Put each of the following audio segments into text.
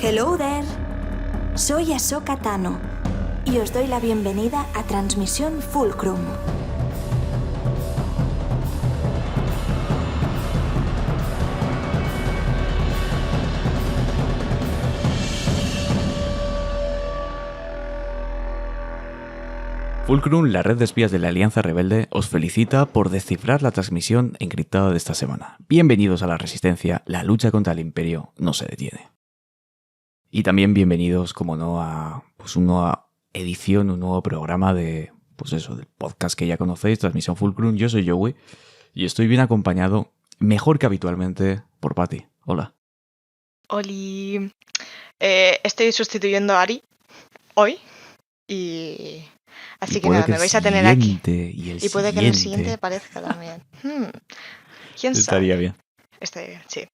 Hello there. Soy Ahsoka Tano y os doy la bienvenida a Transmisión Fulcrum. Fulcrum, la red de espías de la Alianza Rebelde, os felicita por descifrar la transmisión encriptada de esta semana. Bienvenidos a la Resistencia, la lucha contra el Imperio no se detiene. Y también bienvenidos, como no, a una nueva edición, un nuevo programa de, del podcast que ya conocéis, Transmisión Fulcrum. Yo soy Joey y estoy bien acompañado, mejor que habitualmente, por Patty. Hola. Oli. Estoy sustituyendo a Ari hoy y... Así que nada, me vais a tener aquí. Y puede que en el siguiente aparezca también. ¿Quién sabe? Estaría bien. Estaría bien, sí.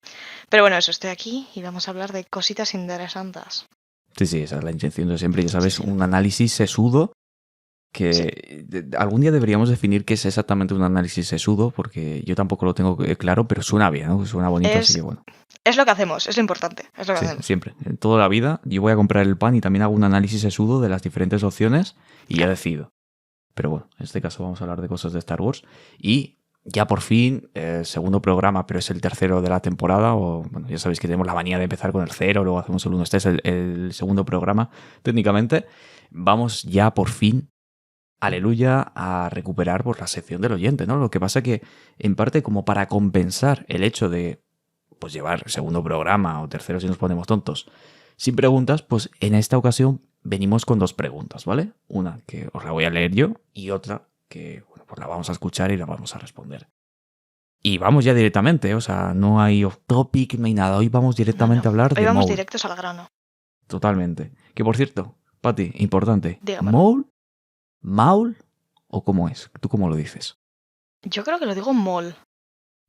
Pero bueno, eso, estoy aquí y vamos a hablar de cositas interesantes. Sí, esa es la intención de siempre. Ya sabes, sí. Un análisis sesudo que algún día deberíamos definir qué es exactamente un análisis sesudo, porque yo tampoco lo tengo claro, pero suena bien, ¿no? Suena bonito, así que bueno. Es lo que hacemos, es lo importante, es lo que hacemos. Siempre, en toda la vida, yo voy a comprar el pan y también hago un análisis sesudo de las diferentes opciones y ya decido. Pero bueno, en este caso vamos a hablar de cosas de Star Wars y ya por fin, segundo programa, pero es el tercero de la temporada, o bueno, ya sabéis que tenemos la manía de empezar con el 0, luego hacemos el 1, este es el segundo programa técnicamente. Vamos ya por fin, aleluya, a recuperar pues, la sección del oyente, ¿no? Lo que pasa que, en parte, como para compensar el hecho de pues llevar segundo programa o tercero si nos ponemos tontos, sin preguntas, pues en esta ocasión venimos con dos preguntas, ¿vale? Una que os la voy a leer yo y otra que bueno, pues la vamos a escuchar y la vamos a responder. Y vamos ya directamente, o sea, no hay off topic, no hay nada. Hoy vamos directamente a hablar de Hoy vamos Maul. Directos al grano. Totalmente. Que por cierto, Pati, importante. Dígamelo. ¿Maul o cómo es? ¿Tú cómo lo dices? Yo creo que lo digo Mol.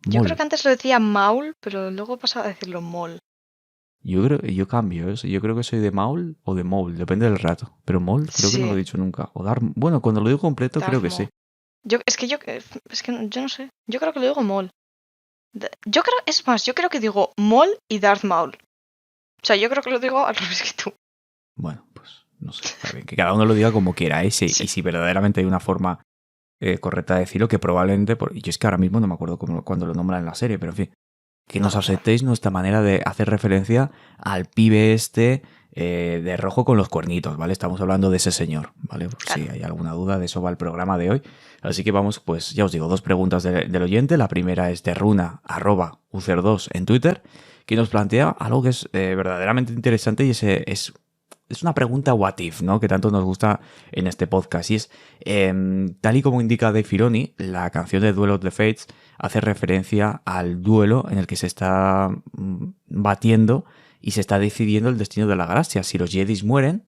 Yo creo que antes lo decía Maul, pero luego he pasado a decirlo Mol. Yo cambio eso. Yo creo que soy de Maul o de Maul, depende del rato. Pero Maul creo que no lo he dicho nunca. O bueno, cuando lo digo completo creo que sí. Es que yo no sé. Yo creo que lo digo Mol. Yo creo que digo Mol y Darth Maul. O sea, yo creo que lo digo al revés que tú. Bueno, pues no sé. Está bien. Que cada uno lo diga como quiera. Sí. Y si verdaderamente hay una forma correcta de decirlo, que probablemente... Yo es que ahora mismo no me acuerdo cuando lo nombran en la serie, pero en fin. Que nos aceptéis nuestra manera de hacer referencia al pibe este de rojo con los cuernitos, ¿vale? Estamos hablando de ese señor, ¿vale? Por si hay alguna duda, de eso va el programa de hoy. Así que vamos, pues ya os digo, dos preguntas del oyente. La primera es de Runa, @ucer2 en Twitter, que nos plantea algo que es verdaderamente interesante y es una pregunta what if, ¿no? Que tanto nos gusta en este podcast. Y es, tal y como indica Dave Filoni, la canción de Duel of the Fates hace referencia al duelo en el que se está batiendo y se está decidiendo el destino de la galaxia. Si los Jedis mueren,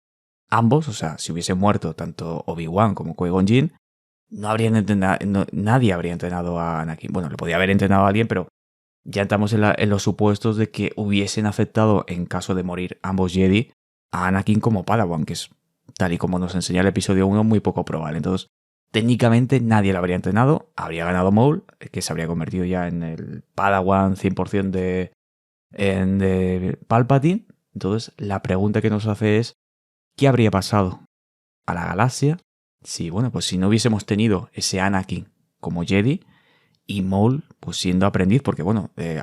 ambos, o sea, si hubiesen muerto tanto Obi-Wan como Qui-Gon Jinn, nadie habría entrenado a Anakin. Bueno, le podía haber entrenado a alguien, pero ya estamos en los supuestos de que hubiesen aceptado, en caso de morir ambos Jedi, a Anakin como Padawan, que es, tal y como nos enseña el episodio 1, muy poco probable. Entonces, técnicamente nadie lo habría entrenado, habría ganado Maul, que se habría convertido ya en el Padawan 100% de Palpatine. Entonces, la pregunta que nos hace es, ¿qué habría pasado a la galaxia si no hubiésemos tenido ese Anakin como Jedi y Maul pues siendo aprendiz? Porque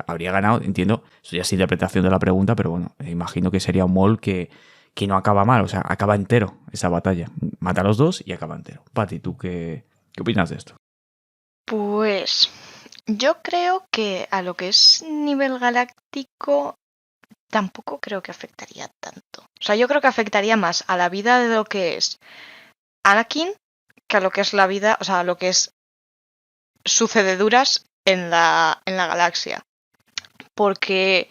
habría ganado, entiendo, eso ya es interpretación de la pregunta, pero bueno, imagino que sería un Maul que no acaba mal, o sea, acaba entero esa batalla. Mata a los dos y acaba entero. Pati, ¿tú qué opinas de esto? Pues yo creo que a lo que es nivel galáctico tampoco creo que afectaría tanto. O sea, yo creo que afectaría más a la vida de lo que es Anakin que a lo que es la vida, o sea, a lo que es sucederuras en la galaxia. Porque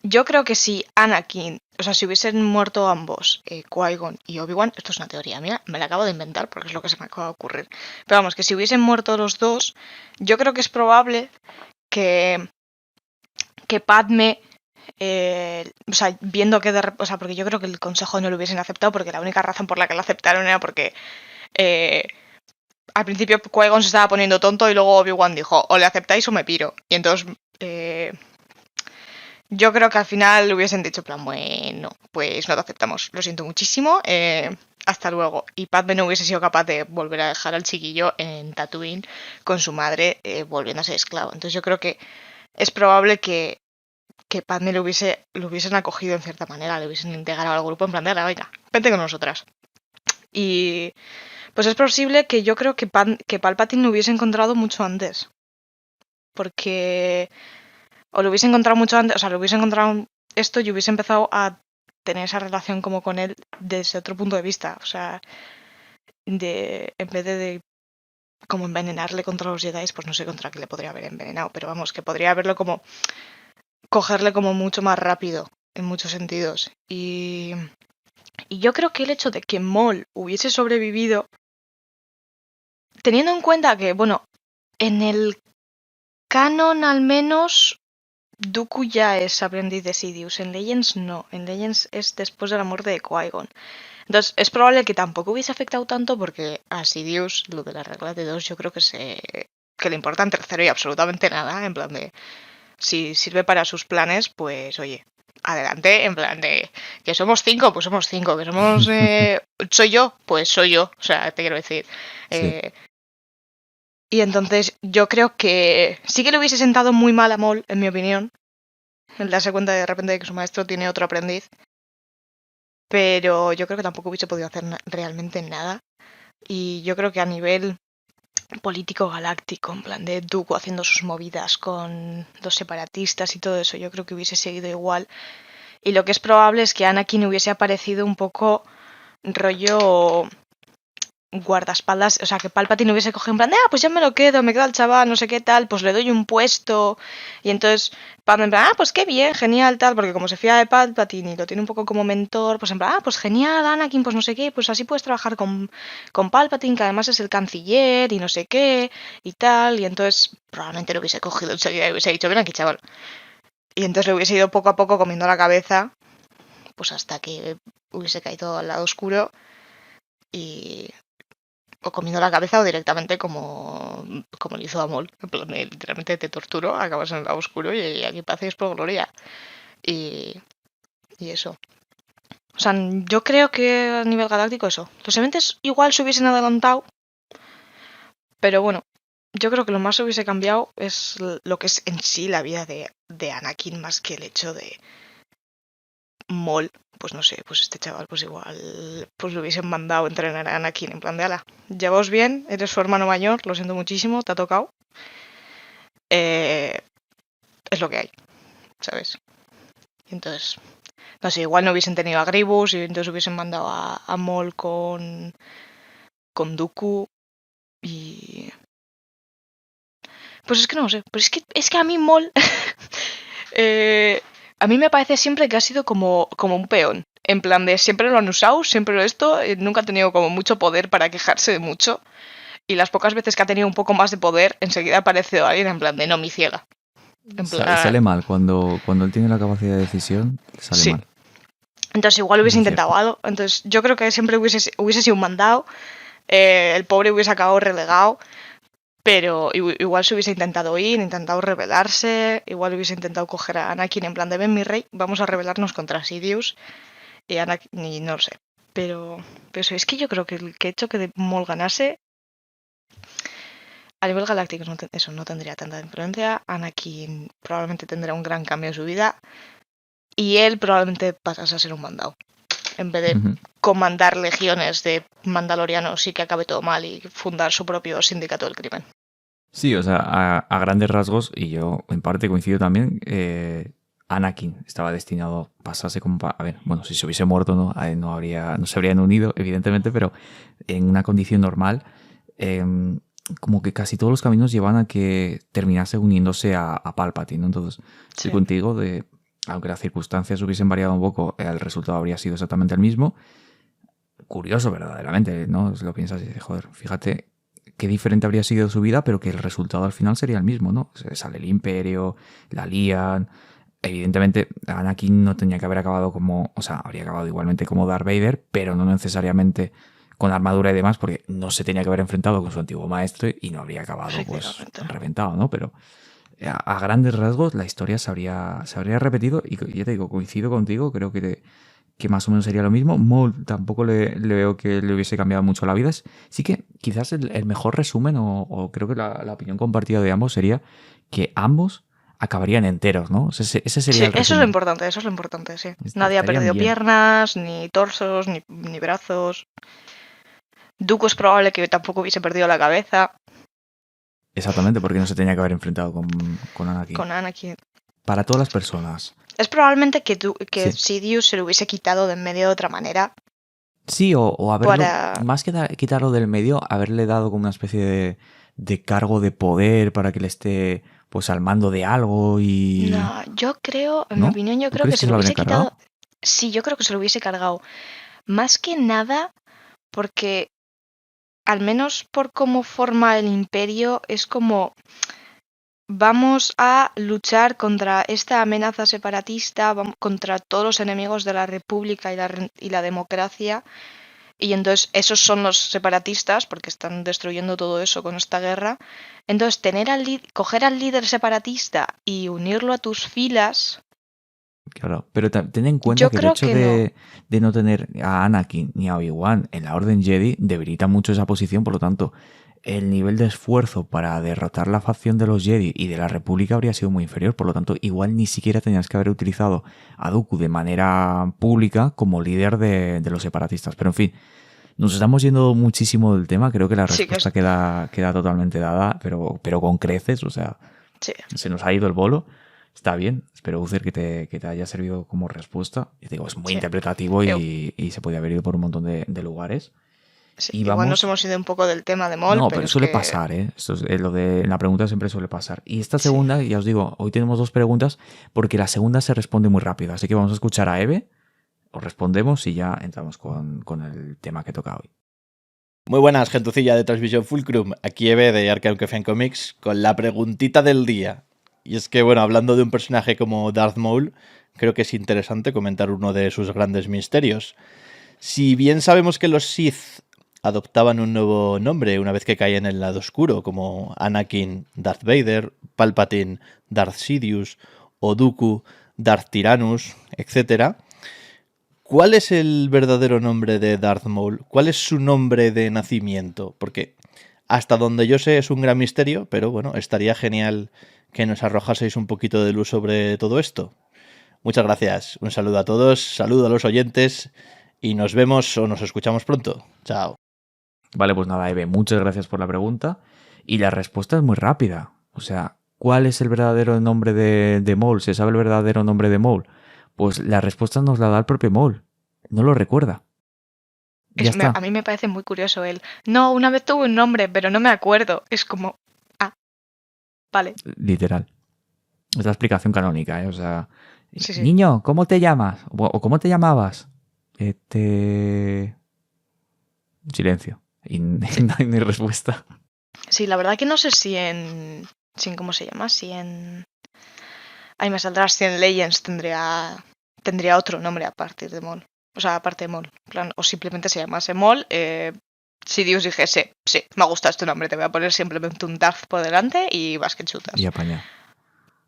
yo creo que si Anakin, o sea, si hubiesen muerto ambos, Qui-Gon y Obi-Wan, esto es una teoría mía, me la acabo de inventar porque es lo que se me acaba de ocurrir. Pero vamos, que si hubiesen muerto los dos, yo creo que es probable que Padme, o sea, viendo que porque yo creo que el consejo no lo hubiesen aceptado, porque la única razón por la que lo aceptaron era porque al principio Qui-Gon se estaba poniendo tonto y luego Obi-Wan dijo, o le aceptáis o me piro. Y entonces Yo creo que al final hubiesen dicho, en plan, bueno, pues no te aceptamos, lo siento muchísimo, hasta luego. Y Padme no hubiese sido capaz de volver a dejar al chiquillo en Tatooine con su madre volviendo a ser esclavo. Entonces yo creo que es probable que Padme lo hubiesen acogido en cierta manera, le hubiesen integrado al grupo en plan de, "Ala, venga, vente con nosotras". Y pues es posible que yo creo que Palpatine lo hubiese encontrado mucho antes. Porque o lo hubiese encontrado mucho antes, o sea, lo hubiese encontrado esto y hubiese empezado a tener esa relación como con él desde otro punto de vista. O sea, en vez de como envenenarle contra los Jedi, pues no sé contra qué le podría haber envenenado, pero vamos, que podría haberlo como cogerle como mucho más rápido en muchos sentidos. Y yo creo que el hecho de que Maul hubiese sobrevivido, teniendo en cuenta que, bueno, en el canon al menos Dooku ya es aprendiz de Sidious, en Legends no, en Legends es después de la muerte de Qui-Gon. Entonces es probable que tampoco hubiese afectado tanto porque a Sidious lo de la regla de 2 yo creo que le importa en tercero y absolutamente nada, en plan de si sirve para sus planes, pues oye, adelante, en plan de que somos 5, pues somos 5, que somos soy yo, pues soy yo, o sea, te quiero decir. Sí. Y entonces yo creo que sí que le hubiese sentado muy mal a Maul, en mi opinión, el darse cuenta de repente de que su maestro tiene otro aprendiz, pero yo creo que tampoco hubiese podido hacer realmente nada. Y yo creo que a nivel político galáctico, en plan de Dooku haciendo sus movidas con los separatistas y todo eso, yo creo que hubiese seguido igual. Y lo que es probable es que Anakin hubiese aparecido un poco rollo guardaespaldas, o sea, que Palpatine hubiese cogido en plan de, pues ya me lo quedo, me queda el chaval, no sé qué tal, pues le doy un puesto. Y entonces Padme en plan, pues qué bien, genial, tal, porque como se fía de Palpatine y lo tiene un poco como mentor, pues en plan, pues genial, Anakin, pues no sé qué, pues así puedes trabajar con Palpatine, que además es el canciller y no sé qué, y tal. Y entonces probablemente lo hubiese cogido enseguida y hubiese dicho, ven aquí, chaval. Y entonces le hubiese ido poco a poco comiendo la cabeza, pues hasta que hubiese caído al lado oscuro y o comiendo la cabeza o directamente como le hizo a Maul. En plan, literalmente te torturo, acabas en el lado oscuro y aquí pases por gloria. Y eso. O sea, yo creo que a nivel galáctico eso. Los eventos igual se hubiesen adelantado, pero bueno, yo creo que lo más se hubiese cambiado es lo que es en sí la vida de Anakin más que el hecho de Maul. Pues no sé, pues este chaval pues igual pues lo hubiesen mandado a entrenar a Anakin en plan de ala. Llevaos bien, eres su hermano mayor, lo siento muchísimo, te ha tocado. Es lo que hay, ¿sabes? Y entonces, no sé, igual no hubiesen tenido a Grievous y entonces hubiesen mandado a Maul con Dooku y... Pues es que no sé, pues es que a mí Maul... a mí me parece siempre que ha sido como un peón. En plan de siempre lo han usado, siempre lo esto, nunca ha tenido como mucho poder para quejarse de mucho. Y las pocas veces que ha tenido un poco más de poder, enseguida ha aparecido alguien en plan de no, mi ciega. En plan... Sale mal, cuando él tiene la capacidad de decisión, sale mal. Entonces igual hubiese Es intentado cierto. algo. Entonces yo creo que siempre hubiese sido un mandado. El pobre hubiese acabado relegado. Pero igual se hubiese intentado intentado rebelarse. Igual hubiese intentado coger a Anakin en plan de ven mi rey, vamos a rebelarnos contra Sidious. Y Anakin, y no lo sé. Pero eso, es que yo creo que el hecho que Maul ganase a nivel galáctico eso no tendría tanta influencia. Anakin probablemente tendrá un gran cambio en su vida. Y él probablemente pasase a ser un mandado. En vez de comandar legiones de mandalorianos y que acabe todo mal y fundar su propio sindicato del crimen. Sí, o sea, a grandes rasgos, y yo en parte coincido también, Anakin estaba destinado a pasarse como... A ver, bueno, si se hubiese muerto no se habrían unido, evidentemente, pero en una condición normal, como que casi todos los caminos llevan a que terminase uniéndose a Palpatine, ¿no? Entonces, estoy contigo aunque las circunstancias hubiesen variado un poco, el resultado habría sido exactamente el mismo. Curioso, verdaderamente, ¿no? Lo piensas y dices, joder, fíjate qué diferente habría sido su vida, pero que el resultado al final sería el mismo, ¿no? Sale el Imperio, la lían. Evidentemente, Anakin no tenía que haber acabado o sea, habría acabado igualmente como Darth Vader, pero no necesariamente con armadura y demás, porque no se tenía que haber enfrentado con su antiguo maestro y no habría acabado, pues, reventado, ¿no? Pero a grandes rasgos la historia se habría repetido y ya te digo, coincido contigo, creo que más o menos sería lo mismo. Maul tampoco le veo que le hubiese cambiado mucho la vida. Sí que quizás el mejor resumen o creo que la opinión compartida de ambos sería que ambos acabarían enteros, ¿no? Ese sería Sí, el eso es resumen. lo importante, sí. Est- Nadie ha estarían perdido bien. piernas, ni torsos, ni brazos. Dooku es probable que tampoco hubiese perdido la cabeza Exactamente, porque no se tenía que haber enfrentado con Anakin. con Anakin. Para todas las personas. Es probablemente que Sí. Sidious se lo hubiese quitado de en medio de otra manera. Sí, o haberlo, Para- más que quitarlo del medio, haberle dado como una especie de cargo de poder para que le esté pues al mando de algo y... No, yo creo, en ¿No? mi opinión, yo ¿Tú creo crees que se lo lo hubiese habrían cargado? quitado. Sí, yo creo que se lo hubiese cargado. Más que nada porque, al menos por cómo forma el imperio, es como vamos a luchar contra esta amenaza separatista, contra todos los enemigos de la República y la democracia. Y entonces esos son los separatistas, porque están destruyendo todo eso con esta guerra. Entonces coger al líder separatista y unirlo a tus filas, Claro, pero ten en cuenta yo que el creo hecho que no. de no tener a Anakin ni a Obi-Wan en la Orden Jedi debilita mucho esa posición, por lo tanto, el nivel de esfuerzo para derrotar la facción de los Jedi y de la República habría sido muy inferior, por lo tanto, igual ni siquiera tenías que haber utilizado a Dooku de manera pública como líder de los separatistas. Pero en fin, nos estamos yendo muchísimo del tema, creo que la Sí, que respuesta queda totalmente dada, pero con creces, o sea, sí. se nos ha ido el bolo. Está bien, espero, Ucer, que te haya servido como respuesta. Y te digo, es muy Sí. interpretativo y se podía haber ido por un montón de lugares. Sí, Y igual nos vamos... hemos ido un poco del tema de Maul, No, pero pero es suele que pasar, ¿eh? Esto es, lo de la pregunta siempre suele pasar. Y esta sí. segunda, ya os digo, hoy tenemos 2 preguntas porque la segunda se responde muy rápido. Así que vamos a escuchar a Eve, os respondemos y ya entramos con el tema que toca hoy. Muy buenas, gentucilla de Transmisión Fulcrum. Aquí Eve de Arkham Café Comics con la preguntita del día. Y es que, bueno, hablando de un personaje como Darth Maul, creo que es interesante comentar uno de sus grandes misterios. Si bien sabemos que los Sith adoptaban un nuevo nombre una vez que caían en el lado oscuro, como Anakin, Darth Vader, Palpatine, Darth Sidious, o Dooku, Darth Tyrannus, etc., ¿cuál es el verdadero nombre de Darth Maul? ¿Cuál es su nombre de nacimiento? Porque hasta donde yo sé es un gran misterio, pero bueno, estaría genial que nos arrojaseis un poquito de luz sobre todo esto. Muchas gracias, un saludo a todos, saludo a los oyentes y nos vemos o nos escuchamos pronto. Chao. Vale, pues nada, Eve, muchas gracias por la pregunta. Y la respuesta es muy rápida. O sea, ¿cuál es el verdadero nombre de Maul? ¿Se sabe el verdadero nombre de Maul? Pues la respuesta nos la da el propio Maul. No lo recuerda. Ya está. A mí me parece muy curioso él. No, una vez tuve un nombre, pero no me acuerdo. Es como, vale. Literal. Es la explicación canónica, ¿eh? O sea, Sí. niño, ¿cómo te llamas? ¿O cómo te llamabas? Silencio. Y no hay ni respuesta. Sí, la verdad que no sé si ¿cómo se llama? Ahí me saldrá si en Legends tendría otro nombre aparte de Maul. O sea, aparte de Maul. En plan, o simplemente se llamase Maul. Si Dios dijese, sí, me gusta este nombre, te voy a poner simplemente un Darth por delante y vas que chutas. Y apañar.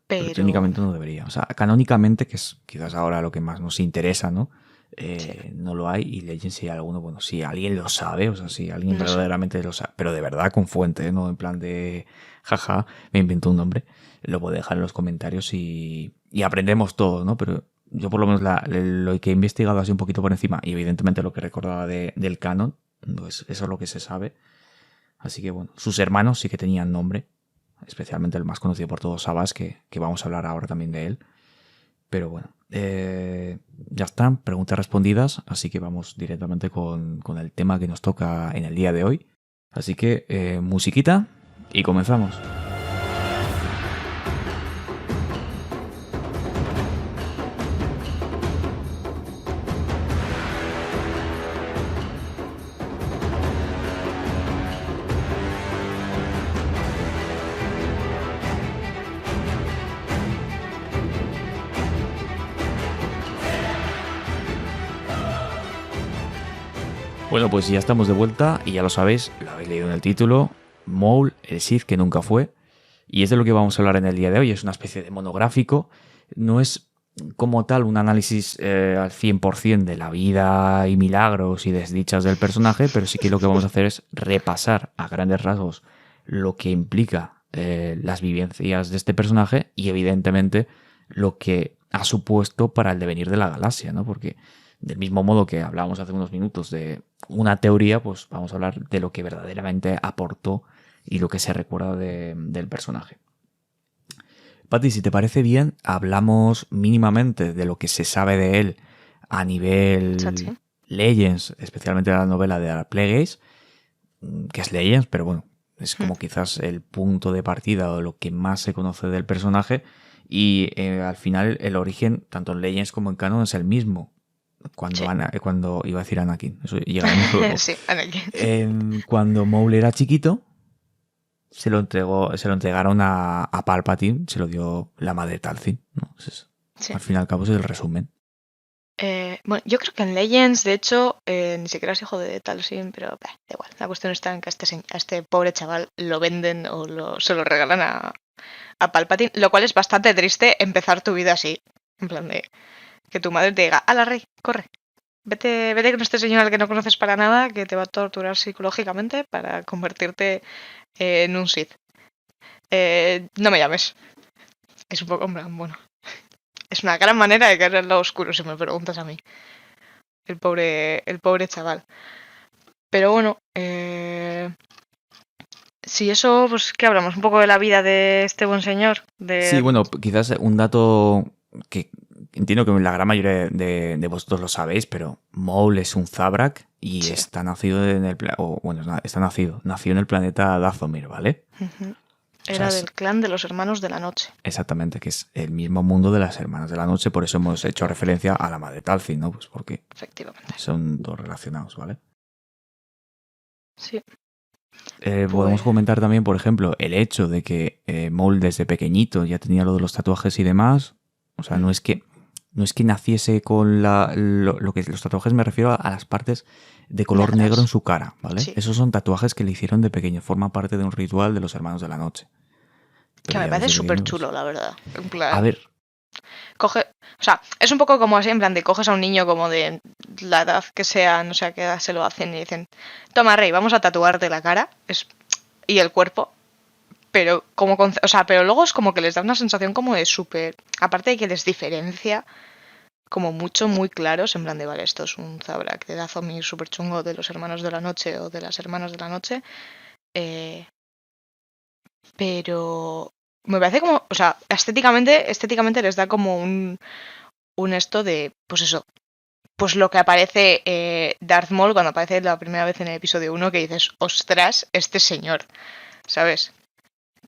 Pero técnicamente no debería. O sea, canónicamente, que es quizás ahora lo que más nos interesa, ¿no? Sí. No lo hay. Y Legends, si hay alguno, bueno, si alguien lo sabe, o sea, si alguien No sé. verdaderamente lo sabe, pero de verdad con fuente, ¿no? En plan de, jaja, me invento un nombre, lo puedo dejar en los comentarios y aprendemos todo, ¿no? Pero yo por lo menos lo que he investigado así un poquito por encima y evidentemente lo que recordaba del canon, pues eso es lo que se sabe. Así que bueno, sus hermanos sí que tenían nombre, especialmente el más conocido por todos, Savage, que vamos a hablar ahora también de él. Pero bueno, ya están, preguntas respondidas, así que vamos directamente con el tema que nos toca en el día de hoy. Así que musiquita y comenzamos. Bueno, pues ya estamos de vuelta y ya lo sabéis, lo habéis leído en el título, Maul, el Sith que nunca fue. Y es de lo que vamos a hablar en el día de hoy. Es una especie de monográfico. No es como tal un análisis al 100% de la vida y milagros y desdichas del personaje, pero sí que lo que vamos a hacer es repasar a grandes rasgos lo que implica las vivencias de este personaje y evidentemente lo que ha supuesto para el devenir de la galaxia, ¿no? Porque del mismo modo que hablábamos hace unos minutos de una teoría, pues vamos a hablar de lo que verdaderamente aportó y lo que se recuerda del personaje. Pati, si te parece bien, hablamos mínimamente de lo que se sabe de él a nivel Chachi. Legends, especialmente la novela de Plagueis, que es Legends, pero bueno, es como quizás el punto de partida o lo que más se conoce del personaje. Y al final el origen, tanto en Legends como en Canon, es el mismo. Cuando, Sí. cuando iba a decir Anakin, eso llegaremos luego. Sí, Anakin. Cuando Maul era chiquito, se lo entregaron a Palpatine, se lo dio la madre Talzin, ¿no? Sí. Al fin y al cabo es el resumen. Bueno, yo creo que en Legends, de hecho, ni siquiera es hijo de Talzin, pero da igual. La cuestión está en que a este pobre chaval lo venden o se lo regalan a Palpatine, lo cual es bastante triste empezar tu vida así. En plan de que tu madre te diga, ¡hala, rey, corre! Vete con este señor al que no conoces para nada, que te va a torturar psicológicamente para convertirte en un Sith. No me llames. Es un poco, bueno. Es una gran manera de caer en lo oscuro, si me preguntas a mí. El pobre chaval. Pero bueno, si eso, pues, ¿qué hablamos? Un poco de la vida de este buen señor. Sí, bueno, quizás un dato que entiendo que la gran mayoría de vosotros lo sabéis, pero Maul es un Zabrak y Sí. está nacido nació en el planeta Dathomir, ¿vale? Uh-huh. O Era sea, del clan de los Hermanos de la Noche. Exactamente, que es el mismo mundo de las Hermanas de la Noche, por eso hemos hecho referencia a la madre Talzin, ¿no? Pues porque Efectivamente. son dos relacionados, ¿vale? Sí. Podemos comentar también, por ejemplo, el hecho de que Maul desde pequeñito ya tenía lo de los tatuajes y demás. O sea, no es que naciese con lo que los tatuajes, me refiero a las partes de color Negras. negro en su cara, ¿vale? Sí. Esos son tatuajes que le hicieron de pequeño, forma parte de un ritual de los Hermanos de la Noche. Que Pero me ya parece desde súper pequeño, chulo, pues, la verdad. En plan, a ver, o sea, es un poco como así, en plan de coges a un niño como de la edad que sea, no sé a qué edad se lo hacen y dicen, toma, rey, vamos a tatuarte la cara y el cuerpo. Pero pero luego es como que les da una sensación como de súper, aparte de que les diferencia como mucho, muy claros, en plan de, vale, esto es un Zabrak de Dathomir súper chungo de los Hermanos de la Noche o de las Hermanas de la Noche. Pero me parece como, o sea, estéticamente les da como un esto de, pues eso, pues lo que aparece Darth Maul cuando aparece la primera vez en el episodio 1, que dices, ostras, este señor, ¿sabes?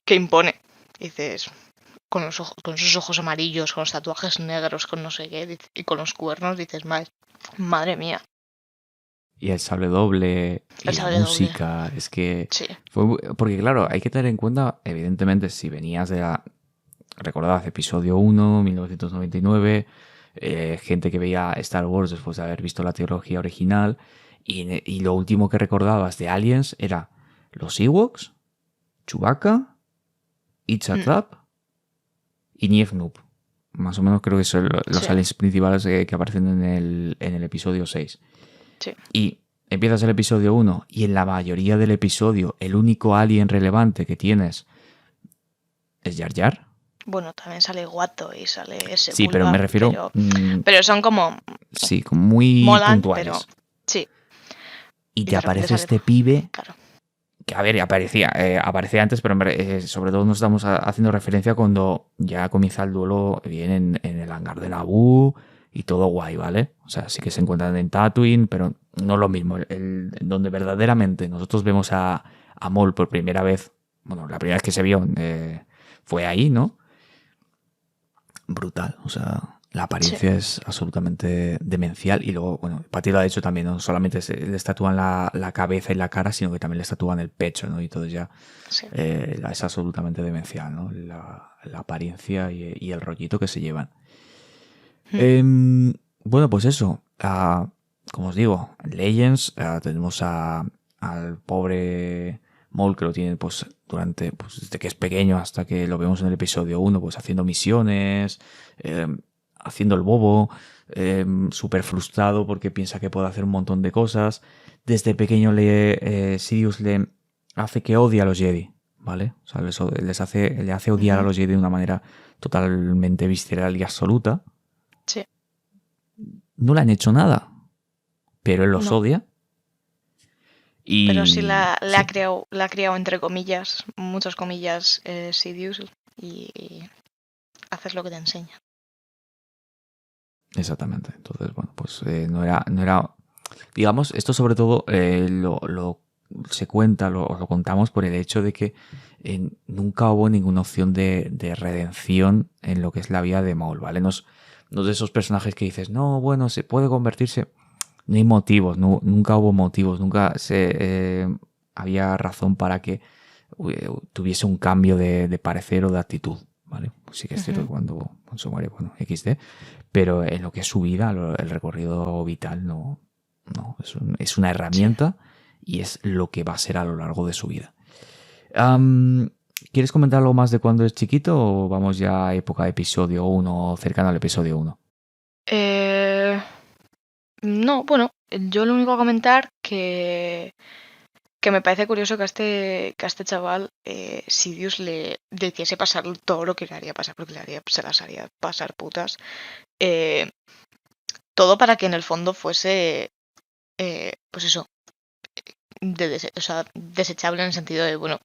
Que impone. Dices, con esos ojos amarillos, con los tatuajes negros, con no sé qué, y con los cuernos, dices, madre mía. y el sable doble y El la sable doble. música, es que Sí. porque claro, hay que tener en cuenta, evidentemente, si venías de recordad, episodio 1, 1999, gente que veía Star Wars después de haber visto la trilogía original, y lo último que recordabas de Aliens era los Ewoks, Chewbacca, It's a Trap y Nief Noob. Más o menos creo que son los Sí. aliens principales que aparecen en el episodio 6. Sí. Y empiezas el episodio 1 y en la mayoría del episodio el único alien relevante que tienes es Jar Jar. Bueno, también sale Guato y sale ese. Sí, pero me refiero... Pero son como... Sí, como muy molan, puntuales. pero... Sí. Y te de repente aparece sale- este pibe Claro. que, a ver, aparecía antes, pero sobre todo nos estamos haciendo referencia cuando ya comienza el duelo bien en el hangar de Naboo y todo guay, ¿vale? O sea, sí que se encuentran en Tatooine, pero no lo mismo. Donde verdaderamente nosotros vemos a Maul por primera vez, bueno, la primera vez que se vio fue ahí, ¿no? Brutal, o sea, la apariencia es absolutamente demencial. Y luego, bueno, Patty lo ha dicho también, no solamente le tatúan la cabeza y la cara, sino que también le tatúan el pecho, ¿no? Y todo ya Sí. es absolutamente demencial, ¿no? La apariencia y el rollito que se llevan. Bueno, pues eso, como os digo, Legends, tenemos al pobre Maul que lo tiene pues durante, pues desde que es pequeño hasta que lo vemos en el episodio 1, pues haciendo misiones, haciendo el bobo, súper frustrado porque piensa que puede hacer un montón de cosas. Desde pequeño Sidious le hace que odie a los Jedi, ¿vale? O sea, le hace odiar a los Jedi de una manera totalmente visceral y absoluta. Sí. No le han hecho nada, pero él los No. odia. Y, Pero sí le sí, ha criado entre comillas, muchas comillas, Sidious, y haces lo que te enseña. exactamente. Entonces, bueno, pues no era. Digamos, esto sobre todo se cuenta, lo contamos por el hecho de que nunca hubo ninguna opción de redención en lo que es la vida de Maul, ¿vale? No es de esos personajes que dices, no, bueno, se puede convertirse. No hay motivos, nunca hubo motivos, nunca había razón para que tuviese un cambio de parecer o de actitud, ¿vale? Pues sí que es cierto que cuando se muere, bueno, XD, pero en lo que es su vida, el recorrido vital, no es una herramienta y es lo que va a ser a lo largo de su vida. ¿Quieres comentar algo más de cuando es chiquito o vamos ya a época de episodio 1, cercano al episodio 1? No, bueno, yo lo único a comentar que me parece curioso que a este chaval Sidious le hiciese pasar todo lo que le haría pasar, porque se las haría pasar putas. Todo para que en el fondo fuese, pues eso, o sea, desechable en el sentido de, bueno,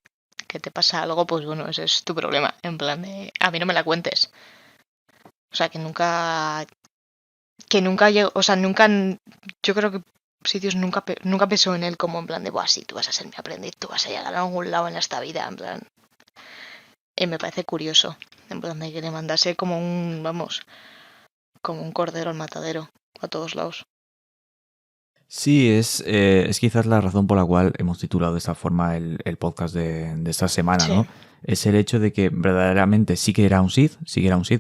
que te pasa algo, pues bueno, ese es tu problema. En plan de, a mí no me la cuentes. O sea, que nunca llegó, o sea, yo creo que Sidious nunca pensó en él como en plan de, buah, sí, tú vas a ser mi aprendiz, tú vas a llegar a algún lado en esta vida, en plan. Me parece curioso, en plan de que le mandase como como un cordero al matadero, a todos lados. Sí, es quizás la razón por la cual hemos titulado de esta forma el podcast de esta semana, Sí. ¿no? Es el hecho de que verdaderamente sí que era un Sith,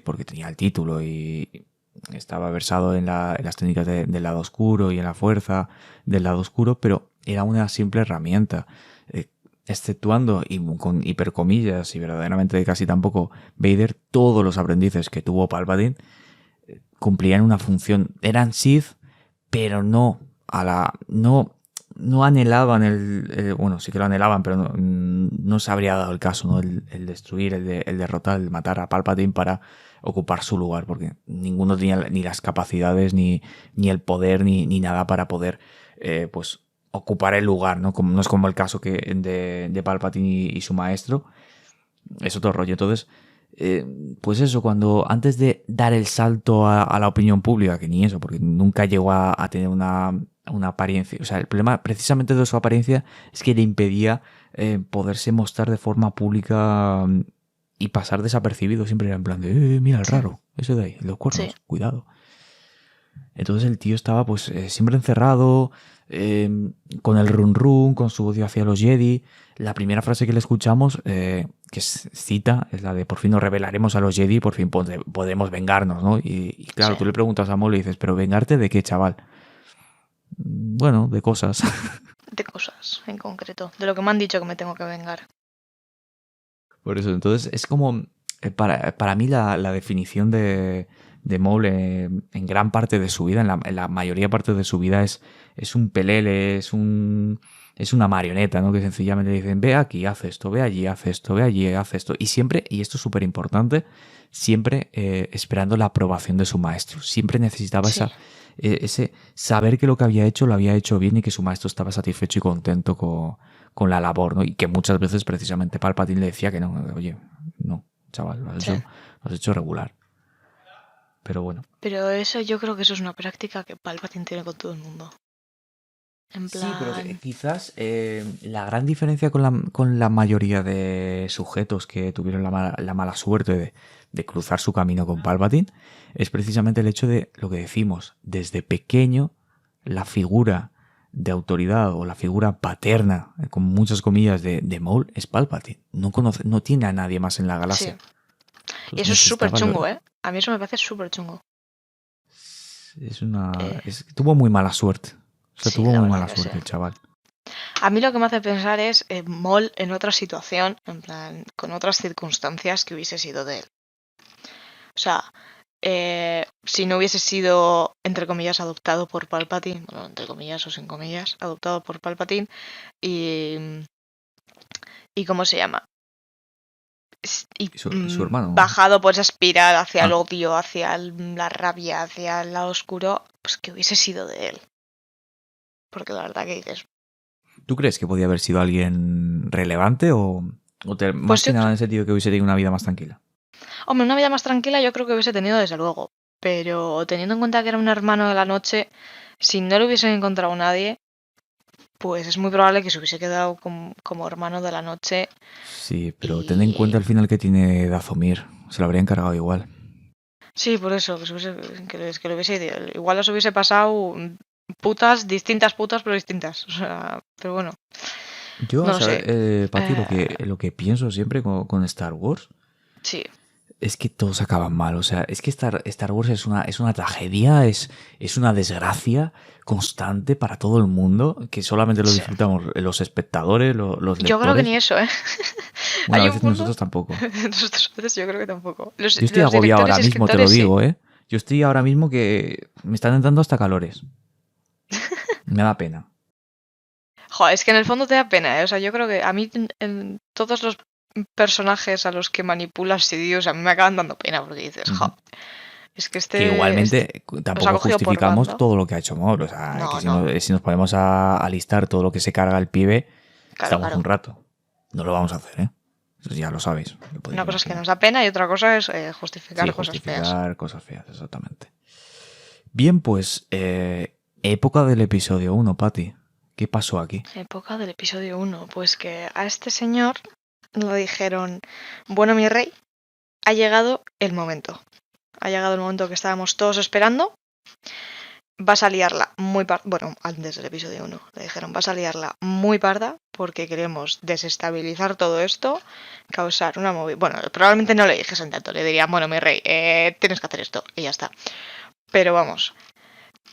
porque tenía el título y estaba versado en las técnicas del lado oscuro y en la fuerza del lado oscuro, pero era una simple herramienta. Exceptuando, y con hipercomillas, y verdaderamente casi tampoco, Vader, todos los aprendices que tuvo Palpatine cumplían una función. Eran Sith, pero no anhelaban bueno, sí que lo anhelaban, pero no se habría dado el caso, ¿no? El destruir, el derrotar, el matar a Palpatine para ocupar su lugar, porque ninguno tenía ni las capacidades, ni el poder, ni nada para poder, pues, ocupar el lugar, ¿no? No es como el caso de Palpatine y su maestro. Es otro rollo. Entonces, pues eso, cuando antes de dar el salto a la opinión pública, que ni eso, porque nunca llegó a tener una apariencia, o sea, el problema precisamente de su apariencia es que le impedía poderse mostrar de forma pública y pasar desapercibido. Siempre era en plan de, mira el raro, ese de ahí, los cuernos, cuidado. Entonces el tío estaba pues siempre encerrado, con el run run, con su odio hacia los Jedi. La primera frase que le escuchamos, que es cita, es la de por fin nos revelaremos a los Jedi, por fin podremos vengarnos, ¿no? Y claro, tú le preguntas a Maul y dices, ¿pero vengarte de qué, chaval? Bueno, de cosas. De cosas, en concreto. De lo que me han dicho que me tengo que vengar. Por eso, entonces es como, para mí la definición de Maul en gran parte de su vida, en la mayoría parte de su vida es un pelele, es una marioneta, ¿no? Que sencillamente dicen, ve aquí, haz esto, ve allí, haz esto, ve allí, haz esto. Y siempre, y esto es súper importante, siempre esperando la aprobación de su maestro. Siempre necesitaba ese saber que lo que había hecho lo había hecho bien y que su maestro estaba satisfecho y contento con la labor, ¿no? Y que muchas veces precisamente Palpatine le decía que no, oye, no, chaval, lo has hecho regular. Pero bueno. Pero eso yo creo que eso es una práctica que Palpatine tiene con todo el mundo. En plan... Sí, pero quizás la gran diferencia con la mayoría de sujetos que tuvieron la mala suerte de cruzar su camino con Palpatine es precisamente el hecho de lo que decimos, desde pequeño la figura de autoridad o la figura paterna, con muchas comillas, de Maul es Palpatine. No tiene a nadie más en la galaxia. Sí. Y eso es súper chungo, ¿eh? A mí eso me parece súper chungo. Tuvo muy mala suerte. O sea, tuvo muy mala suerte el chaval. A mí lo que me hace pensar es Maul en otra situación, en plan, con otras circunstancias que hubiese sido de él. O sea, si no hubiese sido, entre comillas, adoptado por Palpatine, bueno, entre comillas o sin comillas, adoptado por Palpatine, y ¿cómo se llama? Y su hermano. bajado por esa espiral hacia el Ah. odio, hacia la rabia, hacia el lado oscuro, pues que hubiese sido de él. Porque la verdad que dices, ¿Tú crees que podía haber sido alguien relevante o más que yo nada en el sentido que hubiese tenido una vida más tranquila? hombre, una vida más tranquila yo creo que hubiese tenido desde luego, pero teniendo en cuenta que era un hermano de la noche, si no lo hubiesen encontrado nadie, pues es muy probable que se hubiese quedado como hermano de la noche. Sí, pero ten en cuenta el final que tiene Dazomir. Se lo habría encargado igual. Sí, por eso, que lo hubiese igual los hubiese pasado putas, distintas putas, pero distintas. O sea, pero bueno. Yo, No lo ¿sabes, Pati, sé. lo que pienso siempre con Star Wars Sí. es que todos acaban mal. O sea, es que Star Wars es una tragedia, es una desgracia constante para todo el mundo, que solamente lo Sí. disfrutamos los espectadores, los lectores. Yo creo que ni eso, ¿eh? Bueno, a Hay un veces punto... nosotros tampoco. Nosotros a veces yo creo que tampoco. Yo estoy Los agobiado directores ahora y mismo, te lo escritores sí. digo, ¿eh? Yo estoy ahora mismo que me están entrando hasta calores. Me da pena. Joder, es que en el fondo te da pena, ¿eh? O sea, yo creo que a mí en todos los personajes a los que manipulas Sidious a mí me acaban dando pena porque dices, Ujú. jo, es que Que igualmente os ha tampoco cogido por justificamos bando. todo lo que ha hecho Maul. O sea, No, que no. si nos ponemos a listar todo lo que se carga el pibe, Claro, estamos claro. un rato. No lo vamos a hacer, ¿eh? Eso ya lo sabéis. Lo podéis Una cosa es que imaginar. nos da pena y otra cosa es justificar Sí, cosas feas. justificar cosas feas, exactamente. Bien, pues, época del episodio 1, Pati. ¿Qué pasó aquí? Época del episodio 1. Pues que a este señor le dijeron, bueno, mi rey, ha llegado el momento. Ha llegado el momento que estábamos todos esperando. Vas a liarla muy parda. Bueno, antes del episodio 1 le dijeron, vas a liarla muy parda porque queremos desestabilizar todo esto, causar una movida. Bueno, probablemente no le dijesen tanto, le dirían, bueno, mi rey, tienes que hacer esto y ya está. Pero vamos,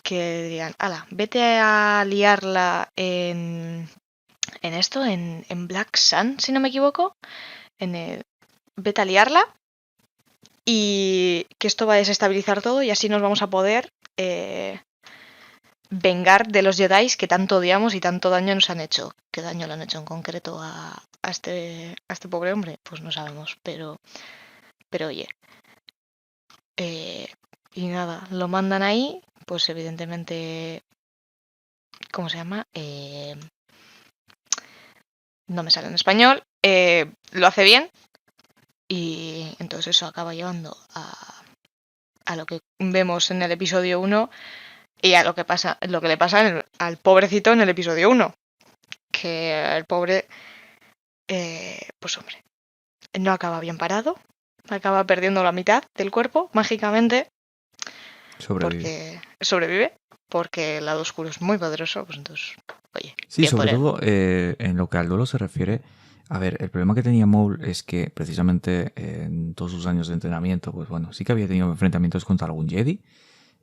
que dirían, ala, vete a liarla en esto, en Black Sun, si no me equivoco. Vete a liarla y que esto va a desestabilizar todo y así nos vamos a poder vengar de los Jedi que tanto odiamos y tanto daño nos han hecho. ¿Qué daño le han hecho en concreto a este pobre hombre? Pues no sabemos, pero oye. Y nada, lo mandan ahí, pues evidentemente, ¿cómo se llama? No me sale en español. Lo hace bien y entonces eso acaba llevando a lo que vemos en el episodio 1 y a lo que le pasa al pobrecito en el episodio 1. Que el pobre, pues hombre, no acaba bien parado. Acaba perdiendo la mitad del cuerpo, mágicamente. Sobrevive. Porque sobrevive. Porque el lado oscuro es muy poderoso. Pues entonces, oye. Sí, bien sobre por él. todo en lo que al duelo se refiere. A ver, el problema que tenía Maul es que precisamente en todos sus años de entrenamiento, pues bueno, sí que había tenido enfrentamientos contra algún Jedi.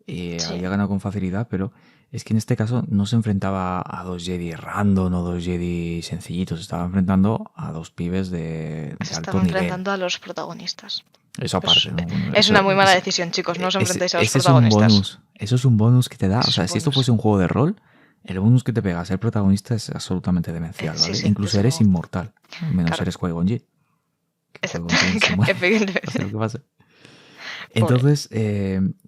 Sí. Había ganado con facilidad, pero es que en este caso no se enfrentaba a dos Jedi random o dos Jedi sencillitos, estaba enfrentando a dos pibes de Se alto estaba nivel. enfrentando a los protagonistas. Eso aparte, ¿no? Bueno, Es eso- una muy mala ese- decisión, chicos. No os enfrentéis a los ese es un protagonistas. bonus. Eso es un bonus que te da. Eso O sea, es si esto bonus. fuese un juego de rol, el bonus que te pega a ser protagonista es absolutamente demencial, Sí, ¿vale? sí, Incluso desde eres luego. inmortal. Menos Claro. eres Qui-Gon Jinn. Que Eso- Qui-Gon Jinn se muere. Evidentemente. Pase lo que pase. Entonces,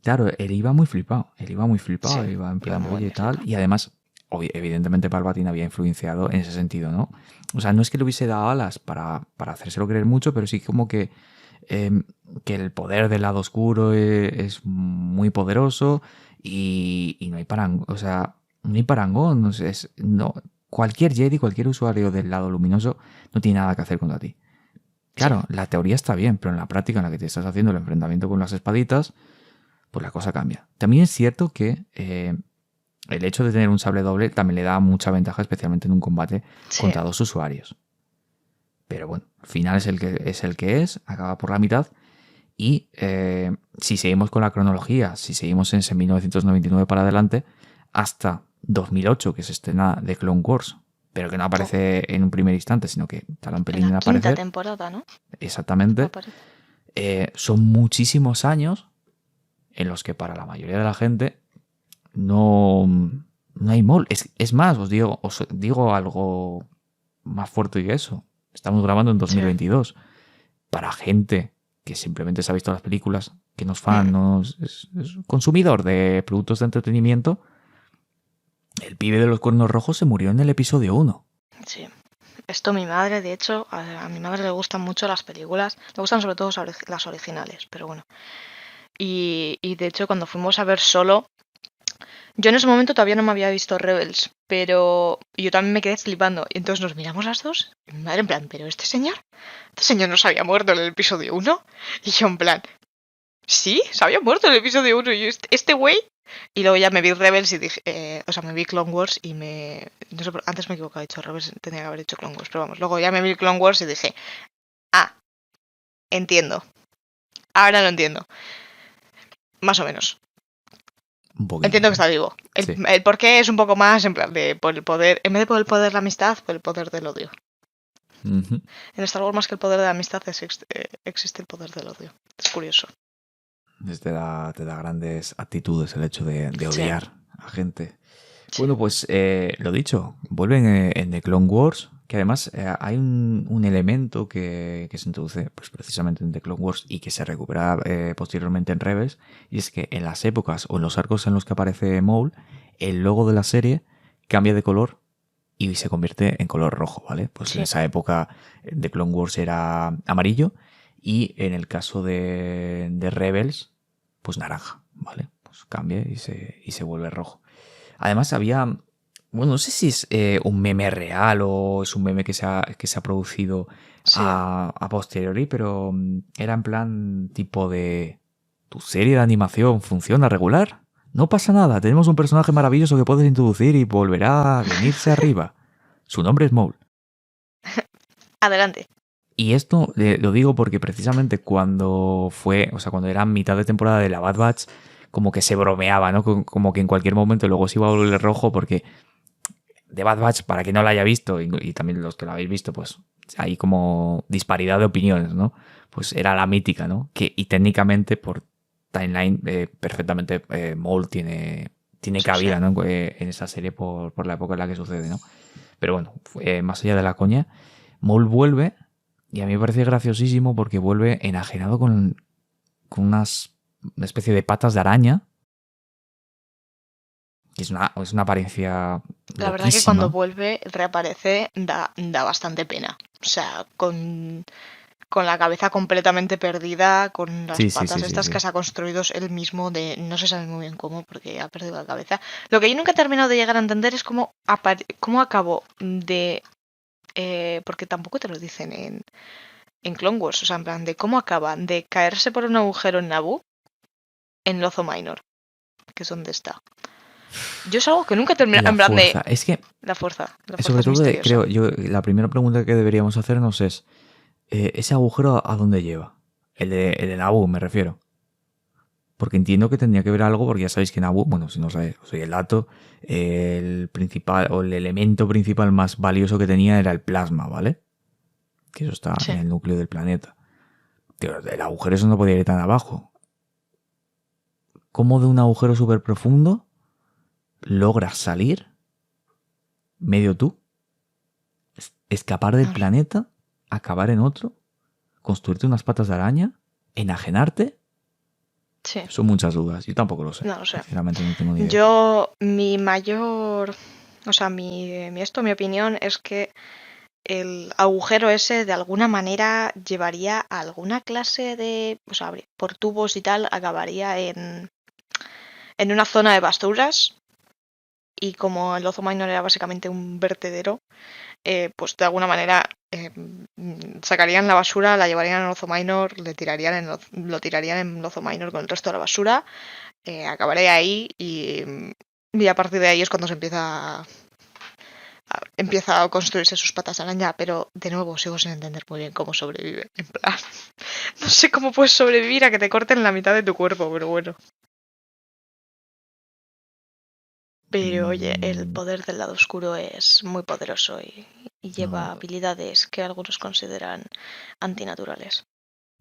claro, él iba muy flipado. Él iba muy flipado. Sí, Iba en plan, iba muy oye, tal. flipado. Y además, evidentemente Palpatine había influenciado en ese sentido, ¿no? O sea, no es que le hubiese dado alas para hacérselo creer mucho, pero sí como que el poder del lado oscuro es muy poderoso y no hay parangón. O sea, no hay parangón. O sea, cualquier Jedi, cualquier usuario del lado luminoso no tiene nada que hacer contra ti. Claro, la teoría está bien, pero en la práctica en la que te estás haciendo el enfrentamiento con las espaditas, pues la cosa cambia. También es cierto que el hecho de tener un sable doble también le da mucha ventaja, especialmente en un combate contra dos usuarios. Pero bueno, al final es el que es, acaba por la mitad. Y si seguimos con la cronología, si seguimos en ese 1999 para adelante, hasta 2008, que se estrena The Clone Wars, pero que no aparece en un primer instante, sino que tarda un pelín En en la quinta aparecer. temporada, ¿no? Exactamente. Aparece. Son muchísimos años en los que para la mayoría de la gente no hay Maul. Es más, os digo algo más fuerte que eso. Estamos grabando en 2022. Para gente que simplemente se ha visto las películas, que no es fan, es consumidor de productos de entretenimiento, el pibe de los cuernos rojos se murió en el episodio 1. Sí. Esto mi madre, de hecho, a mi madre le gustan mucho las películas. Le gustan sobre todo las originales, pero bueno. Y de hecho, cuando fuimos a ver Solo, yo en ese momento todavía no me había visto Rebels, pero yo también me quedé flipando. Y entonces nos miramos las dos, y mi madre en plan, ¿pero este señor? ¿Este señor no se había muerto en el episodio 1? Y yo en plan, sí, se había muerto en el episodio 1. Y yo, este güey. Y luego ya me vi Rebels y dije, o sea, me vi Clone Wars y no sé, antes me he equivocado, he dicho Rebels, tenía que haber dicho Clone Wars, pero vamos, luego ya me vi Clone Wars y dije, entiendo. Ahora lo entiendo. Más o menos. Un poquito. Entiendo que está vivo. Sí. El porqué es un poco más en plan de por el poder, en vez de por el poder de la amistad, por el poder del odio. Ujú. En Star Wars más que el poder de la amistad existe el poder del odio. Es curioso. Te da grandes actitudes el hecho de odiar a gente. Sí. Bueno, pues lo dicho, vuelven en The Clone Wars, que además hay un elemento que se introduce pues, precisamente en The Clone Wars y que se recupera posteriormente en Rebels, y es que en las épocas o en los arcos en los que aparece Maul, el logo de la serie cambia de color y se convierte en color rojo, ¿vale? Pues Sí. en esa época The Clone Wars era amarillo y en el caso de Rebels, pues naranja, ¿vale? Pues cambia y se vuelve rojo. Además había, bueno, no sé si es un meme real o es un meme que se ha producido Sí. a posteriori, pero era en plan tipo de ¿tu serie de animación funciona regular? No pasa nada, tenemos un personaje maravilloso que puedes introducir y volverá a venirse arriba. Su nombre es Maul. Adelante. Y esto lo digo porque precisamente cuando era mitad de temporada de la Bad Batch, como que se bromeaba, ¿no? Como que en cualquier momento luego se iba a volver rojo porque The Bad Batch, para quien no la haya visto, y también los que la habéis visto, pues hay como disparidad de opiniones, ¿no? Pues era la mítica, ¿no? Y técnicamente por timeline perfectamente Maul tiene cabida, ¿no? En esa serie por la época en la que sucede, ¿no? Pero bueno, más allá de la coña, Maul vuelve y a mí me parece graciosísimo porque vuelve enajenado con una especie de patas de araña, que es una apariencia La verdad loquísima. que cuando vuelve, reaparece, da bastante pena. O sea, con la cabeza completamente perdida, con las patas estas que se ha construido él mismo, no se sabe muy bien cómo, porque ha perdido la cabeza. Lo que yo nunca he terminado de llegar a entender es cómo acabó de... porque tampoco te lo dicen en Clone Wars, o sea, en plan, de cómo acaba de caerse por un agujero en Naboo en Lozo Minor, que es donde está. Yo es algo que nunca he terminado, en plan de... Es que La fuerza sobre es todo misteriosa. creo yo, la primera pregunta que deberíamos hacernos es ¿ese agujero a dónde lleva? El de Naboo, me refiero. Porque entiendo que tendría que ver algo, porque ya sabéis que Naboo, bueno, si no sabéis, os doy el dato, el principal o el elemento principal más valioso que tenía era el plasma, ¿vale? Que eso está en el núcleo del planeta. Tío, el agujero eso no podía ir tan abajo. ¿Cómo de un agujero súper profundo logras salir, medio tú, escapar del planeta, acabar en otro, construirte unas patas de araña, enajenarte? Sí. Son muchas dudas. Yo tampoco lo sé. No lo sé. Sinceramente no tengo ni idea. Yo, mi mayor... O sea, mi opinión es que el agujero ese de alguna manera llevaría a alguna clase de... O sea, por tubos y tal, acabaría en una zona de basuras. Y como el Lozo Minor era básicamente un vertedero, pues de alguna manera sacarían la basura, la llevarían al Lozo Minor, lo tirarían en Lozo Minor con el resto de la basura, acabaré ahí y a partir de ahí es cuando se empieza a construirse sus patas de araña, pero de nuevo sigo sin entender muy bien cómo sobrevive. En plan, no sé cómo puedes sobrevivir a que te corten la mitad de tu cuerpo, pero bueno. Pero oye, el poder del lado oscuro es muy poderoso y lleva No, habilidades que algunos consideran antinaturales.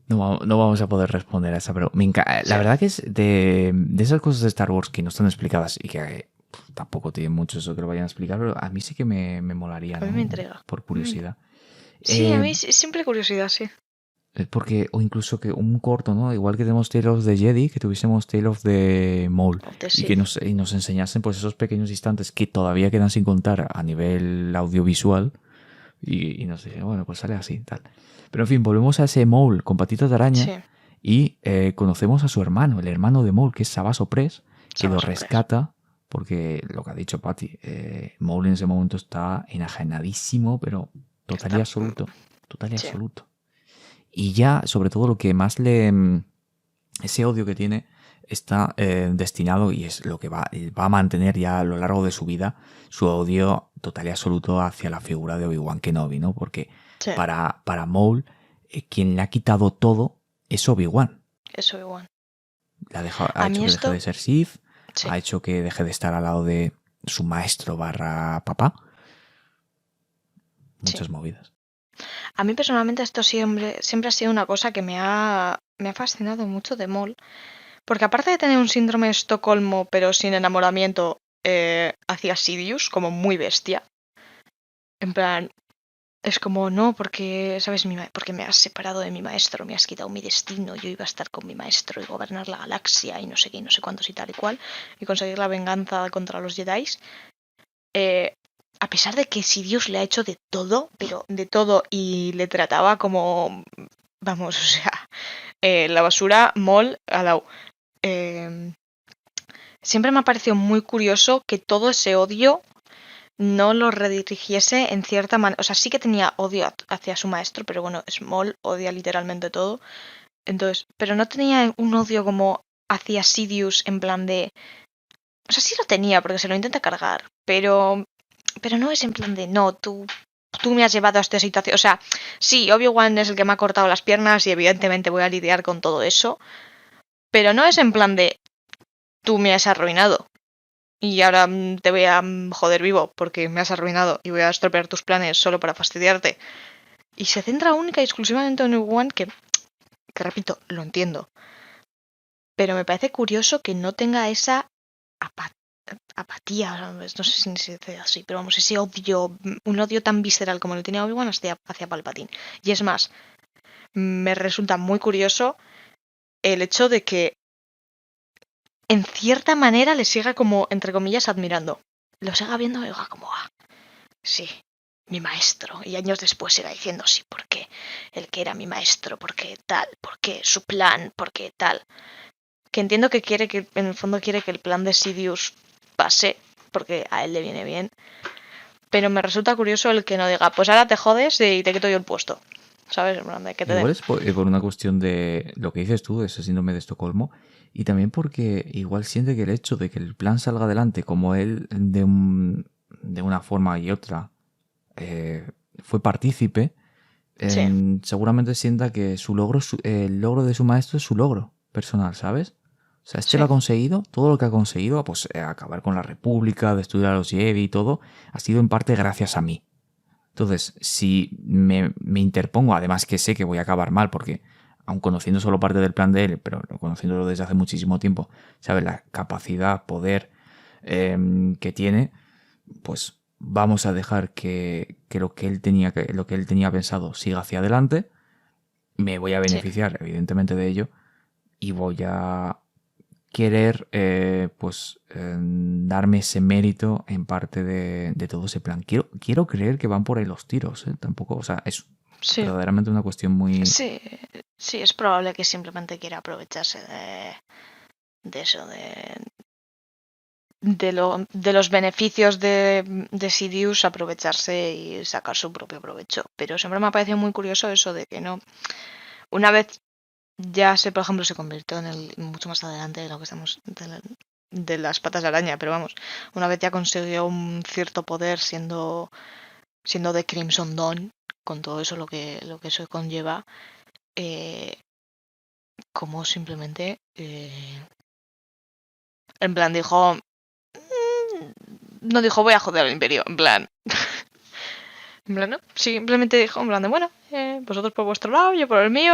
no vamos a poder responder a esa, pero la Sí, verdad que es de esas cosas de Star Wars que no están explicadas y que tampoco tienen mucho eso que lo vayan a explicar, pero a mí sí que me molaría, a mí me ¿no? intriga. Por A mí me intriga. curiosidad. Sí, a Eh, mí simple curiosidad, sí. Porque, o incluso que un corto, ¿no? Igual que tenemos Tale of the Jedi, que tuviésemos Tale of the Maul Of the y que Sith. nos enseñasen pues esos pequeños instantes que todavía quedan sin contar a nivel audiovisual y nos dicen, bueno, pues sale así, tal. Pero en fin, volvemos a ese Maul con patitas de araña Sí, y conocemos a su hermano, el hermano de Maul, que es Sabas Opress, que lo Sabas Opress. rescata porque lo que ha dicho Patty, Maul en ese momento está enajenadísimo, pero total y Está, absoluto, total y sí, absoluto. Y ya, sobre todo, lo que más ese odio que tiene está destinado y es lo que va a mantener ya a lo largo de su vida, su odio total y absoluto hacia la figura de Obi-Wan Kenobi, ¿no? Porque sí, para Maul, quien le ha quitado todo es Obi-Wan. eso igual. Ha A mí hecho que deje esto, de ser Sith, sí, ha hecho que deje de estar al lado de su maestro barra papá. sí. Muchas movidas. A mí personalmente esto siempre ha sido una cosa que me ha fascinado mucho de Maul. Porque aparte de tener un síndrome de Estocolmo, pero sin enamoramiento, hacia Sidious, como muy bestia. En plan, es como, no, porque, ¿sabes? Porque me has separado de mi maestro, me has quitado mi destino, yo iba a estar con mi maestro y gobernar la galaxia y no sé qué, y no sé cuántos y tal y cual, y conseguir la venganza contra los Jedi. A pesar de que Sidious le ha hecho de todo, pero de todo, y le trataba como, vamos, o sea, la basura, Mol, Alau. Siempre me ha parecido muy curioso que todo ese odio no lo redirigiese en cierta manera. O sea, sí que tenía odio hacia su maestro, pero bueno, Small odia literalmente todo. Entonces, pero no tenía un odio como hacia Sidious en plan de. O sea, sí lo tenía porque se lo intenta cargar, pero no es en plan de no, tú me has llevado a esta situación. O sea, sí, Obi-Wan es el que me ha cortado las piernas y evidentemente voy a lidiar con todo eso, pero no es en plan de tú me has arruinado. Y ahora te voy a joder vivo porque me has arruinado y voy a estropear tus planes solo para fastidiarte. Y se centra única y exclusivamente en Obi-Wan, que repito, lo entiendo. Pero me parece curioso que no tenga esa apa- apatía, no sé si se dice así, pero vamos, ese odio, un odio tan visceral como lo tenía Obi-Wan hacia Palpatine. Y es más, me resulta muy curioso el hecho de que en cierta manera le siga como, entre comillas, admirando. Lo siga viendo y diga como, sí, mi maestro. Y años después siga diciendo, sí, porque el que era mi maestro, porque tal, porque su plan, porque tal. Que entiendo que quiere que, en el fondo quiere que el plan de Sidious pase, porque a él le viene bien. Pero me resulta curioso el que no diga, pues ahora te jodes y te quito yo el puesto. ¿Sabes? En plan, de que te Igual den. es por una cuestión de lo que dices tú, de ese síndrome de Estocolmo, y también porque igual siente que el hecho de que el plan salga adelante, como él de una forma y otra fue partícipe, Sí, seguramente sienta que el logro de su maestro es su logro personal, ¿sabes? O sea, este lo sí, ha conseguido, todo lo que ha conseguido, pues acabar con la República, destruir a los Jedi y todo, ha sido en parte gracias a mí. Entonces, si me interpongo, además que sé que voy a acabar mal, porque aun conociendo solo parte del plan de él, pero conociéndolo desde hace muchísimo tiempo, ¿sabes? La capacidad, poder que tiene, pues vamos a dejar que lo que él tenía pensado siga hacia adelante. Me voy a sí. beneficiar, evidentemente, de ello. Y voy a querer darme ese mérito en parte de todo ese plan. Quiero creer que van por ahí los tiros, ¿eh? Tampoco, o sea, es Sí, verdaderamente una cuestión muy... sí, sí, es probable que simplemente quiera aprovecharse de eso, de los beneficios de Sidious, aprovecharse y sacar su propio provecho. Pero siempre me ha parecido muy curioso eso de que no. Una vez ya por ejemplo, se convirtió en el mucho más adelante de lo que estamos de las patas de araña, pero vamos, una vez ya consiguió un cierto poder siendo de Crimson Dawn, con todo eso lo que eso conlleva, eh, como simplemente en plan dijo, no dijo voy a joder al imperio, en plan... En plan, no, simplemente dijo en plan de, bueno, vosotros por vuestro lado, yo por el mío,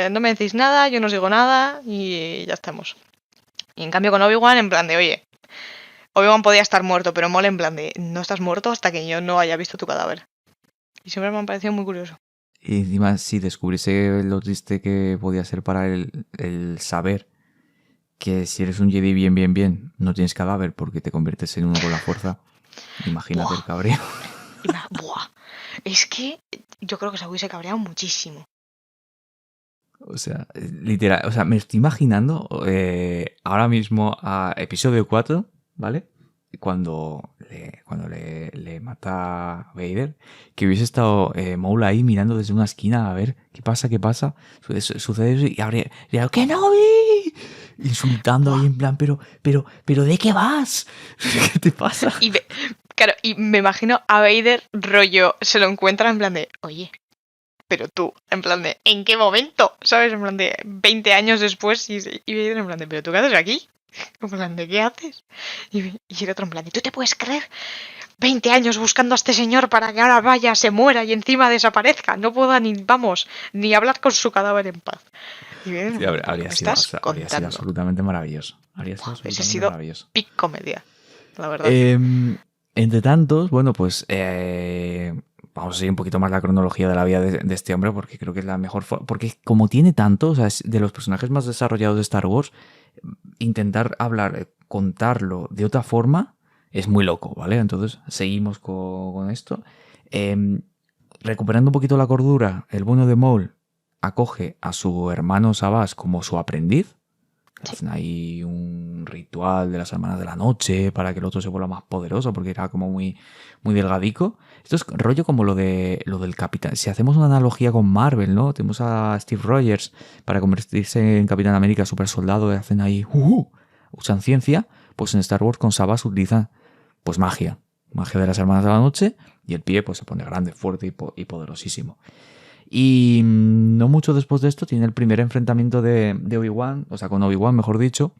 no me decís nada, yo no os digo nada y ya estamos. Y en cambio con Obi-Wan en plan de, oye, Obi-Wan podía estar muerto, pero Maul en plan de, no estás muerto hasta que yo no haya visto tu cadáver. Y siempre me ha parecido muy curioso. Y encima, si descubriese lo triste que podía ser para él el saber que si eres un Jedi bien, no tienes cadáver porque te conviertes en uno con la fuerza, imagínate Buah. el cabreo. Buah. Es que yo creo que se hubiese cabreado muchísimo. O sea, literal, o sea, me estoy imaginando ahora mismo a episodio 4, ¿vale? Cuando le mata a Vader, que hubiese estado Maul ahí mirando desde una esquina a ver qué pasa. Sucede eso y habría ¡que no vi! Insultando ahí en plan, pero ¿de qué vas? ¿Qué te pasa? Claro, y me imagino a Vader rollo, se lo encuentra en plan de, oye, pero tú, en plan de, ¿en qué momento? ¿Sabes? En plan de 20 años después y Vader en plan de, ¿pero tú qué haces aquí? En plan de, ¿qué haces? Y el otro en plan de, ¿tú te puedes creer? 20 años buscando a este señor para que ahora vaya, se muera y encima desaparezca. No pueda ni hablar con su cadáver en paz. Y Vader, Sí, habría sido absolutamente maravilloso. Ese ha sido peak comedia, la verdad. Entre tantos, bueno, pues vamos a seguir un poquito más la cronología de la vida de este hombre porque creo que es la mejor forma. Porque como tiene tanto, o sea, es de los personajes más desarrollados de Star Wars, intentar contarlo de otra forma es muy loco, ¿vale? Entonces seguimos con esto. Recuperando un poquito la cordura, el bueno de Maul acoge a su hermano Savage como su aprendiz. Hacen ahí un ritual de las hermanas de la noche para que el otro se vuelva más poderoso porque era como muy, muy delgadico. Esto es rollo como lo del Capitán. Si hacemos una analogía con Marvel, ¿no? Tenemos a Steve Rogers para convertirse en Capitán América super soldado y hacen ahí usan ciencia. Pues en Star Wars con Savage utilizan pues magia de las hermanas de la noche y el pie pues se pone grande, fuerte y poderosísimo. Y no mucho después de esto tiene el primer enfrentamiento de Obi-Wan, o sea, con Obi-Wan, mejor dicho.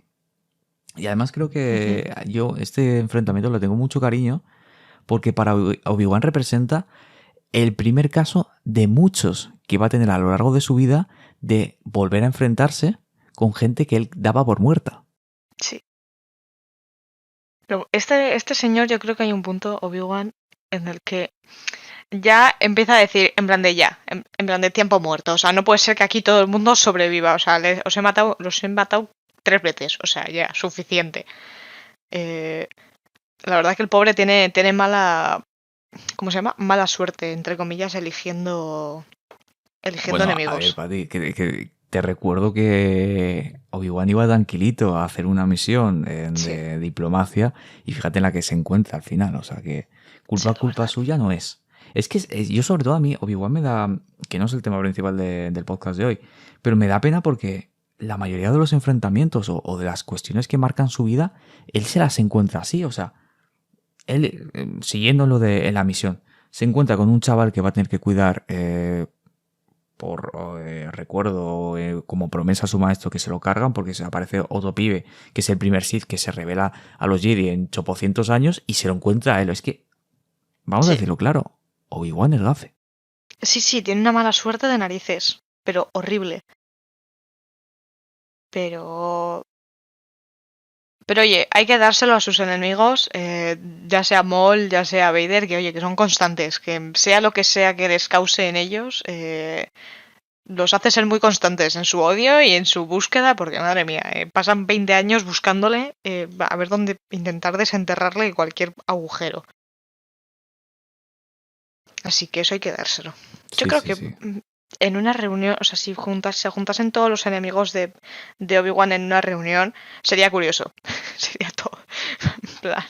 Y además creo que yo este enfrentamiento le tengo mucho cariño porque para Obi-Wan representa el primer caso de muchos que va a tener a lo largo de su vida de volver a enfrentarse con gente que él daba por muerta. Sí. Pero este señor, yo creo que hay un punto, Obi-Wan, en el que ya empieza a decir, en plan de ya, en plan de tiempo muerto. O sea, no puede ser que aquí todo el mundo sobreviva. O sea, los he matado 3 veces. O sea, ya, suficiente. La verdad es que el pobre tiene mala... ¿Cómo se llama? Mala suerte, entre comillas, eligiendo enemigos. A ver, Pati, que te recuerdo que Obi-Wan iba tranquilito a hacer una misión de diplomacia y fíjate en la que se encuentra al final. O sea, que culpa suya no es. Es que yo sobre todo a mí Obi-Wan me da, que no es el tema principal del podcast de hoy, pero me da pena porque la mayoría de los enfrentamientos o de las cuestiones que marcan su vida, él se las encuentra así, o sea, él, siguiendo lo de la misión, se encuentra con un chaval que va a tener que cuidar por recuerdo, como promesa a su maestro que se lo cargan porque se aparece otro pibe que es el primer Sith que se revela a los Jedi en 800 años y se lo encuentra a él. Es que, vamos a decirlo claro, Obi-Wan es gafe. Sí, tiene una mala suerte de narices, pero horrible. Pero oye, hay que dárselo a sus enemigos, ya sea Maul, ya sea Vader, que oye, que son constantes, que sea lo que sea que les cause en ellos, los hace ser muy constantes en su odio y en su búsqueda, porque madre mía, pasan 20 años buscándole a ver dónde intentar desenterrarle cualquier agujero. Así que eso hay que dárselo. Yo creo que en una reunión, o sea, si se juntasen todos los enemigos de Obi-Wan en una reunión, sería curioso. Sería todo, en plan,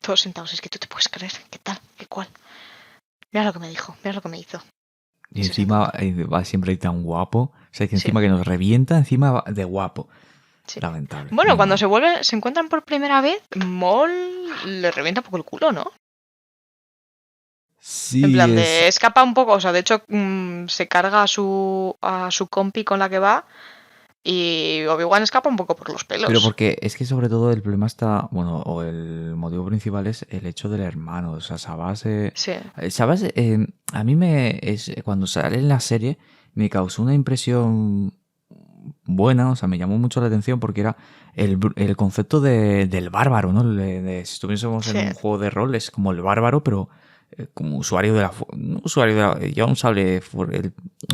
todos sentados. Es que tú te puedes creer, ¿qué tal? ¿Qué cual? Mira lo que me dijo, mira lo que me hizo. Y encima va siempre tan guapo. O sea, que encima que nos revienta, encima de guapo. Sí. Lamentable. Bueno, cuando se encuentran por primera vez, Maul le revienta un poco el culo, ¿no? Sí, en plan de escapa un poco, o sea, de hecho se carga a su compi con la que va Y Obi-Wan escapa un poco por los pelos. Pero porque es que sobre todo el problema está, bueno, o el motivo principal es el hecho del hermano. O sea, Sabas, Sí, Sabas, a mí cuando sale en la serie me causó una impresión buena, o sea, me llamó mucho la atención porque era el concepto del bárbaro, ¿no? Si estuviésemos en sí, un juego de rol, es como el bárbaro, pero como usuario de no usuario de lleva un sable,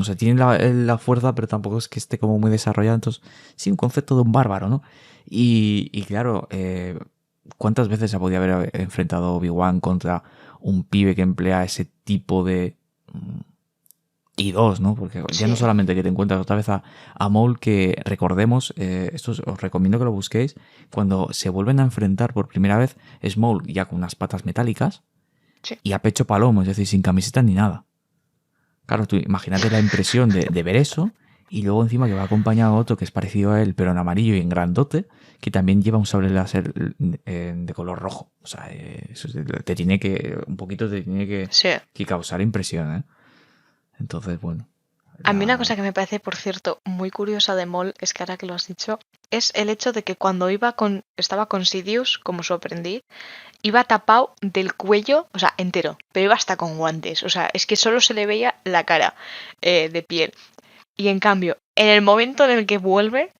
o sea, tiene la fuerza, pero tampoco es que esté como muy desarrollado, entonces sí, un concepto de un bárbaro, ¿no? Y claro, ¿cuántas veces se podía haber enfrentado Obi-Wan contra un pibe que emplea ese tipo de y dos, ¿no? Porque ya no sí. solamente que te encuentras otra vez a Maul, que recordemos, esto os recomiendo que lo busquéis, cuando se vuelven a enfrentar por primera vez, es Maul ya con unas patas metálicas Sí. y a pecho palomo, es decir, sin camiseta ni nada. Claro, tú imagínate la impresión de ver eso y luego encima que va acompañado otro que es parecido a él, pero en amarillo y en grandote, que también lleva un sable láser de color rojo. O sea, eso te tiene que, un poquito te tiene Sí. que causar impresión, ¿eh? Entonces, bueno. A mí una cosa que me parece, por cierto, muy curiosa de Maul, es que ahora que lo has dicho, es el hecho de que cuando estaba con Sidious, como sorprendí, iba tapado del cuello, o sea, entero, pero iba hasta con guantes. O sea, es que solo se le veía la cara de piel. Y en cambio, en el momento en el que vuelve,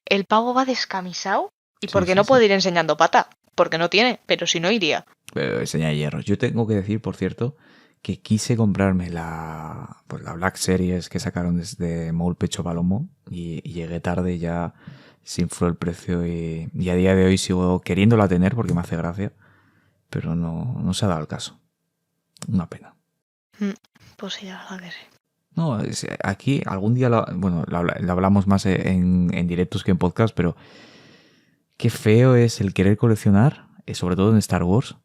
el pavo va descamisado y Sí, porque sí, no sí. puede ir enseñando pata. Porque no tiene, pero si no iría. Enseña hierros. Yo tengo que decir, por cierto, que quise comprarme pues la Black Series que sacaron desde Maul Pecho Palomo y llegué tarde y ya se infló el precio y a día de hoy sigo queriéndola tener porque me hace gracia, pero no se ha dado el caso. Una pena. Pues sí, la verdad que sí. No, aquí algún día, bueno, lo hablamos más en directos que en podcast, pero qué feo es el querer coleccionar, sobre todo en Star Wars,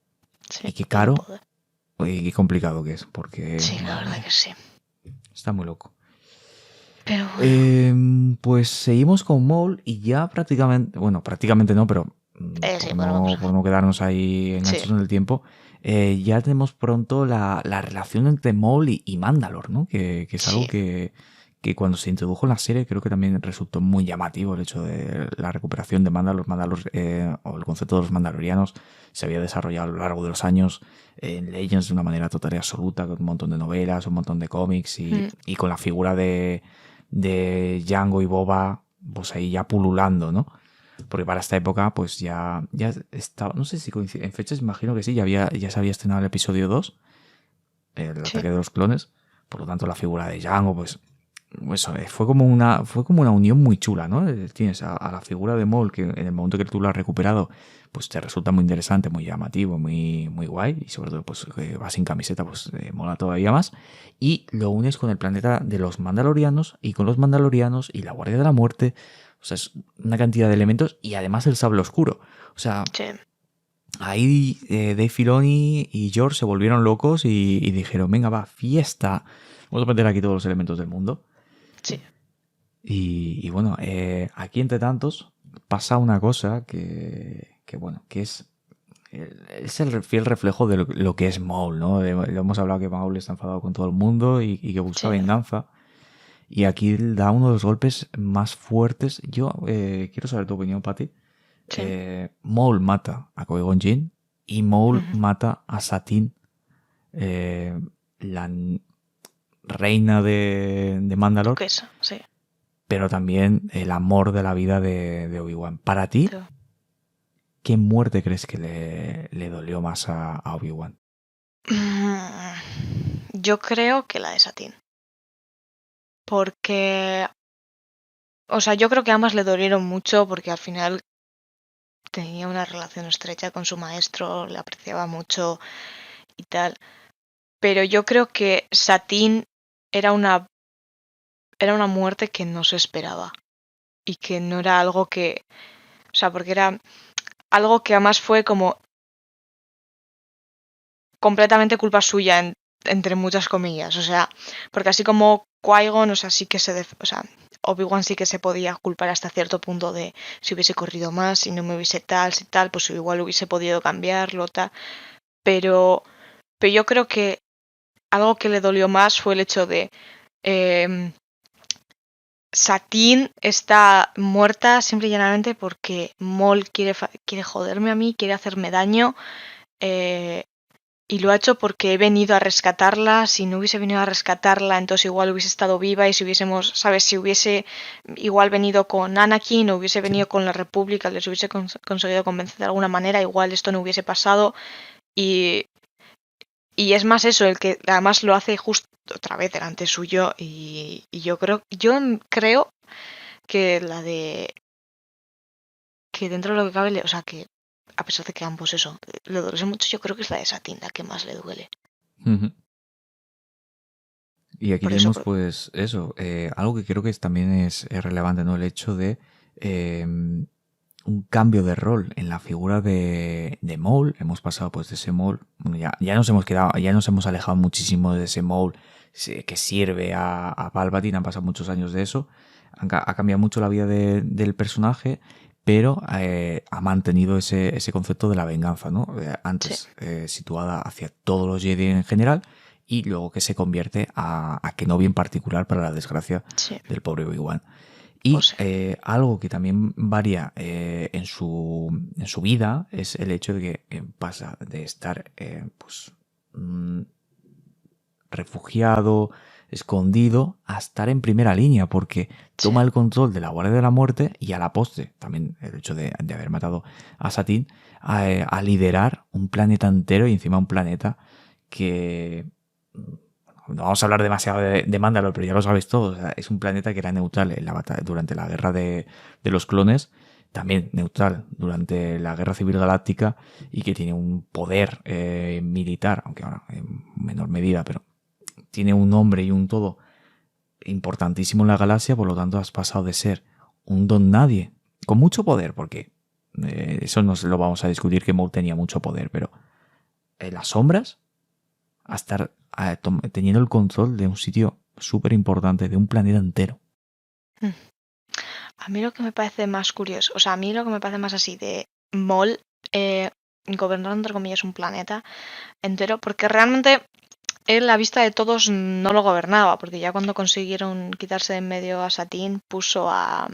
Sí, y qué y no caro poder. y qué complicado que es, porque, Sí, la madre verdad mía, que sí. está muy loco. Pero bueno. Pues seguimos con Maul y ya prácticamente, bueno, prácticamente no, pero Sí, bueno, vamos por no quedarnos ahí Sí, enganchados en el tiempo, ya tenemos pronto la relación entre Maul y Mandalore, ¿no? Que es algo sí. que cuando se introdujo en la serie creo que también resultó muy llamativo el hecho de la recuperación de Mandalore. O el concepto de los mandalorianos se había desarrollado a lo largo de los años en Legends de una manera total y absoluta, con un montón de novelas, un montón de cómics y con la figura de Django y Boba, pues ahí ya pululando, ¿no? Porque para esta época, pues ya estaba, no sé si coincide, en fechas imagino que sí, ya se había estrenado el episodio 2, el Sí. ataque de los clones, por lo tanto la figura de Django, pues eso, fue como una unión muy chula, ¿no? Tienes a la figura de Maul que en el momento que tú la has recuperado, pues te resulta muy interesante, muy llamativo, muy guay, y sobre todo, pues que vas sin camiseta, pues mola todavía más. Y lo unes con el planeta de los Mandalorianos y con los Mandalorianos y la Guardia de la Muerte. O sea, es una cantidad de elementos y además el sable oscuro. O sea, Sí. ahí Dave Filoni y George se volvieron locos y dijeron, venga, va, fiesta. Vamos a meter aquí todos los elementos del mundo. Sí. Y bueno, aquí entre tantos pasa una cosa bueno, que es el fiel reflejo de lo que es Maul, ¿no? Lo hemos hablado que Maul está enfadado con todo el mundo y que busca Sí. venganza. Y aquí da uno de los golpes más fuertes. Yo quiero saber tu opinión, Pati. Sí. Maul mata a Qui-Gon Jinn y Maul Ujú. mata a Satine, la reina de Mandalore, Duquesa, sí. pero también el amor de la vida de Obi-Wan. Para ti, Pero- ¿qué muerte crees que le dolió más a Obi-Wan? Yo creo que la de Satín. Porque, o sea, yo creo que ambas le dolieron mucho porque al final tenía una relación estrecha con su maestro, le apreciaba mucho y tal. Pero yo creo que Satín era una muerte que no se esperaba y que no era algo que, o sea, porque era algo que además fue como completamente culpa suya, entre muchas comillas. O sea, porque así como Qui-Gon, o sea, sí que o sea, Obi-Wan sí que se podía culpar hasta cierto punto de si hubiese corrido más, si no me hubiese tal, si tal, pues igual hubiese podido cambiarlo, tal. Pero, pero yo creo que algo que le dolió más fue el hecho de Satine está muerta simple y llanamente porque Maul quiere joderme a mí, quiere hacerme daño. Y lo ha hecho porque he venido a rescatarla. Si no hubiese venido a rescatarla, entonces igual hubiese estado viva. Y si hubiésemos, ¿sabes? Si hubiese igual venido con Anakin o hubiese venido con la República, les hubiese conseguido convencer de alguna manera, igual esto no hubiese pasado. Y es más eso, el que además lo hace justo otra vez delante suyo. Y yo creo que la de... que dentro de lo que cabe, o sea, que a pesar de que ambos eso, le duele mucho, yo creo que es la de Satine la que más le duele. Ujú. Y aquí Por eso, tenemos pues eso, algo que creo que también es relevante, ¿no? El hecho de un cambio de rol en la figura de Maul. Hemos pasado pues de ese Maul, bueno, ya nos hemos quedado, ya nos hemos alejado muchísimo de ese Maul que sirve a Palpatine, han pasado muchos años de eso, ha cambiado mucho la vida del personaje, pero ha mantenido ese concepto de la venganza, ¿no? Antes situada hacia todos los Jedi en general, y luego que se convierte a Kenobi en particular, para la desgracia del pobre Obi-Wan. Y algo que también varía en su vida es el hecho de que pasa de estar pues refugiado, escondido, a estar en primera línea, porque toma el control de la Guardia de la Muerte y a la postre, también el hecho de haber matado a Satine, a liderar un planeta entero, y encima un planeta que... No vamos a hablar demasiado de Mandalore, pero ya lo sabéis todos. O sea, es un planeta que era neutral en la batalla, durante la guerra de los clones, también neutral durante la Guerra Civil Galáctica, y que tiene un poder militar, aunque ahora en menor medida, pero tiene un nombre y un todo importantísimo en la galaxia. Por lo tanto, has pasado de ser un don nadie con mucho poder, porque eso no lo vamos a discutir, que Maul tenía mucho poder, pero en las sombras, a estar teniendo el control de un sitio súper importante, de un planeta entero. A mí lo que me parece más curioso, o sea, a mí lo que me parece más así de Maul gobernando, entre comillas, un planeta entero, porque realmente él a vista de todos no lo gobernaba, porque ya cuando consiguieron quitarse de en medio a Satine, puso a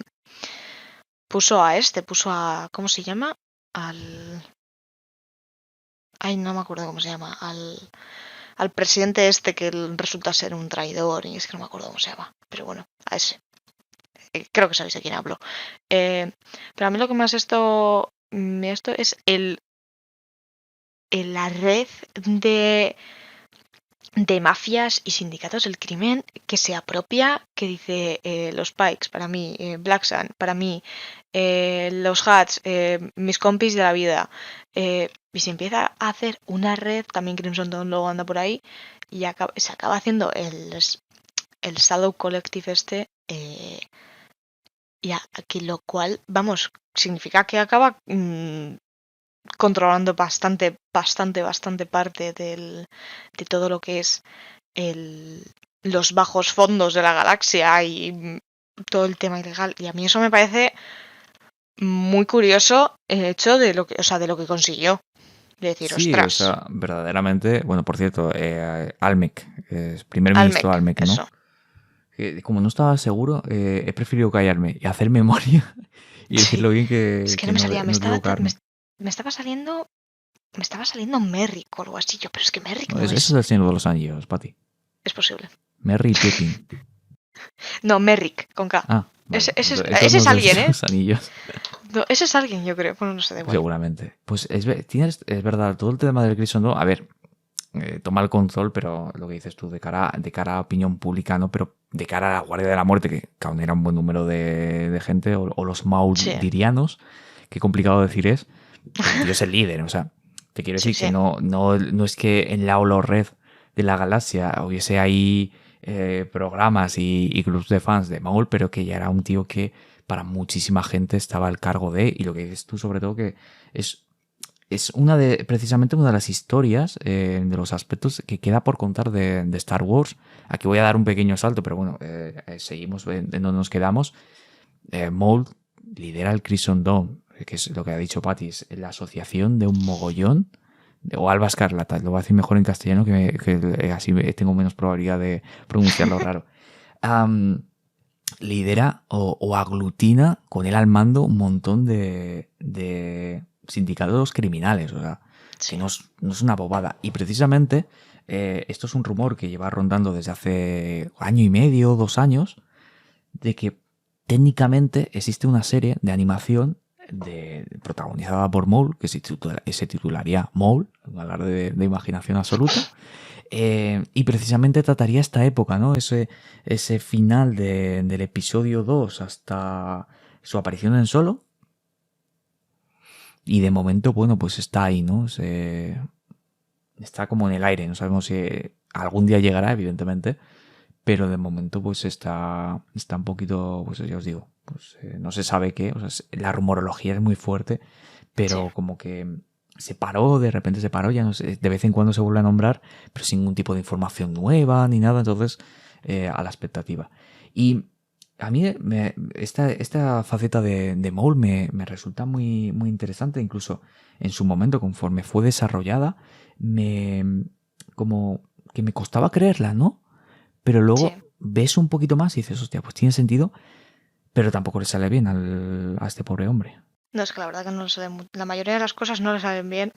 ¿cómo se llama? Ay, no me acuerdo cómo se llama, al presidente este que resulta ser un traidor, y es que no me acuerdo cómo se llama, pero bueno, a ese. Creo que sabéis de quién hablo. Pero a mí lo que más esto es la red de mafias y sindicatos del crimen que se apropia, que dice los Pikes, para mí, Black Sun, para mí, los Hats, mis compis de la vida, y se empieza a hacer una red, también Crimson Dawn luego anda por ahí, y se acaba haciendo el Shadow Collective este, y aquí, lo cual, vamos, significa que acaba controlando bastante parte de todo lo que es los bajos fondos de la galaxia y todo el tema ilegal. Y a mí eso me parece muy curioso, el hecho de lo que, o sea, de lo que consiguió. De decir, sí, ostras. O sea, verdaderamente, bueno, por cierto, Almec, primer ministro Almec, ¿no? Eso. Como no estaba seguro, he preferido callarme y hacer memoria y decirlo bien, que es que no me salía, no me estaba saliendo Merrick o algo así, pero es que Merrick no eso es. es el Señor de los Anillos, Pati. Es posible. Merry Pippin. No, Merrick, con K. Ah, vale. Ese es alguien, ¿eh? Los Anillos. No, ese es alguien, yo creo. Bueno, no sé, de igual. Seguramente. Pues es verdad, todo el tema del Crimson Dawn, a ver, toma el control, pero lo que dices tú, de cara a opinión pública, ¿no? Pero de cara a la Guardia de la Muerte, que aún era un buen número de gente, o los Maulirianos, qué complicado decir es, Dios es el líder, o sea, te quiero decir que no es que en la Red de la galaxia hubiese ahí programas y clubs de fans de Maul, pero que ya era un tío que para muchísima gente estaba al cargo de, y lo que dices tú sobre todo, que es precisamente una de las historias, de los aspectos que queda por contar de Star Wars. Aquí voy a dar un pequeño salto, pero bueno, seguimos en donde nos quedamos. Maul lidera el Crimson Dawn, que es lo que ha dicho Patty, es la asociación de un mogollón, o Alba Escarlata, lo voy a decir mejor en castellano, que así tengo menos probabilidad de pronunciarlo raro. lidera o aglutina con él al mando un montón de sindicatos criminales, o sea, Sí. que no es una bobada. Y precisamente esto es un rumor que lleva rondando desde hace 1 año y medio, 2 años, de que técnicamente existe una serie de animación protagonizada por Mole, que se titularía Mole, un alarde de imaginación absoluta. Y precisamente trataría esta época, ¿no? Ese final del episodio 2 hasta su aparición en Solo. Y de momento, bueno, pues está ahí, ¿no? Está como en el aire. No sabemos si algún día llegará, evidentemente. Pero de momento, pues está un poquito, pues ya os digo, pues no se sabe qué. O sea, la rumorología es muy fuerte, pero Sí. como que de repente se paró, ya no sé, de vez en cuando se vuelve a nombrar, pero sin ningún tipo de información nueva ni nada, entonces a la expectativa. Y a mí esta faceta de Mole me resulta muy, muy interesante, incluso en su momento, conforme fue desarrollada, como que me costaba creerla, ¿no? Pero luego Sí. ves un poquito más y dices, hostia, pues tiene sentido, pero tampoco le sale bien a este pobre hombre. No, es que la verdad que no le sale la mayoría de las cosas no le salen bien.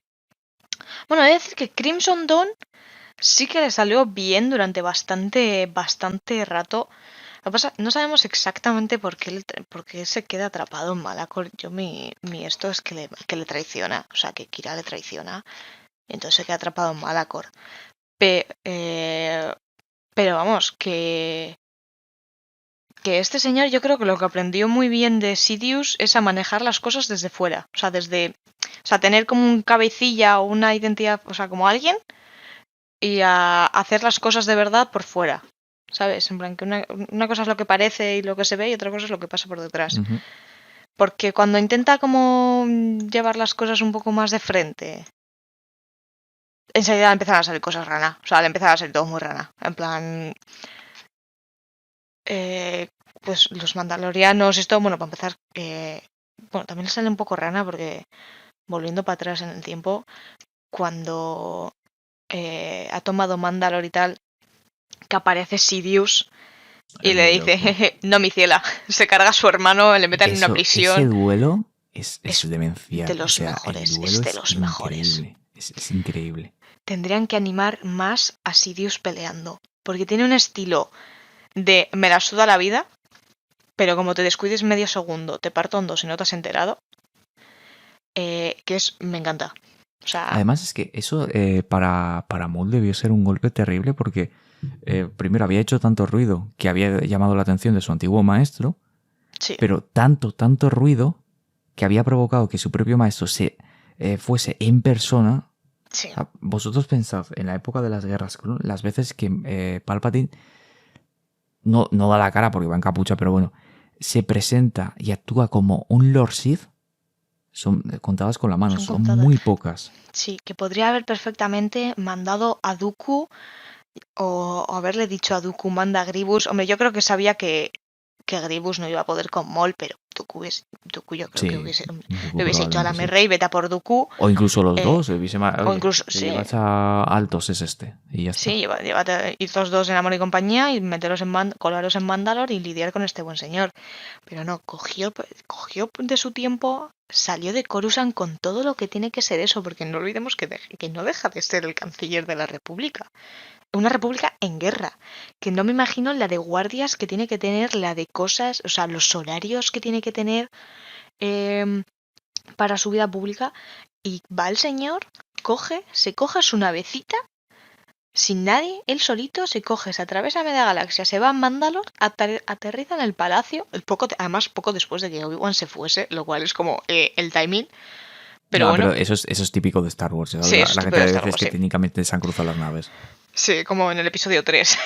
Bueno, he de decir que Crimson Dawn sí que le salió bien durante bastante rato. Lo que pasa, no sabemos exactamente por qué se queda atrapado en Malacor. Mi esto es que le traiciona, o sea, que Kira le traiciona, y entonces se queda atrapado en Malacor. Pero vamos, que este señor yo creo que lo que aprendió muy bien de Sidious es a manejar las cosas desde fuera. O sea, tener como un cabecilla o una identidad, o sea, como alguien, y a hacer las cosas de verdad por fuera. ¿Sabes? En plan, que una cosa es lo que parece y lo que se ve y otra cosa es lo que pasa por detrás. Ujú. Porque cuando intenta como llevar las cosas un poco más de frente, enseguida le empiezan a salir cosas rana. O sea, le empiezan a salir todo muy rana. En plan, pues los mandalorianos, esto, bueno, para empezar, bueno, también le sale un poco rana porque volviendo para atrás en el tiempo, cuando ha tomado Mandalor y tal, que aparece Sidious y Es le muy dice, loco. jeje, no mi ciela, se carga a su hermano, le meten en una Ese prisión. duelo es Es demencial. de los O sea, el mejores, duelo es de es los mejores. increíble. Es increíble. Tendrían que animar más a Sidious peleando, porque tiene un estilo de me la suda la vida, pero como te descuides medio segundo, te parto en dos y no te has enterado, me encanta. O sea, Además es que eso para Maul debió ser un golpe terrible porque primero había hecho tanto ruido que había llamado la atención de su antiguo maestro, sí, pero tanto ruido que había provocado que su propio maestro fuese en persona. sí. O sea, vosotros pensad en la época de las guerras clon, las veces que Palpatine no da la cara porque va en capucha, pero bueno, se presenta y actúa como un Lord Sith, son contadas con la mano, Son son contadas. muy pocas. Sí, que podría haber perfectamente mandado a Dooku o haberle dicho a Dooku manda a Grievous. Hombre, yo creo que sabía que Grievous no iba a poder con Maul, pero Dooku yo creo que Sí, le hubiese dicho a la probablemente sí. Rey, vete a por Dooku. O incluso los dos, O oye, incluso, que sí, llevas a altos es este, y ya está. sí, llévate ir los dos en Amor y Compañía y meterlos colaros en Mandalor y lidiar con este buen señor. Pero no, cogió de su tiempo, salió de Coruscant con todo lo que tiene que ser eso, porque no olvidemos que no deja de ser el canciller de la República. Una república en guerra, que no me imagino la de guardias que tiene que tener, la de cosas, o sea, los horarios que tiene que tener para su vida pública. Y va el señor, se coge su navecita, sin nadie, él solito, se atraviesa media galaxia, se va a Mandalor, aterriza en el palacio, además poco después de que Obi-Wan se fuese, lo cual es como el timing. Pero No, bueno, pero eso es típico de Star Wars, ¿sabes? sí, eso es La típico cantidad de de Star veces Wars, que sí. técnicamente se han cruzado las naves. Sí, como en el episodio 3.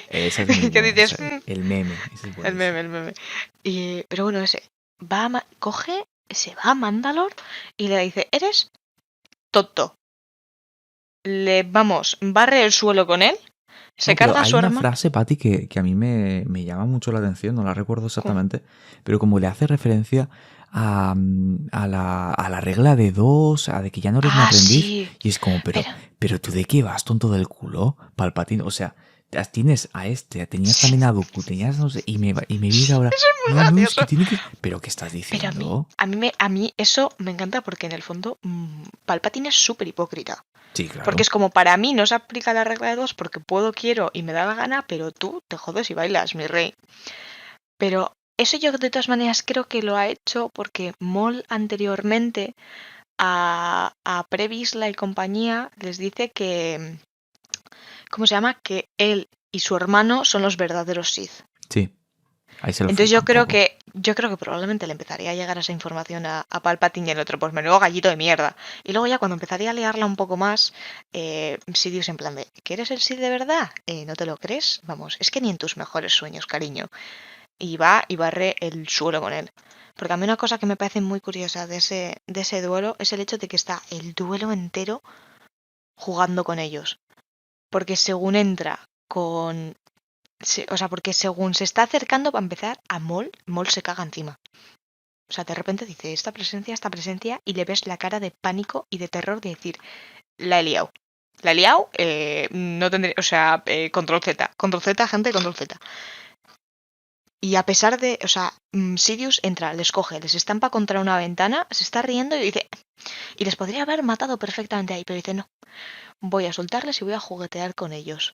Ese es muy que bueno, dices, o sea, el meme, ese es el buenísimo. meme. Pero bueno, se va a Mandalor y le dice, eres tonto. Barre el suelo con él, se No, pero carga a hay su una hermano. frase, Patti, que a mí me llama mucho la atención, no la recuerdo exactamente, pero como le hace referencia a la regla de 2, a de que ya no eres mi aprendiz, Sí, y es como, pero tú de qué vas, tonto del culo, Palpatine, o sea, tienes a tenías también a Dooku, tenías no sé, y me vienes ahora. muy No, es gracioso. que tiene que. ¿Pero qué estás Pero diciendo? a mí eso me encanta porque en el fondo Palpatine es súper hipócrita. Sí, claro. Porque es como para mí no se aplica la regla de dos porque puedo, quiero y me da la gana, pero tú te jodes y bailas, mi rey. Pero eso yo de todas maneras creo que lo ha hecho porque Maul anteriormente a Previsla y compañía les dice que, ¿cómo se llama? Que él y su hermano son los verdaderos Sith. Sí. Ahí se lo Entonces flipa un poco. yo creo que probablemente le empezaría a llegar esa información a Palpatine y el otro, pues menudo gallito de mierda. Y luego ya cuando empezaría a liarla un poco más, Sidious en plan de, ¿que eres el Sith de verdad? ¿No te lo crees? Vamos, es que ni en tus mejores sueños, cariño. Y va y barre el suelo con él. Porque a mí una cosa que me parece muy curiosa de ese duelo es el hecho de que está el duelo entero jugando con ellos. Porque según entra con... o sea, porque según se está acercando para empezar a Maul se caga encima. O sea, de repente dice esta presencia, y le ves la cara de pánico y de terror de decir, la he liado. La he liado, no tendré, o sea, control Z, gente, control Z. Y a pesar de, o sea, Sidious entra, les coge, les estampa contra una ventana, se está riendo y dice, y les podría haber matado perfectamente ahí, pero dice, no, voy a soltarles y voy a juguetear con ellos.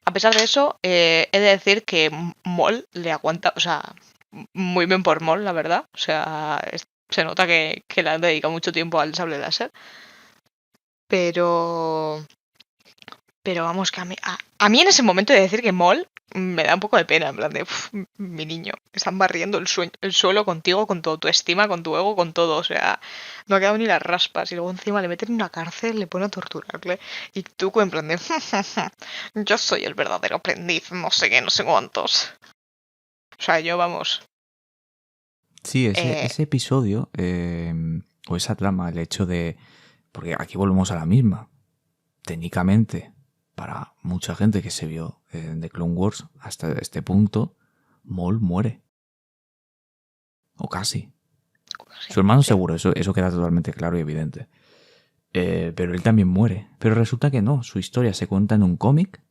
A pesar de eso, he de decir que Maul le aguanta, o sea, muy bien por Maul, la verdad. O sea, se nota que le han dedicado mucho tiempo al sable láser. Pero vamos, que a mí en ese momento he de decir que Maul me da un poco de pena, en plan de, mi niño, están barriendo el suelo contigo, con toda tu estima, con tu ego, con todo. O sea, no ha quedado ni las raspas. Y luego encima le meten en una cárcel, le ponen a torturarle. Y tú en plan de, yo soy el verdadero aprendiz, no sé qué, no sé cuántos. O sea, yo vamos. Sí, ese episodio, o esa trama, el hecho de... Porque aquí volvemos a la misma. Técnicamente, para mucha gente que se vio de Clone Wars hasta este punto, Maul muere. O casi. Sí, Su hermano sí. seguro, eso queda totalmente claro y evidente. Pero él también muere. Pero resulta que no, su historia se cuenta en un cómic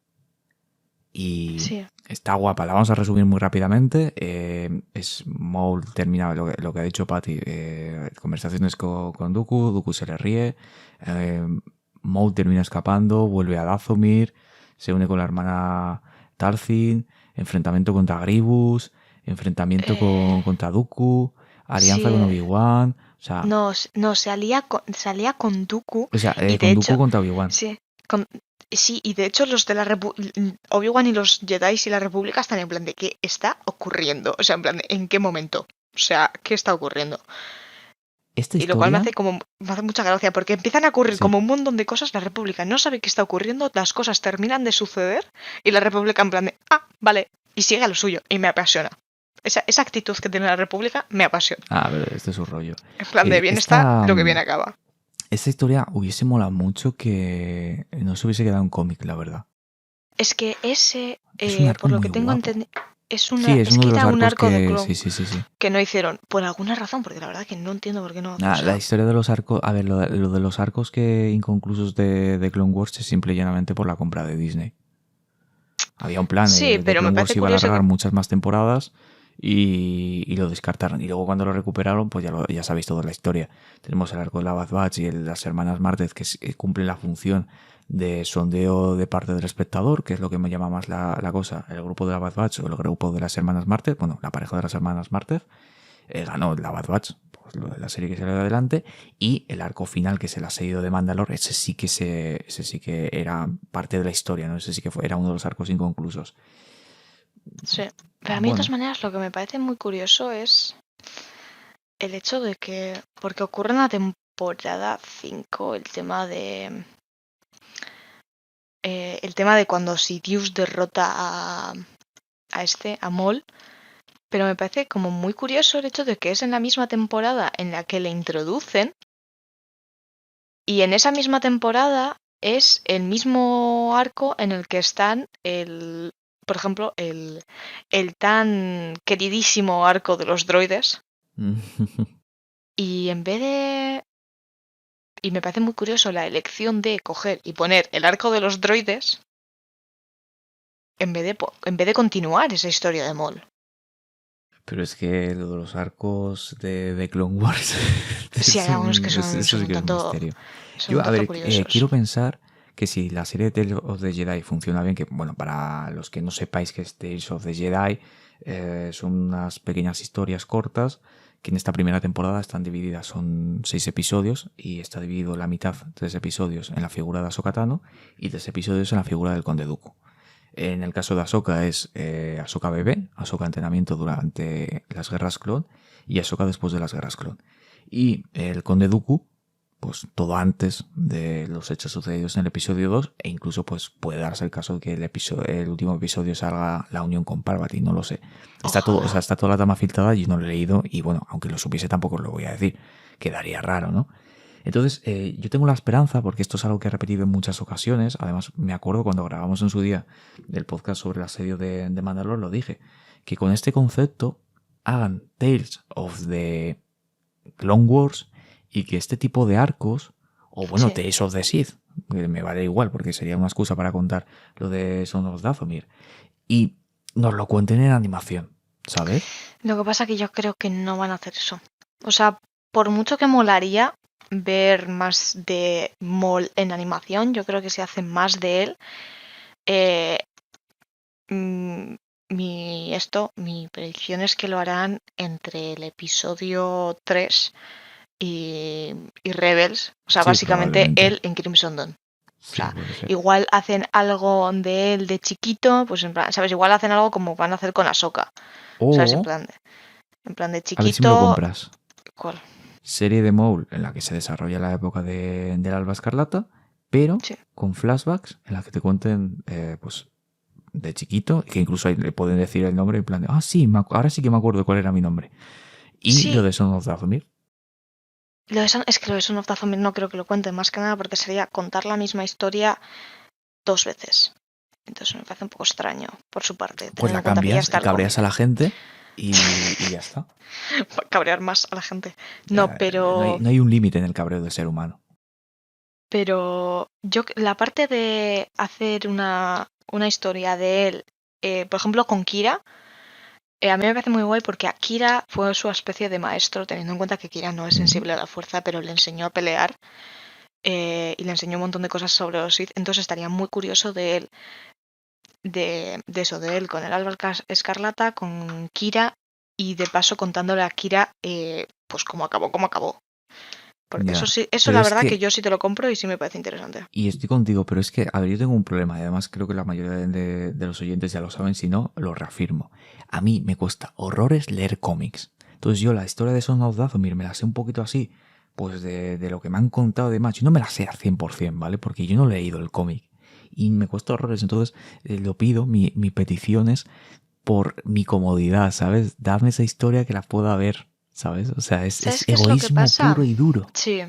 y Sí. está guapa. La vamos a resumir muy rápidamente. Es Maul termina lo que ha dicho Patty. Conversaciones con Dooku. Dooku se le ríe. Maul termina escapando. Vuelve a Dathomir. Se une con la hermana Tarthin. Enfrentamiento contra Grievous. Enfrentamiento contra Dooku. Alianza Sí. con Obi-Wan. O sea, No, se alía con Dooku. o sea Y de con Dooku hecho, contra Obi-Wan. sí, sí, y de hecho los de la Obi-Wan y los Jedi y la República están en plan de ¿qué está ocurriendo? O sea, en plan de ¿en qué momento? O sea, ¿qué está ocurriendo? Esta Y lo cual historia... me hace mucha gracia, porque empiezan a ocurrir Sí. como un montón de cosas, la República no sabe qué está ocurriendo, las cosas terminan de suceder, y la República en plan de, vale, y sigue a lo suyo, y me apasiona. Esa actitud que tiene la República me apasiona. A ver, este es su rollo. En plan de bien está, lo que bien Esta acaba. historia hubiese molado mucho que no se hubiese quedado en cómic, la verdad. Es que ese, Es un arco por lo muy que tengo guapo. entendido, Sí, es es uno que de los era un arcos arco de que... Clone Sí. que no hicieron, por alguna razón, porque la verdad que no entiendo por qué no. O La sea, historia de los arcos... A ver, lo de los arcos que inconclusos de Clone Wars es simple y llanamente por la compra de Disney. Había un plan sí, de pero me Clone Wars parece iba a curioso alargar que... muchas más temporadas y lo descartaron. Y luego cuando lo recuperaron, pues ya sabéis toda la historia. Tenemos el arco de la Bad Batch y las hermanas Márquez que cumplen la función de sondeo de parte del espectador, que es lo que me llama más la cosa. El grupo de la Bad Batch o el grupo de las hermanas Márquez, bueno, la pareja de las hermanas Márquez, ganó la Bad Batch, pues lo de la serie que salió adelante, y el arco final, que es el asedio de Mandalore, ese sí que era parte de la historia, ¿no? Ese sí que era uno de los arcos inconclusos. Sí, pero a mí de todas maneras lo que me parece muy curioso es el hecho de que, porque ocurre en la temporada 5 el tema de... el tema de cuando Sidious derrota a Maul, pero me parece como muy curioso el hecho de que es en la misma temporada en la que le introducen y en esa misma temporada es el mismo arco en el que están por ejemplo, el tan queridísimo arco de los droides. Y en vez de... Y me parece muy curioso la elección de coger y poner el arco de los droides en vez de continuar esa historia de Maul. Pero es que lo de los arcos de Clone Wars Sí, hay algunos que eso son sí un que es un tanto, misterio. son Yo, un a tanto ver, curiosos. quiero pensar que si la serie de Tales of the Jedi funciona bien, que bueno, para los que no sepáis que es Tales of the Jedi, son unas pequeñas historias cortas que en esta primera temporada están divididas, son 6 episodios y está dividido la mitad, 3 episodios en la figura de Ahsoka Tano y 3 episodios en la figura del Conde Dooku. En el caso de Ahsoka es Ahsoka bebé, Ahsoka entrenamiento durante las guerras clon y Ahsoka después de las guerras clon. Y el Conde Dooku, pues todo antes de los hechos sucedidos en el episodio 2 e incluso pues puede darse el caso de que el último episodio salga la unión con Palpatine, no lo sé. Está todo, o sea, está toda la trama filtrada, yo no lo he leído y bueno, aunque lo supiese tampoco os lo voy a decir. Quedaría raro, ¿no? Entonces, yo tengo la esperanza, porque esto es algo que he repetido en muchas ocasiones, además me acuerdo cuando grabamos en su día el podcast sobre el asedio de Mandalore, lo dije, que con este concepto hagan Tales of the Clone Wars y que este tipo de arcos, o bueno, Sí. Tales of the Sith, que me vale igual porque sería una excusa para contar lo de Son of Dathomir, y nos lo cuenten en animación, ¿sabes? Lo que pasa es que yo creo que no van a hacer eso. O sea, por mucho que molaría ver más de Maul en animación, yo creo que si hacen más de él, eh, mi predicción es que lo harán entre el episodio 3 y Rebels. O sea, Sí, básicamente probablemente. él en Crimson Dawn. O Sí, sea, puede ser. igual hacen algo de él de chiquito, pues en plan, ¿sabes? Igual hacen algo como van a hacer con Ahsoka. ¿Sabes? En O, plan de a ver si me lo chiquito. compras. ¿Cuál? Serie de Maul en la que se desarrolla la época del Alba Escarlata, pero Sí. con flashbacks en la que te cuenten pues de chiquito, que incluso ahí le pueden decir el nombre en plan de, sí, ahora sí que me acuerdo cuál era mi nombre. Y Sí, lo de Son of Dathomir. es que lo de Son of Dathomir no creo que lo cuente, más que nada porque sería contar la misma historia 2 veces. Entonces me parece un poco extraño por su parte, Pues teniendo la en cuenta que ya cambias está y el cabreas cómic. a la gente y ya está. Para cabrear más a la gente. No, No hay un límite en el cabreo del ser humano. pero la parte de hacer una historia de él, por ejemplo con Kira, a mí me parece muy guay porque a Kira fue su especie de maestro, teniendo en cuenta que Kira no es sensible a la fuerza, pero le enseñó a pelear y le enseñó un montón de cosas sobre los Sith. Entonces estaría muy curioso de él, de eso, de él con el Alba Escarlata, con Kira y de paso contándole a Kira pues cómo acabó. Porque eso Ya. sí, eso Pero la es verdad que que, yo sí te lo compro y sí me parece interesante. y estoy contigo, pero es que, a ver, yo tengo un problema y además creo que la mayoría de los oyentes ya lo saben, si no, lo reafirmo. A mí me cuesta horrores leer cómics. Entonces yo la historia de Son of Dathomir me la sé un poquito así, pues de lo que me han contado de más. Yo no me la sé al 100%, ¿vale? Porque yo no he leído el cómic y me cuesta horrores. Entonces lo pido, mi petición es por mi comodidad, ¿sabes? Dame esa historia que la pueda ver, ¿sabes? O sea, es ¿Sabes qué es lo que egoísmo pasa? puro y duro. Sí,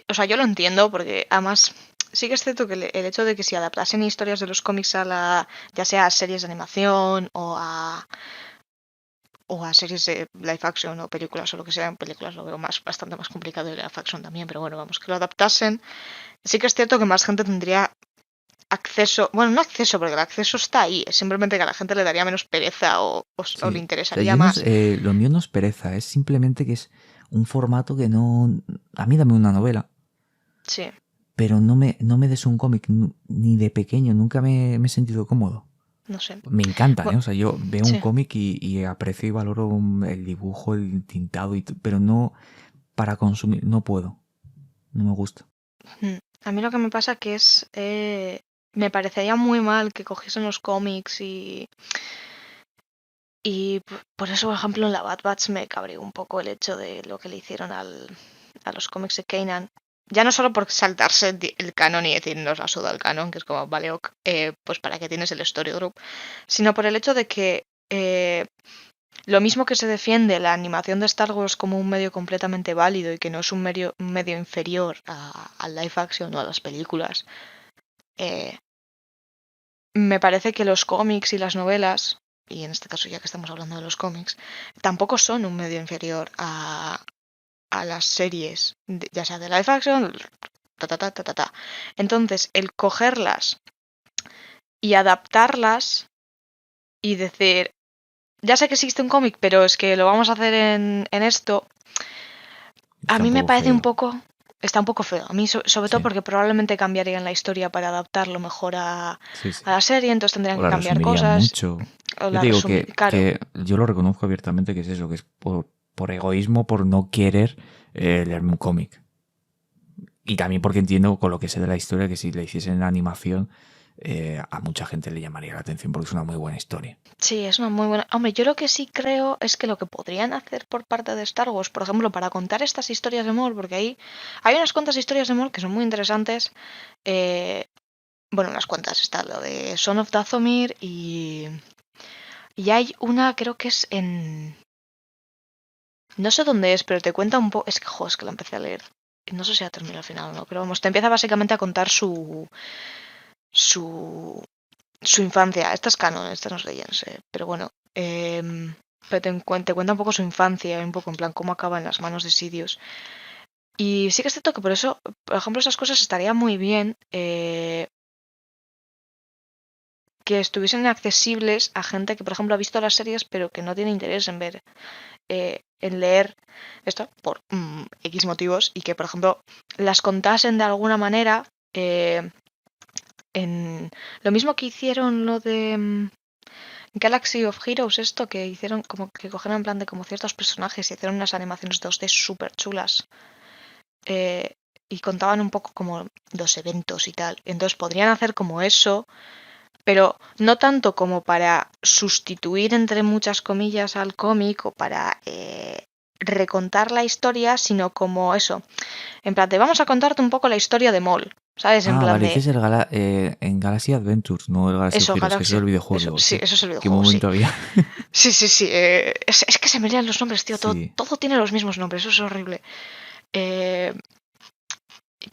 o sea, yo lo entiendo porque además sí que es cierto que el hecho de que si adaptasen historias de los cómics ya sea a series de animación o a series de live action o películas o lo que sea, en películas lo veo bastante más complicado y live action también, pero bueno, vamos, que lo adaptasen. Sí que es cierto que más gente tendría acceso, bueno, no acceso, porque el acceso está ahí, es simplemente que a la gente le daría menos pereza o le Sí. O sea, interesaría yo no más. lo mío no es pereza, es simplemente que es un formato que no... A mí dame una novela, Sí, pero no me des un cómic ni de pequeño, nunca me he sentido cómodo. no sé. Me encantan, ¿eh? Bueno, O sea, yo veo un sí. cómic y aprecio y valoro el dibujo, el tintado, pero no para consumir, no puedo, no me gusta. A mí lo que me pasa que es... me parecería muy mal que cogiesen los cómics y por eso, por ejemplo, en la Bad Batch me cabreó un poco el hecho de lo que le hicieron a los cómics de Kanan. Ya no solo por saltarse el canon y decir nos la suda el canon, que es como, vale, ok, pues para qué tienes el story group, sino por el hecho de que lo mismo que se defiende la animación de Star Wars como un medio completamente válido y que no es un medio inferior al live action o a las películas, me parece que los cómics y las novelas, y en este caso ya que estamos hablando de los cómics, tampoco son un medio inferior a las series, ya sea de live action, ta. Entonces, el cogerlas y adaptarlas y decir, ya sé que existe un cómic, pero es que lo vamos a hacer en esto. A Está mí un me poco parece un feo. poco... Está un poco feo. A mí, sobre todo Sí, porque probablemente cambiarían la historia para adaptarlo mejor a sí, sí. la serie, entonces tendrían O que la cambiar resumirían cosas mucho. o Yo la te digo resumir. Claro, que yo lo reconozco abiertamente que es eso, que es por egoísmo, por no querer leerme un cómic. Y también porque entiendo con lo que sé de la historia que si le hiciesen en animación, a mucha gente le llamaría la atención porque es una muy buena historia. sí, es una muy buena... Hombre, yo lo que sí creo es que lo que podrían hacer por parte de Star Wars, por ejemplo, para contar estas historias de Maul, porque ahí hay unas cuantas historias de Maul que son muy interesantes. eh, bueno, unas cuantas. Está lo de Son of Dathomir y hay una, creo que es en... No sé dónde es, pero te cuenta un poco... Es que, jo, es que la empecé a leer. No sé si ha terminado al final o no, pero vamos, te empieza básicamente a contar su, su infancia. Esta es canon, esta no es Legends, pero bueno. Pero te cuenta un poco su infancia, un poco en plan cómo acaba en las manos de Sidious. Y sí que es cierto que por eso, por ejemplo, esas cosas estaría muy bien que estuviesen accesibles a gente que, por ejemplo, ha visto las series pero que no tiene interés en ver, en leer esto por X motivos y que, por ejemplo, las contasen de alguna manera en lo mismo que hicieron lo de Galaxy of Heroes, esto que hicieron como que cogieron en plan de como ciertos personajes y hicieron unas animaciones 2D súper chulas y contaban un poco como los eventos y tal. Entonces podrían hacer como eso, pero no tanto como para sustituir entre muchas comillas al cómic o para recontar la historia, sino como eso, en plan de vamos a contarte un poco la historia de Maul, ¿sabes? En Ah, plan vale, de dices en Galaxy Adventures, no el Galaxy of eso, Heroes, que ese es Galaxia, el videojuego. eso, Digo, sí, hostia, eso es el ¿qué videojuego, sí. momento había? Sí, sí, sí, es que se me lían los nombres, tío, todo, Sí. todo tiene los mismos nombres, eso es horrible. Eh,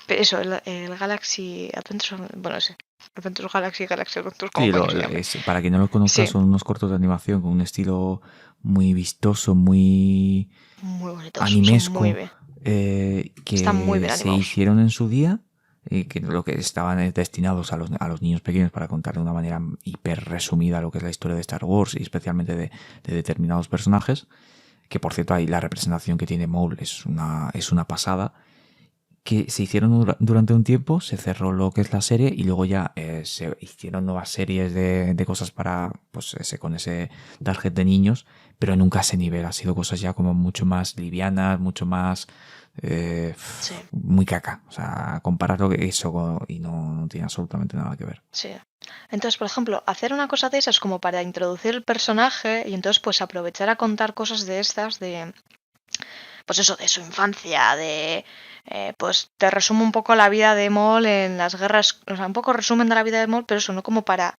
eso, el Galaxy Adventures, bueno, ese, Adventures Galaxy, Galaxy Adventures, como Sí, coño se llame. para quien no lo conozca, Sí, son unos cortos de animación con un estilo muy vistoso, muy muy bonitos, son muy animesco, bien, están muy que bien se animados. hicieron en su día y que lo que estaban destinados a los niños pequeños para contar de una manera hiper resumida lo que es la historia de Star Wars y especialmente de determinados personajes, que por cierto ahí la representación que tiene Maul es una pasada, que se hicieron durante un tiempo, se cerró lo que es la serie y luego ya se hicieron nuevas series de cosas para, pues con ese target de niños, pero nunca a ese nivel, ha sido cosas ya como mucho más livianas, mucho más... Sí, muy caca, o sea, compararlo eso y no tiene absolutamente nada que ver. sí. Entonces, por ejemplo, hacer una cosa de esas como para introducir el personaje y entonces pues aprovechar a contar cosas de estas de, pues eso, de su infancia, de, pues te resumo un poco la vida de Maul en las guerras, o sea, un poco resumen de la vida de Maul, pero eso, no como para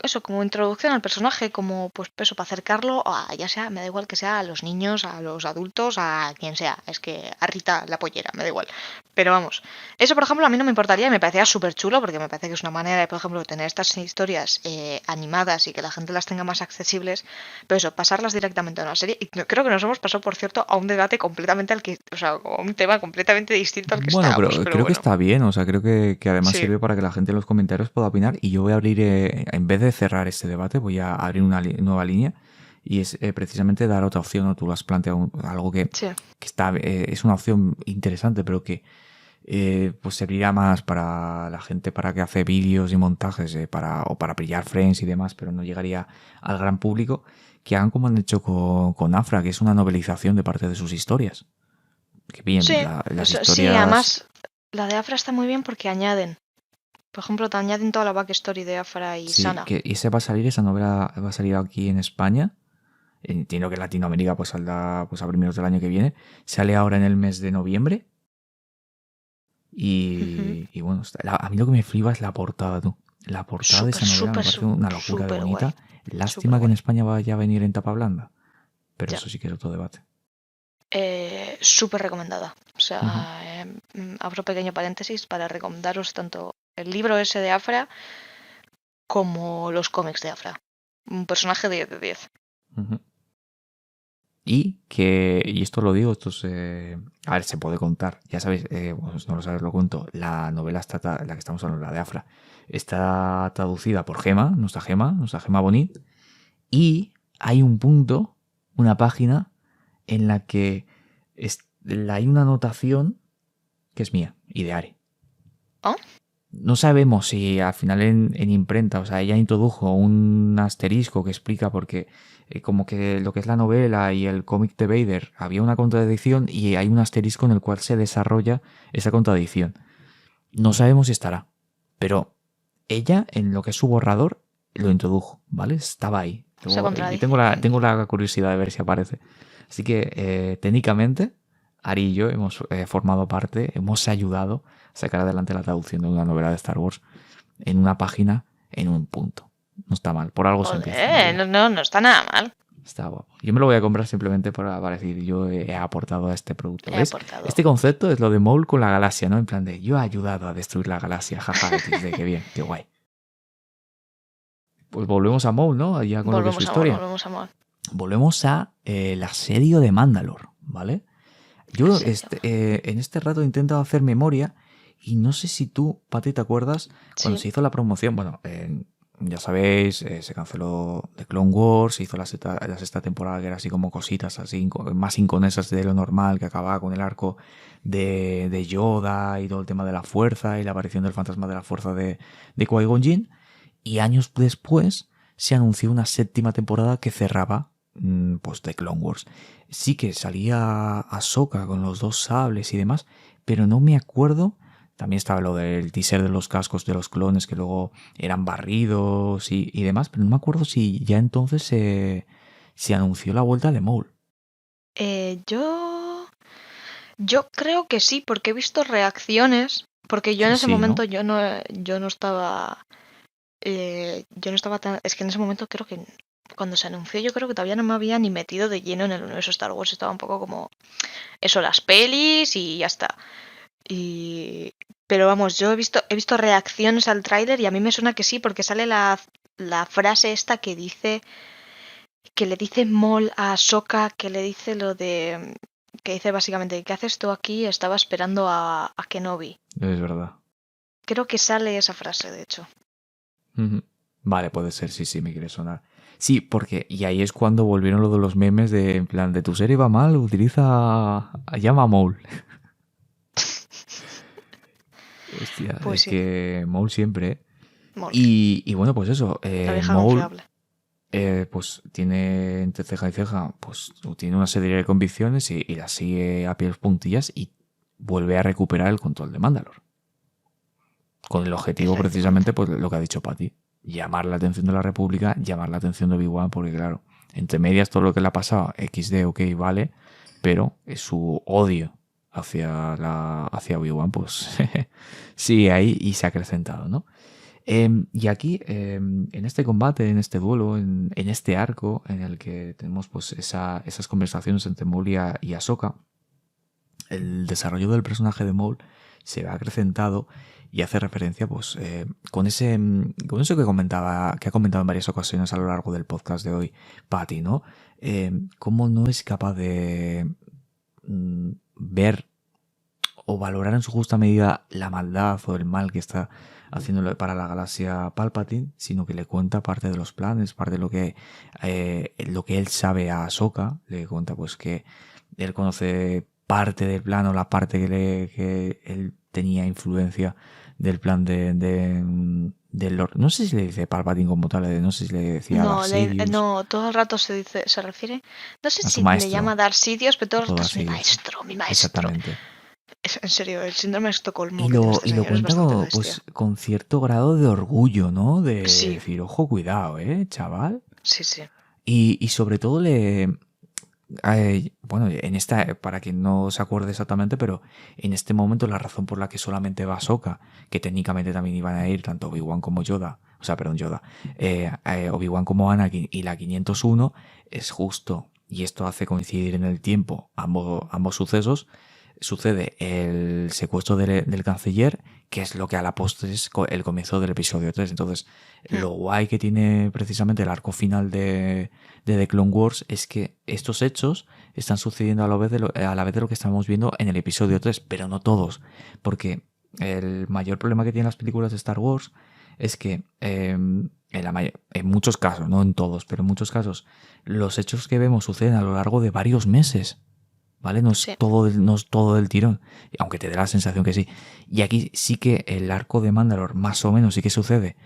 eso, como introducción al personaje, como pues eso, para acercarlo a, ya sea, me da igual que sea a los niños, a los adultos, a quien sea, es que a Rita la pollera, me da igual. Pero vamos, eso por ejemplo a mí no me importaría y me parecía súper chulo porque me parece que es una manera de, por ejemplo, tener estas historias animadas y que la gente las tenga más accesibles, pero eso, pasarlas directamente a una serie. Y creo que nos hemos pasado, por cierto, a un debate completamente al que, o sea, a un tema completamente distinto al que Bueno, estábamos, pero pero creo que bueno, está bien, o sea, creo que además sí, sirve para que la gente en los comentarios pueda opinar y yo voy a abrir, en vez de cerrar este debate, voy a abrir una nueva línea y es precisamente dar otra opción, ¿no? Tú lo has planteado algo sí, que está, es una opción interesante, pero que pues servirá más para la gente para que hace vídeos y montajes o para brillar frames y demás, pero no llegaría al gran público, que hagan como han hecho con Afra, que es una novelización de parte de sus historias. Que bien, sí, las sí, historias. además la de Afra está muy bien porque añaden. Por ejemplo, te añaden toda la backstory de Afra y Sí, Sana. que ese va a salir, esa novela va a salir aquí en España. Entiendo que en Latinoamérica pues saldrá pues a primeros del año que viene. Sale ahora en el mes de noviembre. Ujú. Y bueno, a mí lo que me flipa es la portada, tú. La portada de Súper, esa novela me súper, parece una locura de súper guay. bonita. Súper Lástima que en guay. España vaya a venir en tapa blanda. Pero Ya. eso sí que es otro debate. Súper recomendada. O sea, Ujú. abro pequeño paréntesis para recomendaros tanto el libro ese de Afra como los cómics de Afra. Un personaje 10 de 10. Ujú. Y esto lo digo, a ver, se puede contar. Ya sabéis, pues no lo sabéis, lo cuento. La novela la que estamos hablando, la de Afra, está traducida por Gema, nuestra Gema Bonit. Y hay un punto, una página, en la que hay una anotación que es mía y de Ari. ¿Oh? No sabemos si al final en imprenta, o sea, ella introdujo un asterisco que explica porque como que lo que es la novela y el cómic de Vader había una contradicción y hay un asterisco en el cual se desarrolla esa contradicción. No sabemos si estará, pero ella en lo que es su borrador lo introdujo, ¿vale? Estaba ahí. Y tengo la curiosidad de ver si aparece. Así que técnicamente Ari y yo hemos formado parte, hemos ayudado a sacar adelante la traducción de una novela de Star Wars en una página, en un punto. No está mal, por algo se empieza. No está nada mal. Está guapo. Yo me lo voy a comprar simplemente para decir, yo he aportado a este producto. He aportado. Este concepto es lo de Maul con la galaxia, ¿no? En plan de, yo he ayudado a destruir la galaxia, jaja, XD, qué bien, qué guay. Pues volvemos a Maul, ¿no? Ya con lo que es su historia. Volvemos a el asedio de Mandalore, ¿vale? Yo en este rato he intentado hacer memoria y no sé si tú, Pati, te acuerdas cuando se hizo la promoción. Bueno, ya sabéis, se canceló The Clone Wars, se hizo la sexta temporada que era así como cositas así más inconesas de lo normal, que acababa con el arco de Yoda y todo el tema de la fuerza y la aparición del fantasma de la fuerza de Qui-Gon Jinn. Y años después se anunció una séptima temporada que cerraba pues The Clone Wars. Sí que salía Ahsoka con los 2 sables y demás, pero no me acuerdo. También estaba lo del teaser de los cascos de los clones que luego eran barridos y demás, pero no me acuerdo si ya entonces se anunció la vuelta de Maul. Yo creo que sí, porque he visto reacciones, porque yo en ese momento, ¿no? yo no estaba tan... Es que en ese momento creo que cuando se anunció yo creo que todavía no me había ni metido de lleno en el universo Star Wars. Estaba un poco como eso, las pelis y ya está. Pero vamos, yo he visto reacciones al tráiler y a mí me suena que sí, porque sale la frase esta que le dice Maul a Ahsoka, que le dice que dice básicamente, ¿qué haces tú aquí? Estaba esperando a Kenobi. Es verdad. Creo que sale esa frase, de hecho. Vale, puede ser, sí, me quiere sonar. Sí, porque, y ahí es cuando volvieron lo de los memes de, en plan, de tu serie va mal, llama a Maul. Hostia, pues es sí. Que Maul siempre. Maul. Y bueno, pues eso, Maul, pues tiene entre ceja y ceja, pues tiene una serie de convicciones y la sigue a pies puntillas y vuelve a recuperar el control de Mandalore. Con el objetivo precisamente, pues lo que ha dicho Patty, llamar la atención de la República, llamar la atención de Obi-Wan, porque claro, entre medias todo lo que le ha pasado, XD, ok, vale, pero su odio hacia Obi-Wan, pues sigue ahí y se ha acrecentado, ¿no? Y aquí, en este combate, en este duelo, en este arco en el que tenemos pues esas conversaciones entre Maul y Ahsoka, el desarrollo del personaje de Maul se ve acrecentado y hace referencia pues con eso que ha comentado en varias ocasiones a lo largo del podcast de hoy Patty, ¿no? Cómo no es capaz de ver o valorar en su justa medida la maldad o el mal que está haciéndolo para la galaxia Palpatine, sino que le cuenta parte de los planes, parte de lo que él sabe a Ahsoka. Le cuenta pues que él conoce parte del plan o la parte que él tenía influencia del plan del Lord. No sé si le dice Palpatine como tal, no sé si le decía Darth Sidious. No, todo el rato se refiere, no sé si le llama Darth Sidious, pero todo el rato es mi maestro. Exactamente. En serio, el síndrome de Estocolmo. Y lo cuenta pues, con cierto grado de orgullo, ¿no? De decir, ojo, cuidado, chaval. Sí. Y sobre todo bueno, para quien no se acuerde exactamente, pero en este momento la razón por la que solamente va Ahsoka, que técnicamente también iban a ir tanto Obi-Wan como Obi-Wan como Anakin y la 501, es justo, y esto hace coincidir en el tiempo ambos sucesos, sucede el secuestro del canciller, que es lo que a la postre es el comienzo del episodio 3. Entonces, lo guay que tiene precisamente el arco final de The Clone Wars es que estos hechos están sucediendo a la vez de lo que estamos viendo en el episodio 3, pero no todos, porque el mayor problema que tienen las películas de Star Wars es que en muchos casos, no en todos, pero en muchos casos, los hechos que vemos suceden a lo largo de varios meses, ¿vale? No es todo del tirón, aunque te dé la sensación que sí. Y aquí sí que el arco de Mandalore más o menos sí que sucede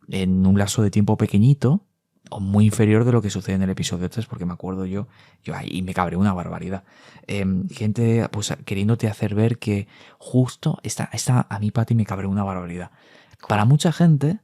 en un lapso de tiempo pequeñito, o muy inferior de lo que sucede en el episodio 3, porque me acuerdo yo ahí me cabré una barbaridad. Gente pues queriéndote hacer ver que justo esta a mí, Patty, me cabré una barbaridad. Para mucha gente,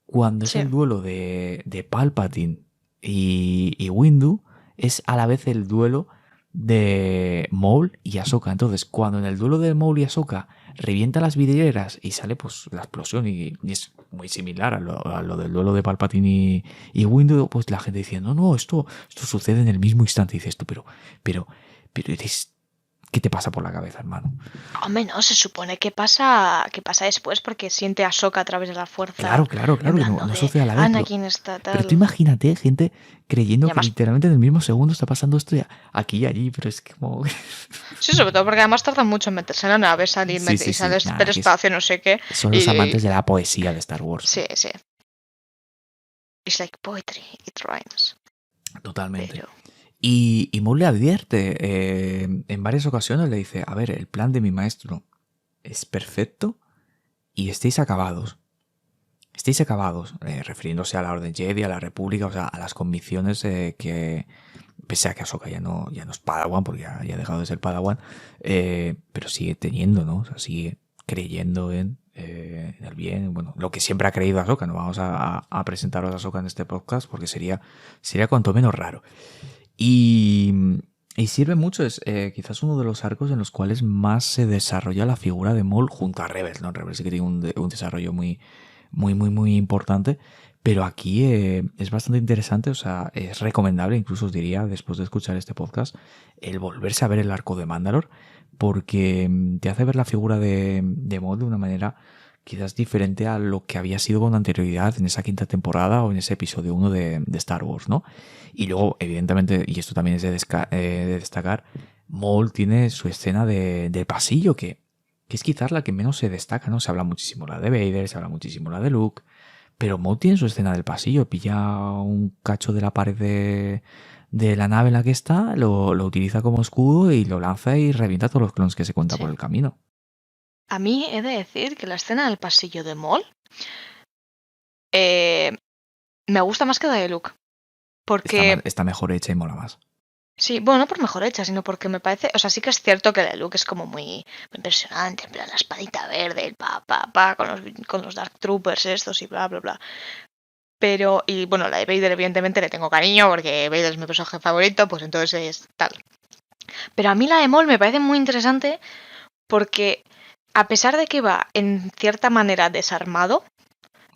cuando es el duelo de Palpatine y Windu, es a la vez el duelo de Maul y Ahsoka. Entonces, cuando en el duelo de Maul y Ahsoka revienta las vidrieras y sale pues la explosión y es muy similar a lo del duelo de Palpatine y Windu, pues la gente diciendo, no, esto sucede en el mismo instante. Y dices tú, pero ¿qué te pasa por la cabeza, hermano? Hombre, no, se supone que pasa después porque siente a Ahsoka a través de la fuerza. Claro, no sucede a la vez. Anakin está tal. Pero tú imagínate gente creyendo que literalmente en el mismo segundo está pasando esto aquí y allí, pero es que como... Sí, sobre todo porque además tardan mucho en meterse en la nave, salir, y sale del espacio, no sé qué. Son los amantes de la poesía de Star Wars. Sí. It's like poetry, it rhymes. Totalmente. Pero... Y Maul le advierte en varias ocasiones, le dice, a ver, el plan de mi maestro es perfecto y estéis acabados, refiriéndose a la Orden Jedi, a la República, o sea, a las convicciones que, pese a que Ahsoka ya no es Padawan, porque ya ha dejado de ser Padawan, pero sigue teniendo, ¿no? O sea, sigue creyendo en el bien, bueno, lo que siempre ha creído Ahsoka. No vamos a presentaros a Ahsoka en este podcast porque sería cuanto menos raro. Y sirve mucho, es quizás uno de los arcos en los cuales más se desarrolla la figura de Maul junto a Rebels, ¿no? Rebels sí que tiene un desarrollo muy importante, pero aquí es bastante interesante, o sea, es recomendable, incluso os diría, después de escuchar este podcast, el volverse a ver el arco de Mandalore, porque te hace ver la figura de Maul de una manera quizás diferente a lo que había sido con anterioridad en esa quinta temporada o en ese episodio 1 de Star Wars, ¿no? Y luego, evidentemente, y esto también es de destacar, Maul tiene su escena del pasillo, que es quizás la que menos se destaca, ¿no? Se habla muchísimo la de Vader, se habla muchísimo la de Luke, pero Maul tiene su escena del pasillo, pilla un cacho de la pared de la nave en la que está, lo utiliza como escudo y lo lanza y revienta a todos los clones que se cuentan por el camino. A mí he de decir que la escena del pasillo de Maul me gusta más que la de Luke. Porque está mejor hecha y mola más. Sí, bueno, no por mejor hecha, sino porque me parece... O sea, sí que es cierto que la de Luke es como muy impresionante, en plan la espadita verde, el con los Dark Troopers estos y bla, bla, bla. Pero, y bueno, la de Vader evidentemente le tengo cariño porque Vader es mi personaje favorito, pues entonces es tal. Pero a mí la de Maul me parece muy interesante porque... A pesar de que va en cierta manera desarmado,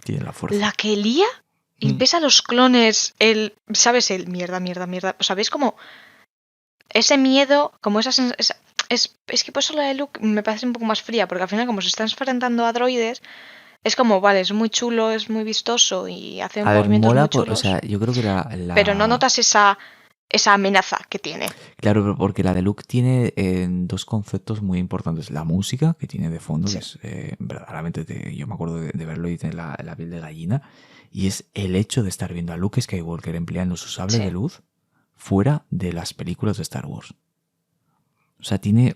tiene la fuerza. La que lía y ves a los clones, ¿sabes? Mierda. O sea, ¿veis como ese miedo, como esa es que por eso la de Luke me parece un poco más fría, porque al final como se está enfrentando a droides, es como, vale, es muy chulo, es muy vistoso y hace movimientos muy chulos. O sea, yo creo que pero no notas esa amenaza que tiene. Claro, porque la de Luke tiene dos conceptos muy importantes. La música que tiene de fondo, sí, que es verdaderamente, yo me acuerdo de verlo y tener la piel de gallina, y es el hecho de estar viendo a Luke Skywalker empleando su sable de luz fuera de las películas de Star Wars. O sea, tiene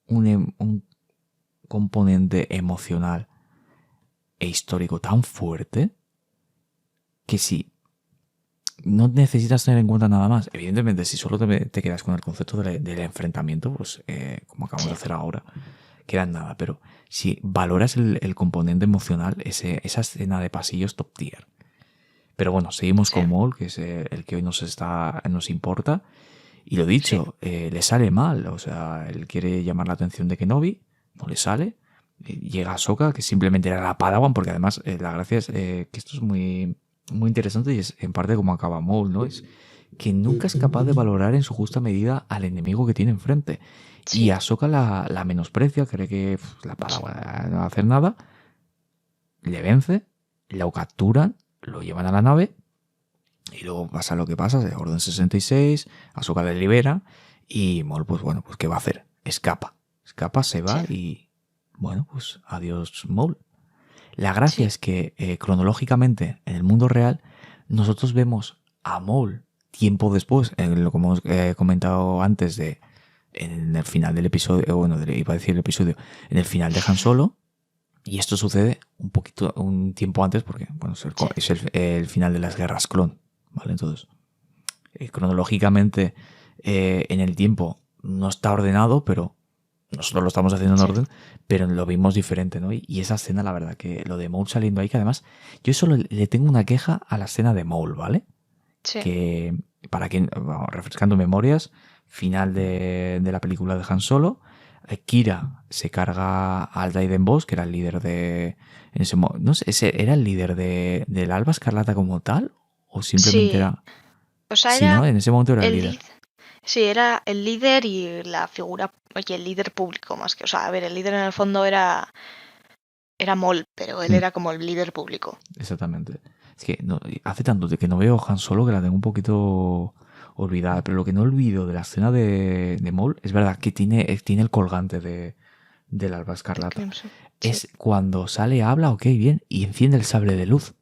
un componente emocional e histórico tan fuerte que sí. No necesitas tener en cuenta nada más. Evidentemente, si solo te quedas con el concepto del enfrentamiento, pues como acabamos de hacer ahora, queda en nada. Pero si valoras el componente emocional, esa escena de pasillos top tier. Pero bueno, seguimos con Maul, que es el que hoy nos importa. Y lo dicho, le sale mal. O sea, él quiere llamar la atención de Kenobi, no le sale. Llega Ahsoka, que simplemente era la Padawan, porque además la gracia es que esto es muy interesante y es en parte como acaba Maul, ¿no? Es que nunca es capaz de valorar en su justa medida al enemigo que tiene enfrente. Sí. Y Ahsoka la menosprecia, cree que la palabra no va a hacer nada, le vence, lo capturan, lo llevan a la nave y luego pasa lo que pasa, de Orden 66, Ahsoka le libera y Maul, pues bueno, pues ¿qué va a hacer? Escapa, se va y bueno, pues adiós Maul. La gracia es que cronológicamente en el mundo real nosotros vemos a Maul tiempo después, en lo que hemos comentado antes en el final del episodio, bueno, iba a decir el episodio, en el final de Han Solo, y esto sucede un tiempo antes porque bueno, es el final de las guerras clon, ¿vale? Entonces, cronológicamente en el tiempo no está ordenado, pero nosotros lo estamos haciendo en orden, pero lo vimos diferente, ¿no? Y esa escena, la verdad, que lo de Maul saliendo ahí, que además, yo solo le tengo una queja a la escena de Maul, ¿vale? Sí. Que, para quien, vamos, refrescando memorias, final de la película de Han Solo, Kira se carga al Raiden Boss, que era el líder de... no sé, ¿era el líder del Alba Escarlata como tal? ¿O simplemente era...? O sea, sí, era ¿no? En ese momento era el líder. Sí, era el líder y la figura, oye, el líder público más que, o sea, a ver, el líder en el fondo era Maul, pero él era como el líder público. Exactamente. Es que hace tanto de que no veo Han Solo que la tengo un poquito olvidada, pero lo que no olvido de la escena de Maul es verdad que tiene el colgante del Alba Escarlata. Es cuando sale, habla, ok, bien, y enciende el sable de luz.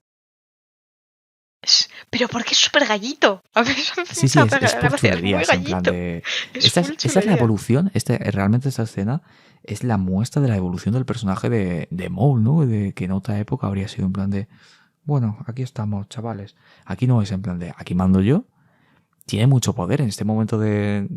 Pero porque es súper gallito. A ver, sí, es por chulerías, en plan de... Esta es la evolución, realmente esta escena es la muestra de la evolución del personaje de Maul, ¿no? De que en otra época habría sido en plan de... Bueno, aquí estamos, chavales. Aquí no es en plan de... Aquí mando yo. Tiene mucho poder en este momento de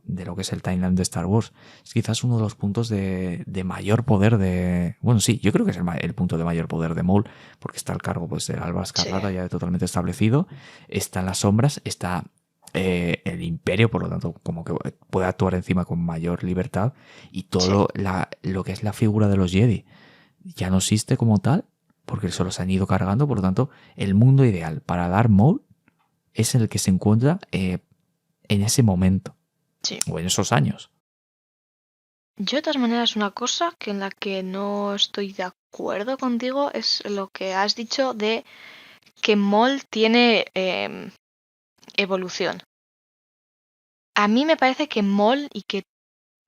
lo que es el timeline de Star Wars. Es quizás uno de los puntos de mayor poder de... Bueno, sí, yo creo que es el punto de mayor poder de Maul, porque está al cargo pues, del Alba Escarlata ya totalmente establecido. Está en las sombras, está el Imperio, por lo tanto, como que puede actuar encima con mayor libertad. Y todo lo que es la figura de los Jedi ya no existe como tal, porque se los han ido cargando. Por lo tanto, el mundo ideal para dar Maul es el que se encuentra en ese momento. O en esos años. Yo, de todas maneras, una cosa en la que no estoy de acuerdo contigo es lo que has dicho de que Maul tiene evolución. A mí me parece que Maul, y que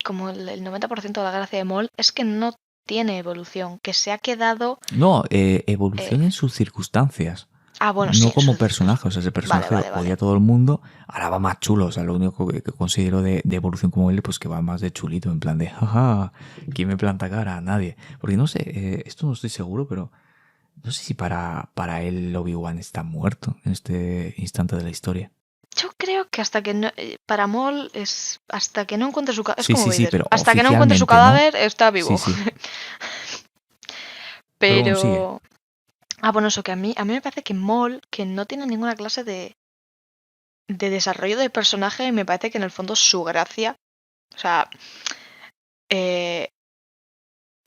como el 90% de la gracia de Maul, es que no tiene evolución, que se ha quedado... No, evolución en sus circunstancias. Bueno, no como personaje, o sea, ese personaje odia a todo el mundo, ahora va más chulo, o sea, lo único que considero de evolución como él, pues que va más de chulito, en plan de, jaja, ¿quién me planta cara? Nadie. Porque no sé, esto no estoy seguro, pero no sé si para él Obi-Wan está muerto en este instante de la historia. Yo creo que hasta que no, para Maul es hasta que no encuentre su cadáver, es sí, como sí, Vader. pero hasta que no encuentre su cadáver, ¿no? Está vivo. Sí. pero bueno, eso que a mí me parece que Maul, que no tiene ninguna clase de desarrollo de personaje, me parece que en el fondo su gracia, o sea, en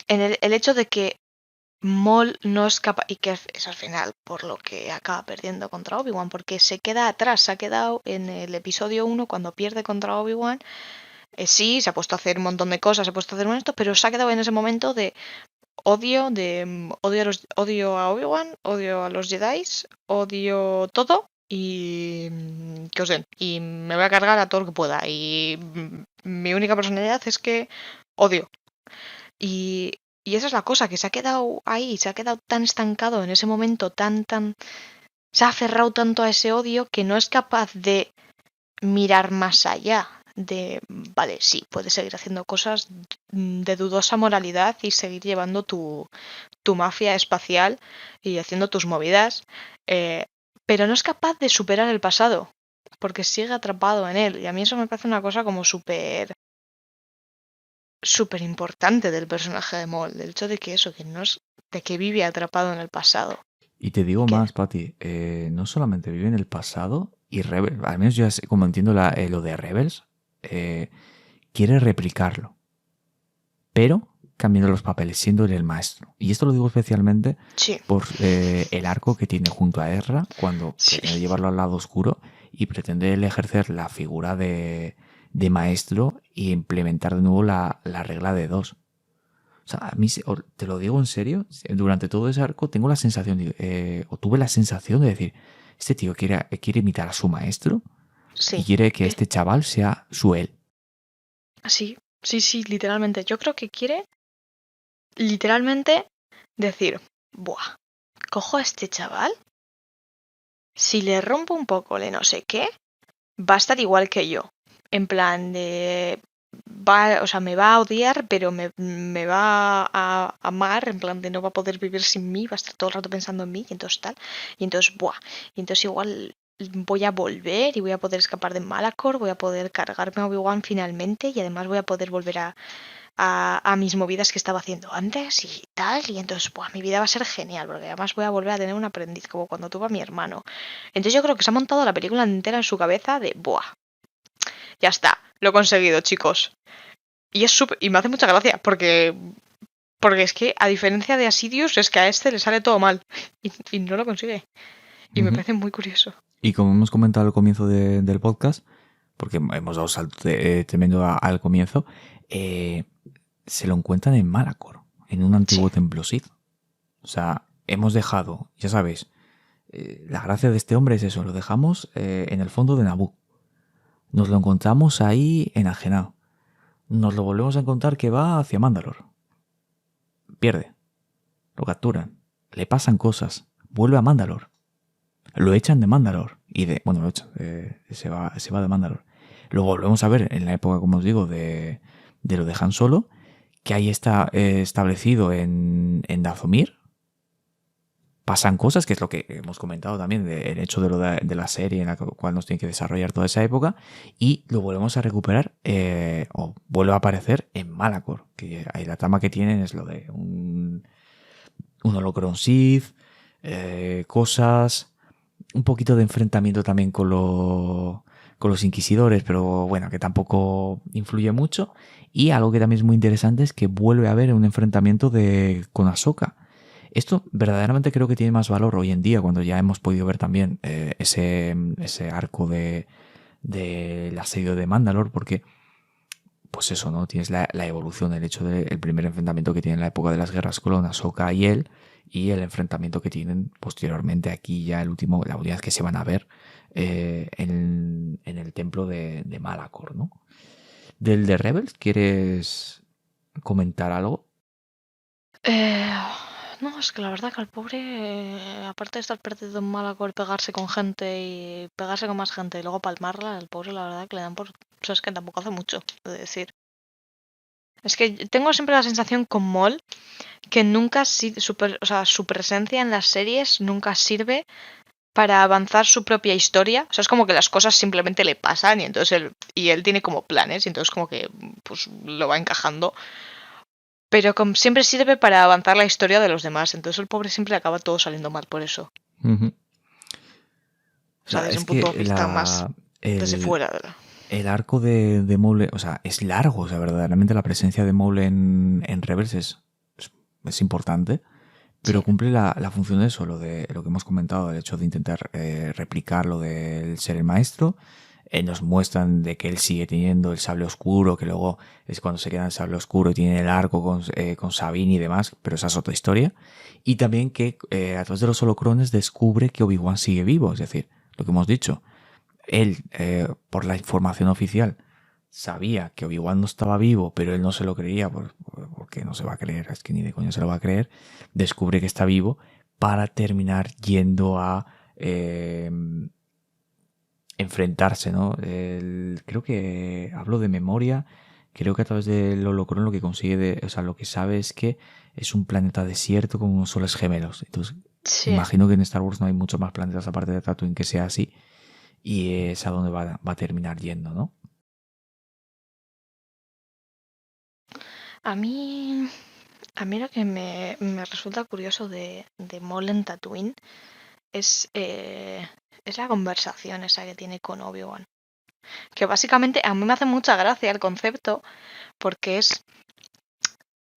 el hecho de que Maul no es capaz, y que es al final por lo que acaba perdiendo contra Obi-Wan, porque se queda atrás, se ha quedado en el episodio 1 cuando pierde contra Obi-Wan, sí, se ha puesto a hacer un montón de cosas, se ha puesto a hacer esto, pero se ha quedado en ese momento de odio a Obi-Wan, odio a los Jedi, odio todo y que os den, y me voy a cargar a todo lo que pueda, y mi única personalidad es que odio. Y esa es la cosa, que se ha quedado ahí, se ha quedado tan estancado en ese momento, se ha aferrado tanto a ese odio que no es capaz de mirar más allá. De, vale, sí, puedes seguir haciendo cosas de dudosa moralidad y seguir llevando tu mafia espacial y haciendo tus movidas, pero no es capaz de superar el pasado, porque sigue atrapado en él. Y a mí eso me parece una cosa como súper importante del personaje de Maul, del hecho de que eso, que no es, de que vive atrapado en el pasado. Y te digo más, Pati, no solamente vive en el pasado, y Rebels, al menos yo como entiendo lo de Rebels, quiere replicarlo, pero cambiando los papeles, siendo él el maestro. Y esto lo digo especialmente por el arco que tiene junto a Ezra cuando pretende llevarlo al lado oscuro y pretende él ejercer la figura de de maestro y implementar de nuevo la regla de 2. O sea, a mí, te lo digo en serio, durante todo ese arco tengo la sensación, o tuve la sensación de decir, este tío quiere imitar a su maestro y Sí. quiere que este chaval sea su él. Sí, literalmente. Yo creo que quiere literalmente decir, buah, cojo a este chaval, si le rompo un poco, le no sé qué, va a estar igual que yo. En plan de... o sea, me va a odiar, pero me va a amar, en plan de no va a poder vivir sin mí, va a estar todo el rato pensando en mí, y entonces tal. Y entonces, buah, y entonces igual voy a volver y voy a poder escapar de Malacor, voy a poder cargarme a Obi-Wan finalmente, y además voy a poder volver a mis movidas que estaba haciendo antes y tal, y entonces, buah, mi vida va a ser genial, porque además voy a volver a tener un aprendiz, como cuando tuve a mi hermano. Entonces yo creo que se ha montado la película entera en su cabeza de, buah, ya está, lo he conseguido, chicos. Y es y me hace mucha gracia, porque es que, a diferencia de Asidious, es que a este le sale todo mal, y no lo consigue. Y me parece muy curioso. Y como hemos comentado al comienzo del podcast, porque hemos dado salto tremendo al comienzo, se lo encuentran en Malacor, en un antiguo templo Sith. O sea, hemos dejado, ya sabéis, la gracia de este hombre es eso, lo dejamos en el fondo de Naboo. Nos lo encontramos ahí enajenado. Nos lo volvemos a encontrar que va hacia Mandalor. Pierde. Lo capturan. Le pasan cosas. Vuelve a Mandalor. Lo echan de Mandalor. Bueno, lo echan. Se va de Mandalor. Lo volvemos a ver en la época, como os digo, de lo de Han Solo, que ahí está establecido en Dathomir. Pasan cosas, que es lo que hemos comentado también, el hecho de la serie en la cual nos tiene que desarrollar toda esa época, y lo volvemos a recuperar, o vuelve a aparecer en Malacor, que ahí la trama que tienen es lo de un holocron Sith, cosas, un poquito de enfrentamiento también con los inquisidores, pero bueno, que tampoco influye mucho, y algo que también es muy interesante es que vuelve a haber un enfrentamiento con Ahsoka. Esto verdaderamente creo que tiene más valor hoy en día, cuando ya hemos podido ver también ese arco del asedio de Mandalor, porque pues eso, ¿no? Tienes la evolución, el hecho del primer enfrentamiento que tiene en la época de las guerras con Ahsoka y él, y el enfrentamiento que tienen posteriormente aquí ya la última vez que se van a ver en el templo de Malacor, ¿no? Del de Rebels, ¿quieres comentar algo? No, es que la verdad que al pobre, aparte de estar perdido en Malacor, pegarse con gente y pegarse con más gente y luego palmarla, al pobre la verdad que le dan por... O sea, es que tampoco hace mucho, de decir. Es que tengo siempre la sensación con Maul que nunca, o sea, su presencia en las series nunca sirve para avanzar su propia historia. O sea, es como que las cosas simplemente le pasan y entonces él tiene como planes y entonces como que pues lo va encajando. Pero siempre sirve para avanzar la historia de los demás. Entonces el pobre siempre acaba todo saliendo mal por eso. Uh-huh. O sea, desde un punto de vista más desde fuera. El arco de Maul, o sea, es largo. O sea, verdaderamente la presencia de Maul en Rebels es importante. Pero cumple la función de eso, lo que hemos comentado, el hecho de intentar replicar lo del ser el maestro. Nos muestran de que él sigue teniendo el sable oscuro, que luego es cuando se queda en el sable oscuro y tiene el arco con Sabine y demás, pero esa es otra historia. Y también que a través de los holocrones descubre que Obi-Wan sigue vivo, es decir, lo que hemos dicho. Él, por la información oficial, sabía que Obi-Wan no estaba vivo, pero él no se lo creía, porque no se va a creer, es que ni de coño se lo va a creer. Descubre que está vivo para terminar yendo a enfrentarse, ¿no? Creo que hablo de memoria, creo que a través del holocron lo que consigue, o sea, lo que sabe es que es un planeta desierto con unos soles gemelos. Entonces, imagino que en Star Wars no hay muchos más planetas aparte de Tatooine que sea así, y es a donde va a terminar yendo, ¿no? A mí lo que me resulta curioso de Maul en Tatooine es la conversación esa que tiene con Obi-Wan. Que básicamente a mí me hace mucha gracia el concepto, porque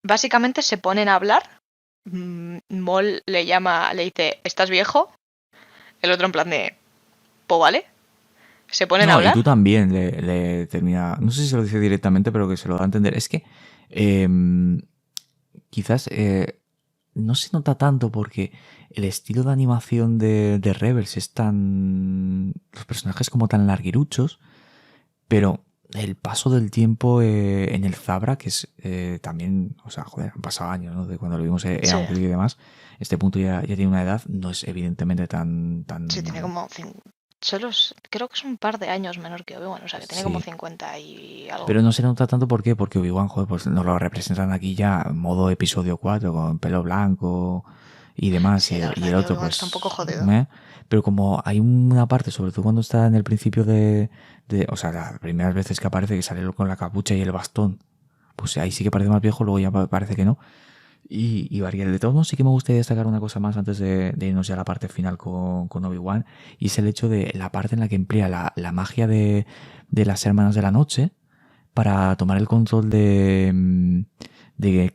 básicamente se ponen a hablar. Maul le dice, ¿estás viejo? El otro en plan de, pues vale. Se ponen a No, y hablar. tú también le termina. No sé si se lo dice directamente, pero que se lo da a entender. Es que quizás no se nota tanto porque el estilo de animación de Rebels es tan. Los personajes como tan larguiruchos, pero el paso del tiempo en el Zabra, que es también. O sea, joder, han pasado años, ¿no? De cuando lo vimos en Sí, Audio y demás. Este punto ya tiene una edad, no es evidentemente tan. sí, tiene como... creo que es un par de años menor que Obi-Wan, o sea, que tiene como Sí. 50 y algo. Pero no se nota tanto, ¿por qué? Porque Obi-Wan, joder, pues nos lo representan aquí ya en modo episodio 4 con pelo blanco y demás, Sí, la y verdad el que otro, Obi-Wan está un poco pues... jodido. Pero como hay una parte, sobre todo cuando está en el principio o sea, las primeras veces que aparece, que sale con la capucha y el bastón, pues ahí sí que parece más viejo, luego ya parece que no. Y varía. De todos modos, sí que me gustaría destacar una cosa más antes de irnos ya a la parte final con Obi-Wan, y es el hecho de la parte en la que emplea la magia de las Hermanas de la Noche para tomar el control de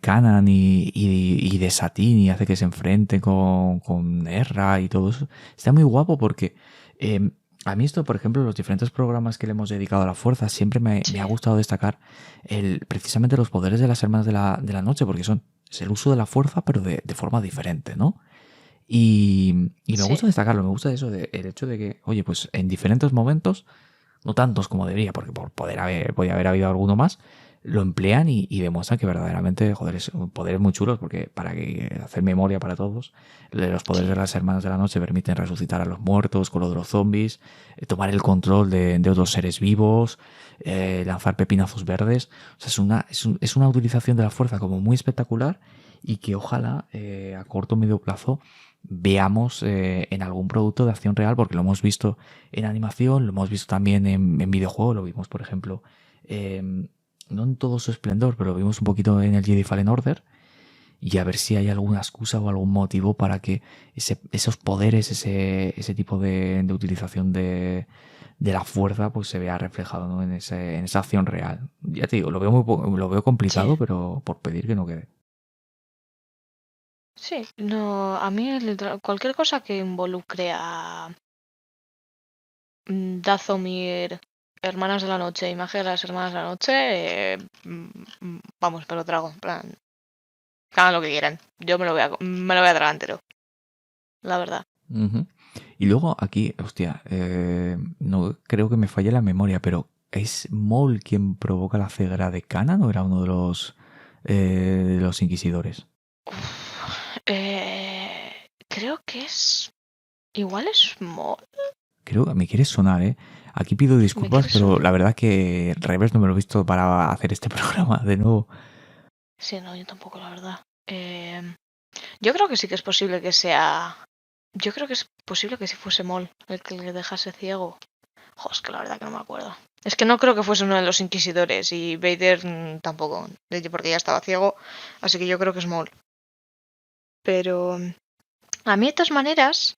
Kanan y de Satine, y hace que se enfrente con Ezra y todo eso. Está muy guapo porque a mí esto, por ejemplo, los diferentes programas que le hemos dedicado a la fuerza, siempre me ha Sí, gustado destacar precisamente los poderes de las Hermanas de la Noche, porque es el uso de la fuerza, pero de forma diferente, ¿no? Y me sí, gusta destacarlo, me gusta eso, el hecho de que, oye, pues en diferentes momentos, no tantos como debería, porque podía haber habido alguno más, lo emplean y demuestran que verdaderamente, joder, es poderes muy chulos, porque para que hacer memoria para todos, los poderes de sí. las Hermanas de la Noche permiten resucitar a los muertos con lo de los zombies, tomar el control de otros seres vivos, lanzar pepinazos verdes. O sea, es una utilización de la fuerza como muy espectacular, y que ojalá a corto o medio plazo veamos en algún producto de acción real, porque lo hemos visto en animación, lo hemos visto también en videojuegos, lo vimos, por ejemplo, no en todo su esplendor, pero lo vimos un poquito en el Jedi Fallen Order, y a ver si hay alguna excusa o algún motivo para que esos poderes, ese tipo de utilización de la fuerza, pues se vea reflejado, ¿no? en esa acción real. Ya te digo, lo veo Sí, complicado, pero por pedir que no quede. sí, no, a mí cualquier cosa que involucre a Dathomir, Hermanas de la Noche, imagen de las Hermanas de la Noche, vamos, me lo trago, en plan, hagan lo que quieran, yo me lo voy a tragar entero, la verdad. Ujú. Y luego aquí, hostia, no creo que me falle la memoria, pero ¿es Maul quien provoca la ceguera de Kanan o era uno de los inquisidores? Creo que igual es Creo que me quiere sonar, ¿eh? Aquí pido me disculpas, quiere pero sonar. la verdad que Revers no me lo he visto para hacer este programa de nuevo. Sí, no, yo tampoco, la verdad. Yo creo que sí que es posible que sea. Yo creo que es posible que si fuese Mol el que le dejase ciego. Jo, es que la verdad que no me acuerdo. Es que no creo que fuese uno de los inquisidores y Vader tampoco, porque ya estaba ciego, así que yo creo que es Mol. Pero a mí de todas maneras,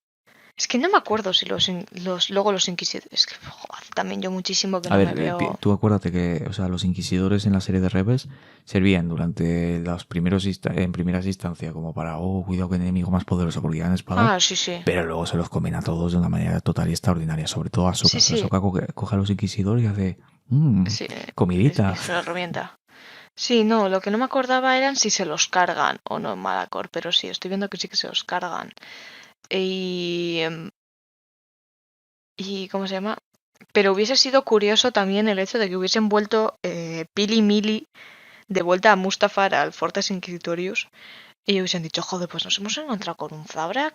es que no me acuerdo si luego los inquisidores. Es que hace también yo muchísimo que A no ver, me veo. tú acuérdate que, o sea, los inquisidores en la serie de Rebels servían durante los primeros en primeras instancias como para, oh, cuidado que enemigo más poderoso, porque eran espadas, Ah, sí, sí. pero luego se los comen a todos de una manera total y extraordinaria, sobre todo a Sí, Ahsoka. sí. Ahsoka coge a los inquisidores y hace, Sí. comidita. Se lo revienta. Sí, no, lo que no me acordaba eran si se los cargan o no en Malacor, pero sí, estoy viendo que sí que se los cargan. Y, ¿cómo se llama? Pero hubiese sido curioso también el hecho de que hubiesen vuelto Pili y Mili de vuelta a Mustafar al Fortress Inquisitorius y hubiesen dicho, joder, pues nos hemos encontrado con un Zabra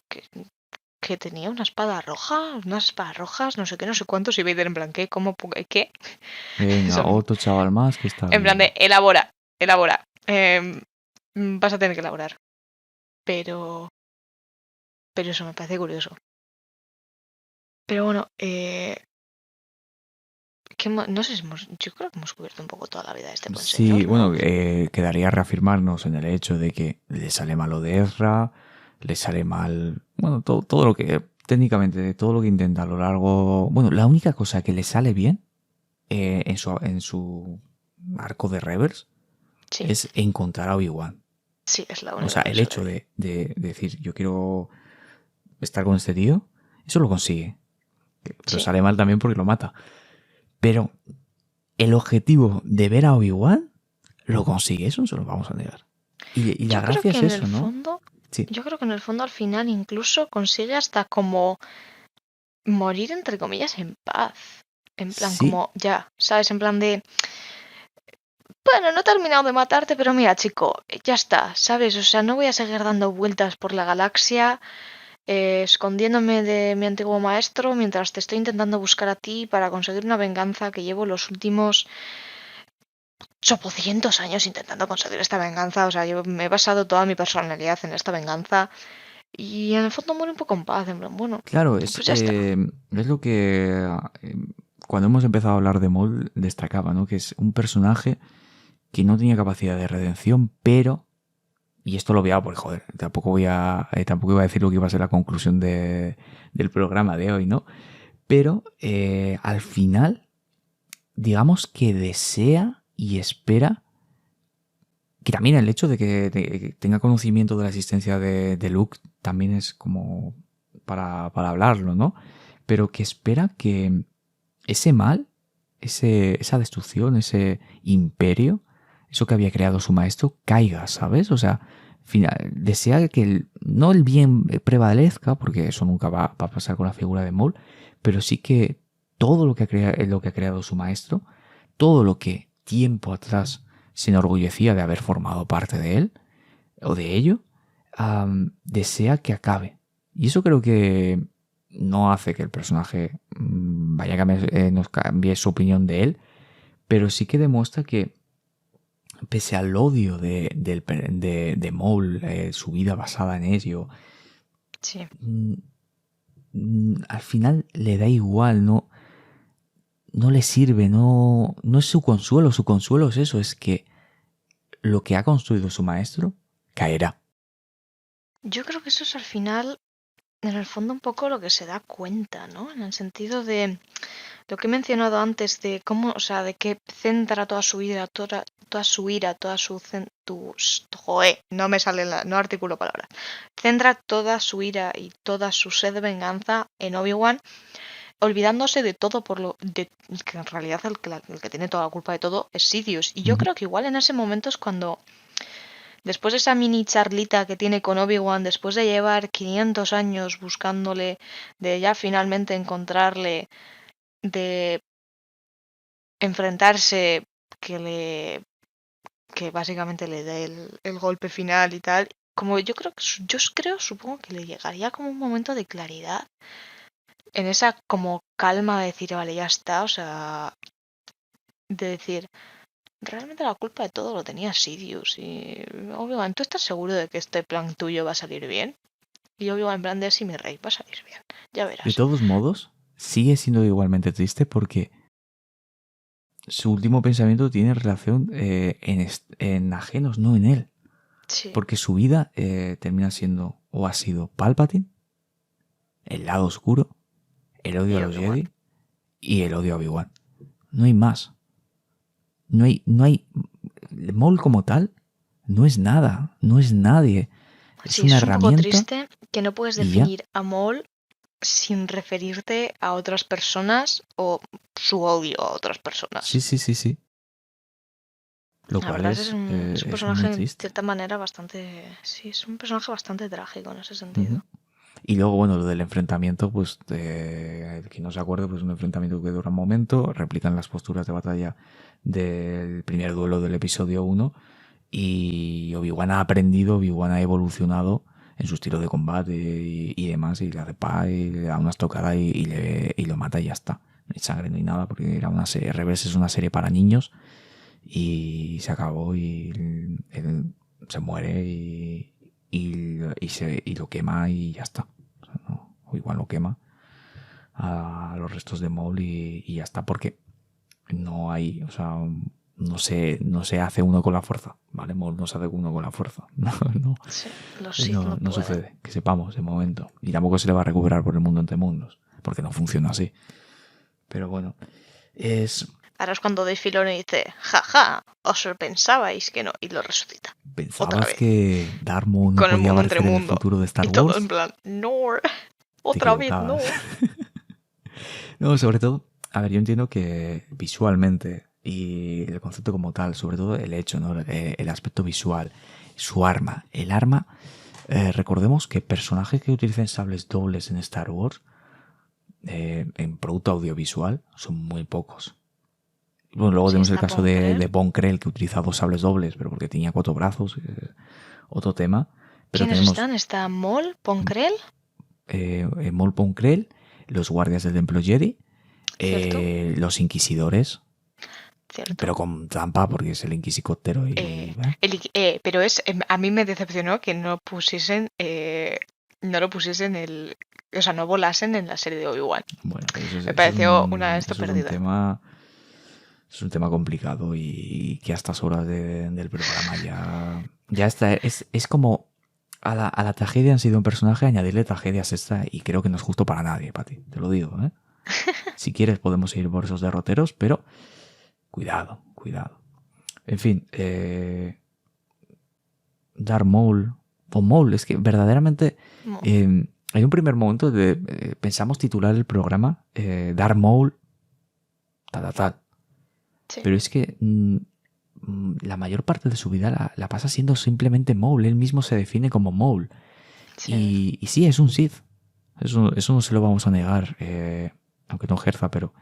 que tenía una espada roja, unas espadas rojas, no sé qué, no sé cuántos, y Vader en plan, ¿qué? ¿Cómo? ¿Qué? Venga, Son, otro chaval más que está en plan bien. de, elabora. Vas a tener que elaborar. Pero eso me parece curioso. Pero bueno, no sé si yo creo que hemos cubierto un poco toda la vida de este buen Sí, señor, bueno, ¿no? quedaría reafirmarnos en el hecho de que le sale mal lo de Ezra, le sale mal, bueno, todo lo que, técnicamente, todo lo que intenta a lo largo, bueno, la única cosa que le sale bien en su arco de Rebels Sí, es encontrar a Obi-Wan. sí, es la O única sea, que le el sale hecho bien. de decir, yo quiero estar con este tío, eso lo consigue. Pero sale mal también porque lo mata. Pero el objetivo de ver a Obi-Wan lo consigue, eso no se lo vamos a negar. Y la gracia es eso, ¿no? Sí. Yo creo que en el fondo al final incluso consigue hasta como morir entre comillas en paz. En plan, como ya, ¿sabes? En plan de... Bueno, no he terminado de matarte, pero mira, chico, ya está, ¿sabes? O sea, no voy a seguir dando vueltas por la galaxia, escondiéndome de mi antiguo maestro mientras te estoy intentando buscar a ti para conseguir una venganza que llevo los últimos 800 años intentando conseguir esta venganza. O sea, yo me he basado toda mi personalidad en esta venganza y en el fondo muero un poco en paz. En plan, bueno, claro, pues ya está. Es lo que cuando hemos empezado a hablar de Maul destacaba, ¿no? Que es un personaje que no tenía capacidad de redención, pero, y esto lo voy a, porque joder, tampoco iba a decir lo que iba a ser la conclusión del programa de hoy, ¿no? Pero al final, digamos que desea y espera que también el hecho de que tenga conocimiento de la existencia de Luke también es como para hablarlo, ¿no? Pero que espera que ese mal, esa destrucción, ese imperio, eso que había creado su maestro, caiga, ¿sabes? O sea, desea que no el bien prevalezca, porque eso nunca va a pasar con la figura de Maul, pero sí que todo lo que ha creado su maestro, todo lo que tiempo atrás se enorgullecía de haber formado parte de él, o de ello, desea que acabe. Y eso creo que no hace que el personaje nos cambie su opinión de él, pero sí que demuestra que pese al odio de Maul, su vida basada en ello, sí. Al final le da igual, no le sirve, no es su consuelo es eso, es que lo que ha construido su maestro caerá. Yo creo que eso es al final, en el fondo, un poco lo que se da cuenta, ¿no? En el sentido de lo que he mencionado antes, de cómo, o sea, de que centra toda su ira, no me sale no articulo palabras. Centra toda su ira y toda su sed de venganza en Obi-Wan, olvidándose de todo que en realidad el que tiene toda la culpa de todo es Sidious. Y yo creo que igual en ese momento es cuando, después de esa mini charlita que tiene con Obi-Wan, después de llevar 500 años buscándole, de ya finalmente encontrarle, de enfrentarse, que básicamente le dé el golpe final y tal, como supongo que le llegaría como un momento de claridad, en esa como calma de decir, vale, ya está, o sea, de decir, realmente la culpa de todo lo tenía Sidious. Y Obi-Wan, ¿tú estás seguro de que este plan tuyo va a salir bien? Y Obi-Wan, en plan de sí, mi rey, va a salir bien, ya verás. De todos modos, sigue siendo igualmente triste porque su último pensamiento tiene relación en ajenos, no en él. Sí. Porque su vida termina siendo, o ha sido, Palpatine, el lado oscuro, el odio a los Jedi y el odio a Obi-Wan. No hay más. No hay Maul como tal no es nada, no es nadie. Es una herramienta. Es un poco triste que no puedes definir a Maul sin referirte a otras personas o su odio a otras personas. Sí. Lo la cual verdad es un personaje de cierta manera bastante... Sí, es un personaje bastante trágico en ese sentido. Uh-huh. Y luego, bueno, lo del enfrentamiento, pues, quien no se acuerde, pues un enfrentamiento que dura un momento, replican las posturas de batalla del primer duelo del episodio 1 y Obi-Wan ha aprendido, Obi-Wan ha evolucionado en su estilo de combate y demás, y le hace pa y le da una estocada y lo mata y ya está. No hay sangre, no hay nada, porque era una serie, Rebels es una serie para niños y se acabó y él se muere y lo quema y ya está. O sea, no, o igual lo quema a los restos de Maul y ya está, porque no hay, o sea, no se hace uno con la fuerza, ¿vale? Maul no se hace uno con la fuerza. No sucede, que sepamos de momento. Y tampoco se le va a recuperar por el mundo entre mundos, porque no funciona así. Pero bueno, ahora es cuando Dave Filoni dice, jaja, os pensabais que no, y lo resucita. ¿Pensabas que Darth Maul no podía aparecer en el futuro de Star Wars? Y todo en plan, no, otra vez no. No, sobre todo, a ver, yo entiendo que visualmente y el concepto como tal, sobre todo el hecho, ¿no? El aspecto visual, su arma. El arma, recordemos que personajes que utilicen sables dobles en Star Wars, en producto audiovisual, son muy pocos. Bueno, luego Sí, tenemos el está caso Von Krell. de Von Krell, que utiliza 2 sables dobles, pero porque tenía 4 brazos, otro tema. Pero ¿Quiénes tenemos están? ¿Está Maul? ¿Von Krell? Maul Von Krell, los guardias del Templo Jedi, Cierto. los inquisidores, Cierto. pero con trampa porque es el inquisicóptero y... Pero a mí me decepcionó que no lo pusiesen o sea, no volasen en la serie de Obi-Wan. Bueno, pero eso Me pareció una eso es un perdida. tema... Es un tema complicado y que a estas horas del programa ya está. Es como a la tragedia han sido un personaje, añadirle tragedias extra y creo que no es justo para nadie, Pati. Te lo digo, ¿eh? Si quieres podemos ir por esos derroteros, pero cuidado, cuidado. En fin, Darth Maul o Maul, es que verdaderamente No. hay un primer momento de pensamos titular el programa Darth Maul tal. Sí. Pero es que la mayor parte de su vida la pasa siendo simplemente Maul. Él mismo se define como Maul. Sí. Y sí, es un Sith. Eso no se lo vamos a negar, aunque no ejerza, pero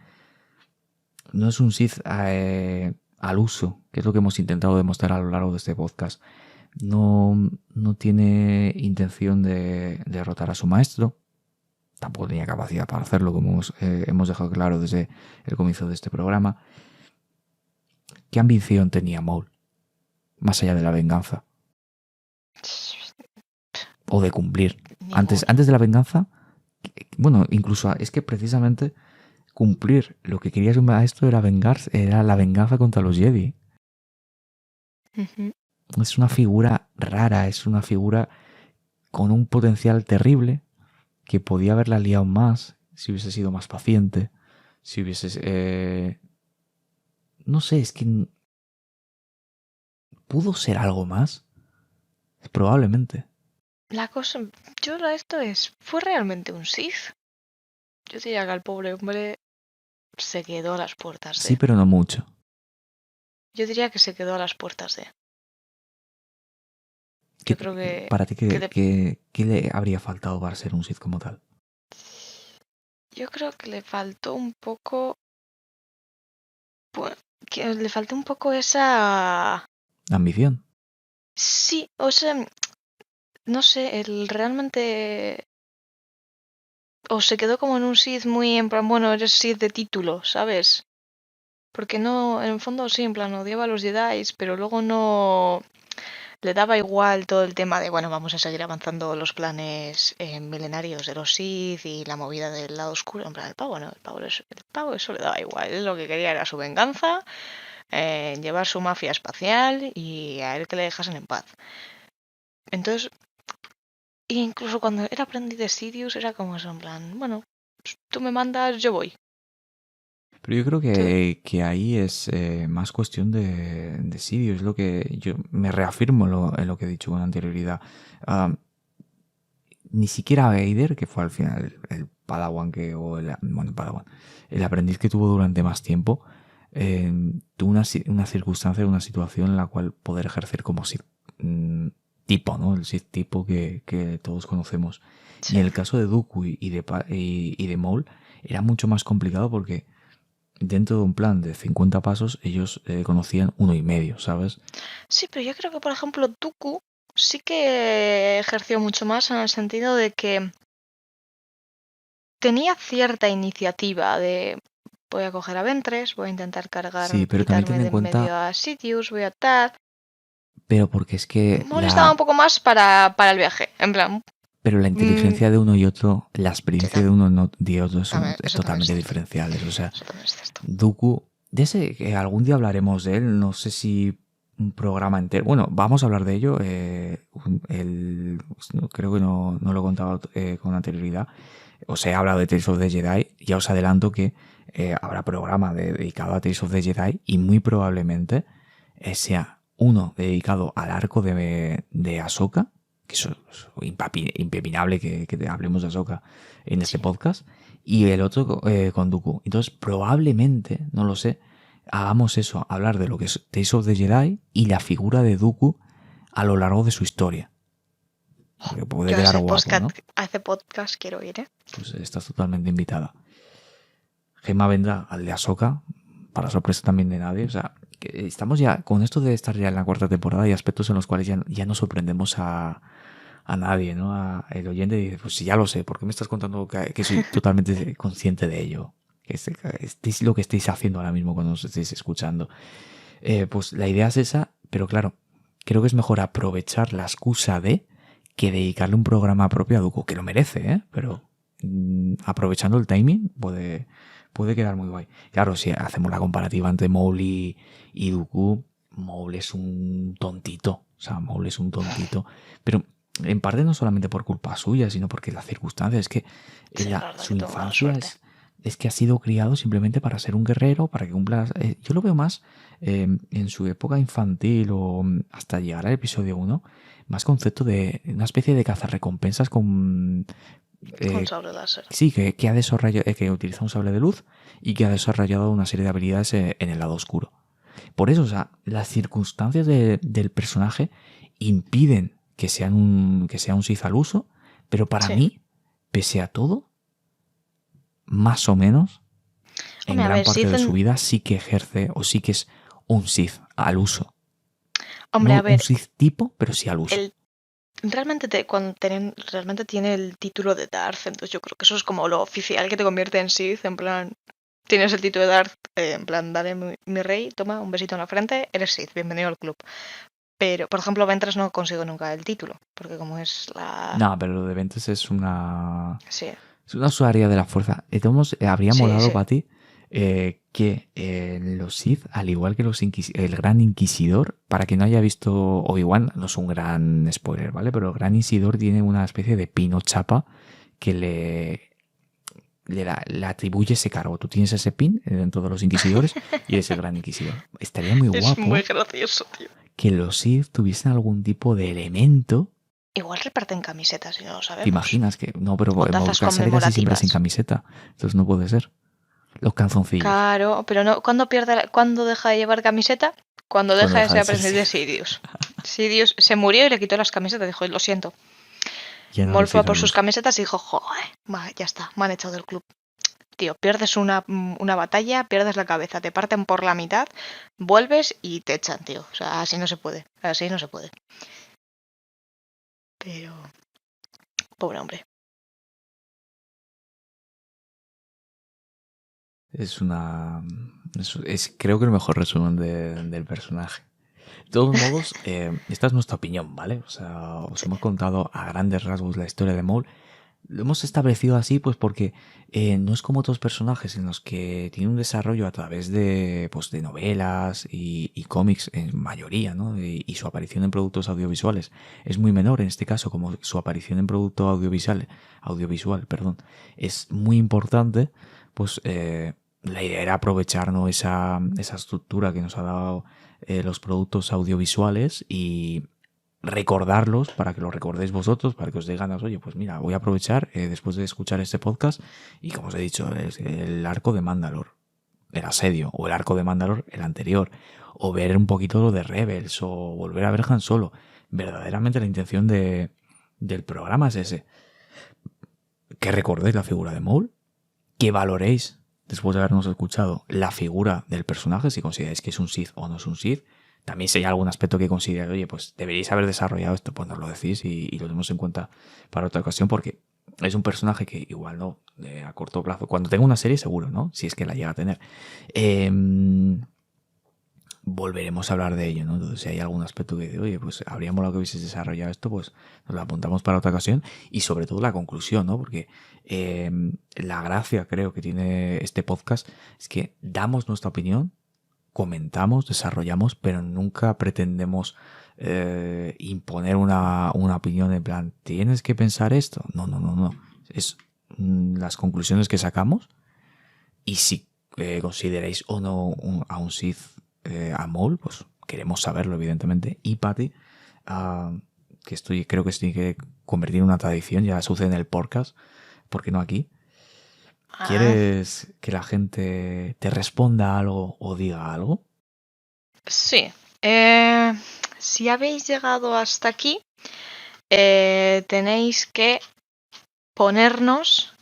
no es un Sith al uso, que es lo que hemos intentado demostrar a lo largo de este podcast. No tiene intención de derrotar a su maestro. Tampoco tenía capacidad para hacerlo, como hemos dejado claro desde el comienzo de este programa. ¿Qué ambición tenía Maul? Más allá de la venganza. O de cumplir. Antes de la venganza, bueno, incluso es que precisamente cumplir lo que quería su maestro era la venganza contra los Jedi. Ujú. Es una figura rara, es una figura con un potencial terrible que podía haberla liado más si hubiese sido más paciente, si hubiese... no sé, es que... ¿Pudo ser algo más? Probablemente. La cosa, ¿fue realmente un Sith? Yo diría que el pobre hombre se quedó a las puertas de. Sí, pero no mucho. Yo diría que se quedó a las puertas de. Yo creo que. Para ti, ¿qué le habría faltado para ser un Sith como tal? Yo creo que le faltó un poco. Que le faltó un poco esa. Ambición. Sí, o sea, no sé, él realmente. O se quedó como en un Sith muy en plan, bueno, eres Sith de título, ¿sabes? Porque no, en el fondo sí, en plan, odiaba a los Jedi, pero luego no. Le daba igual todo el tema de, bueno, vamos a seguir avanzando los planes milenarios de los Sith y la movida del lado oscuro. En plan, el pavo no, el pavo eso le daba igual. Él lo que quería era su venganza, llevar su mafia espacial y a él que le dejasen en paz. Entonces, incluso cuando era aprendiz de Sidious era como eso, en plan, bueno, tú me mandas, yo voy. Pero yo creo que ahí es más cuestión de Sidious. Es lo que yo me reafirmo en lo que he dicho con anterioridad. Ni siquiera Vader, que fue al final el Padawan el aprendiz que tuvo durante más tiempo, tuvo una circunstancia, una situación en la cual poder ejercer como Sith tipo, ¿no? El Sith tipo que todos conocemos. Sí. Y en el caso de Dooku y de Maul era mucho más complicado porque dentro de un plan de 50 pasos ellos conocían 1,5, ¿sabes? Sí, pero yo creo que, por ejemplo, Dooku sí que ejerció mucho más en el sentido de que tenía cierta iniciativa de voy a coger a Ventress, voy a intentar cargar, Sí, pero también quitarme ten en de cuenta... medio a Sidious, voy a tal. Pero porque es que... Molestaba un poco más para el viaje, en plan. Pero la inteligencia de uno y otro, la experiencia de uno y otro es eso totalmente también es diferenciales. O sea, Eso también es cierto. Dooku, de ese que algún día hablaremos de él, no sé si un programa entero. Bueno, vamos a hablar de ello. Creo que no lo he contado con anterioridad. Os he hablado de Tales of the Jedi. Ya os adelanto que habrá programa dedicado a Tales of the Jedi y muy probablemente sea uno dedicado al arco de Ahsoka, que eso es impepinable que hablemos de Ahsoka en este podcast, y el otro con Dooku. Entonces, probablemente, no lo sé, hagamos eso, hablar de lo que es Tales of the Jedi y la figura de Dooku a lo largo de su historia. Que puede Yo quedar a guapo, ¿no? ese podcast quiero ir, ¿eh? Pues estás totalmente invitada. Gemma vendrá al de Ahsoka, para sorpresa también de nadie. O sea, que estamos ya, con esto de estar ya en la cuarta temporada, hay aspectos en los cuales ya no sorprendemos a nadie, ¿no? El oyente dice, pues si ya lo sé, ¿por qué me estás contando que soy totalmente consciente de ello? Que es lo que estáis haciendo ahora mismo cuando os estáis escuchando. Pues la idea es esa, pero claro, creo que es mejor aprovechar la excusa de que dedicarle un programa propio a Dooku, que lo merece, ¿eh? Pero aprovechando el timing puede quedar muy guay. Claro, si hacemos la comparativa entre Maul y Dooku, Maul es un tontito. O sea, Maul es un tontito. Pero en parte no solamente por culpa suya, sino porque las circunstancias, es que Sí, la verdad su que tuvo mala infancia suerte. es que ha sido criado simplemente para ser un guerrero, para que cumpla... yo lo veo más en su época infantil o hasta llegar al episodio 1, más concepto de una especie de cazarrecompensas con... Con sable láser. sí, que ha desarrollado, que utiliza un sable de luz y que ha desarrollado una serie de habilidades en el lado oscuro. Por eso, o sea, las circunstancias del personaje impiden que sea un Sith al uso, pero para Sí. mí, pese a todo, más o menos, en Hombre, a gran ver, parte Sith de su vida sí que ejerce o sí que es un Sith al uso. Hombre, No a ver, un Sith tipo, pero sí al uso. realmente realmente tiene el título de Darth, entonces yo creo que eso es como lo oficial que te convierte en Sith, en plan, tienes el título de Darth, en plan, dale mi rey, toma un besito en la frente, eres Sith, bienvenido al club. Pero, por ejemplo, Ventress no consigo nunca el título, porque como es la... No, pero lo de Ventress es una Sí, usuaria de la fuerza. Habría sí, molado sí. para ti que los Sith, al igual que el Gran Inquisidor, para quien no haya visto Obi-Wan, no es un gran spoiler, ¿vale? Pero el Gran Inquisidor tiene una especie de pino chapa que le atribuye ese cargo. Tú tienes ese pin dentro de los Inquisidores y eres el Gran Inquisidor. Estaría muy Es guapo muy gracioso, tío. que los Sith tuviesen algún tipo de elemento. Igual reparten camisetas, si no lo sabemos. ¿Te imaginas que no? Pero O tazas Maul sale casi siempre conmemorativas. sin camiseta. Entonces no puede ser. Los calzoncillos. Claro, pero no, ¿cuándo deja de llevar camiseta? Cuando deja de ser aprendiz de ser Sidious. Sidious se murió y le quitó las camisetas, dijo, lo siento. Ya no Maul fue a por necesitamos. sus camisetas y dijo, joder, ya está, me han echado del club. Tío, pierdes una batalla, pierdes la cabeza, te parten por la mitad, vuelves y te echan, tío. O sea, así no se puede, así no se puede. Pero... pobre hombre. Creo que el mejor resumen del personaje. De todos modos, esta es nuestra opinión, ¿vale? O sea, os hemos contado a grandes rasgos la historia de Maul. Lo hemos establecido así pues porque no es como otros personajes en los que tiene un desarrollo a través de novelas y cómics en mayoría, ¿no? Y su aparición en productos audiovisuales es muy menor en este caso, como su aparición en producto audiovisual, es muy importante, pues la idea era aprovechar, ¿no? esa estructura que nos ha dado los productos audiovisuales y recordarlos para que los recordéis vosotros, para que os dé ganas, oye, pues mira, voy a aprovechar después de escuchar este podcast y como os he dicho, el arco de Mandalore, el asedio, o el arco de Mandalore, el anterior, o ver un poquito lo de Rebels, o volver a ver Han Solo. Verdaderamente la intención del programa es ese, que recordéis la figura de Maul, que valoréis, después de habernos escuchado, la figura del personaje, si consideráis que es un Sith o no es un Sith. También si hay algún aspecto que consideráis, oye, pues deberíais haber desarrollado esto, pues nos lo decís y lo tenemos en cuenta para otra ocasión, porque es un personaje que igual no, a corto plazo, cuando tenga una serie seguro, ¿no? Si es que la llega a tener. Volveremos a hablar de ello, ¿no? Entonces si hay algún aspecto que, oye, pues habría molado que hubieses desarrollado esto, pues nos lo apuntamos para otra ocasión y sobre todo la conclusión, ¿no? Porque la gracia, creo, que tiene este podcast es que damos nuestra opinión, comentamos, desarrollamos, pero nunca pretendemos imponer una opinión en plan, ¿tienes que pensar esto? No. Es las conclusiones que sacamos y si consideráis o no a un Sith a Maul, pues queremos saberlo, evidentemente. Y Patty, creo que se tiene que convertir en una tradición, ya sucede en el podcast, ¿por qué no aquí? ¿Quieres que la gente te responda algo o diga algo? Sí. Si habéis llegado hasta aquí, tenéis que ponernos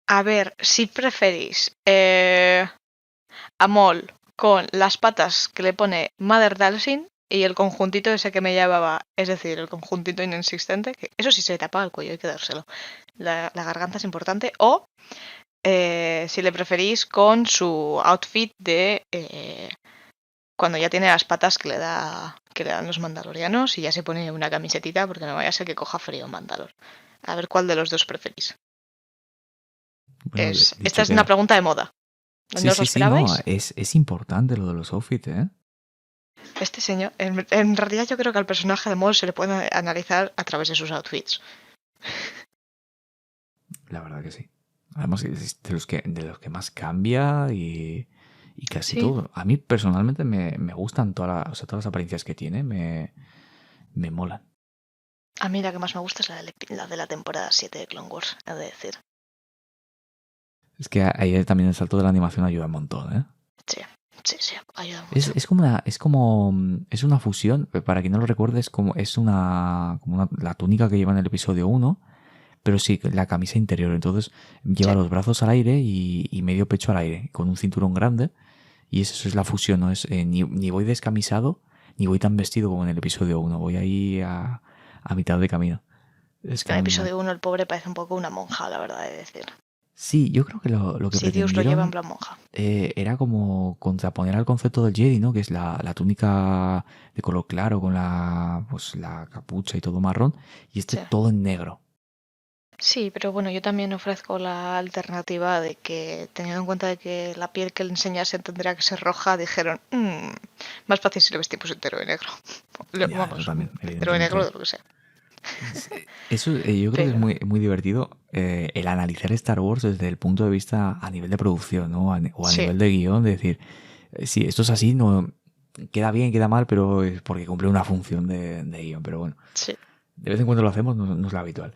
a ver si preferís a Mol con las patas que le pone Mother Dalsin y el conjuntito ese que me llevaba, es decir, el conjuntito inexistente, que eso sí se le tapaba el cuello, hay que dárselo. La garganta es importante. O si le preferís con su outfit de cuando ya tiene las patas que le dan los mandalorianos y ya se pone una camisetita porque no vaya a ser que coja frío en Mandalor. A ver cuál de los dos preferís. Bueno, Esta es una pregunta de moda. ¿No os lo esperabais? no, es importante lo de los outfits, ¿eh? Este señor, en realidad yo creo que al personaje de Maul se le puede analizar a través de sus outfits. La verdad que sí. Además es de los que más cambia y casi Sí. todo. A mí personalmente me gustan todas las apariencias que tiene, me molan. A mí la que más me gusta es la de la temporada 7 de Clone Wars, he de decir. Es que ahí también el salto de la animación ayuda un montón, ¿eh? Sí, ayuda mucho. Es una fusión, para quien no lo recuerde, es la túnica que lleva en el episodio 1, pero sí, la camisa interior. Entonces lleva los brazos al aire y medio pecho al aire, con un cinturón grande. Y eso es la fusión, no es ni voy descamisado, ni voy tan vestido como en el episodio 1. Voy ahí a mitad de camino. Es En el episodio 1 el pobre parece un poco una monja, la verdad, he de decir. Sí, yo creo que lo que Dios lo pretendieron lleva en plan monja. era como contraponer al concepto del Jedi, ¿no? Que es la túnica de color claro con la capucha y todo marrón, y todo en negro. Sí, pero bueno, yo también ofrezco la alternativa de que, teniendo en cuenta de que la piel que le enseñase tendría que ser roja, dijeron, más fácil si lo vestimos entero de negro. Vamos, también, entero de negro, de lo que sea. Eso yo creo que es muy, muy divertido el analizar Star Wars desde el punto de vista a nivel de producción, ¿no? O a nivel de guión, de decir, si esto es así, no queda bien, queda mal, pero es porque cumple una función de guión. Pero bueno, de vez en cuando lo hacemos, no es lo habitual.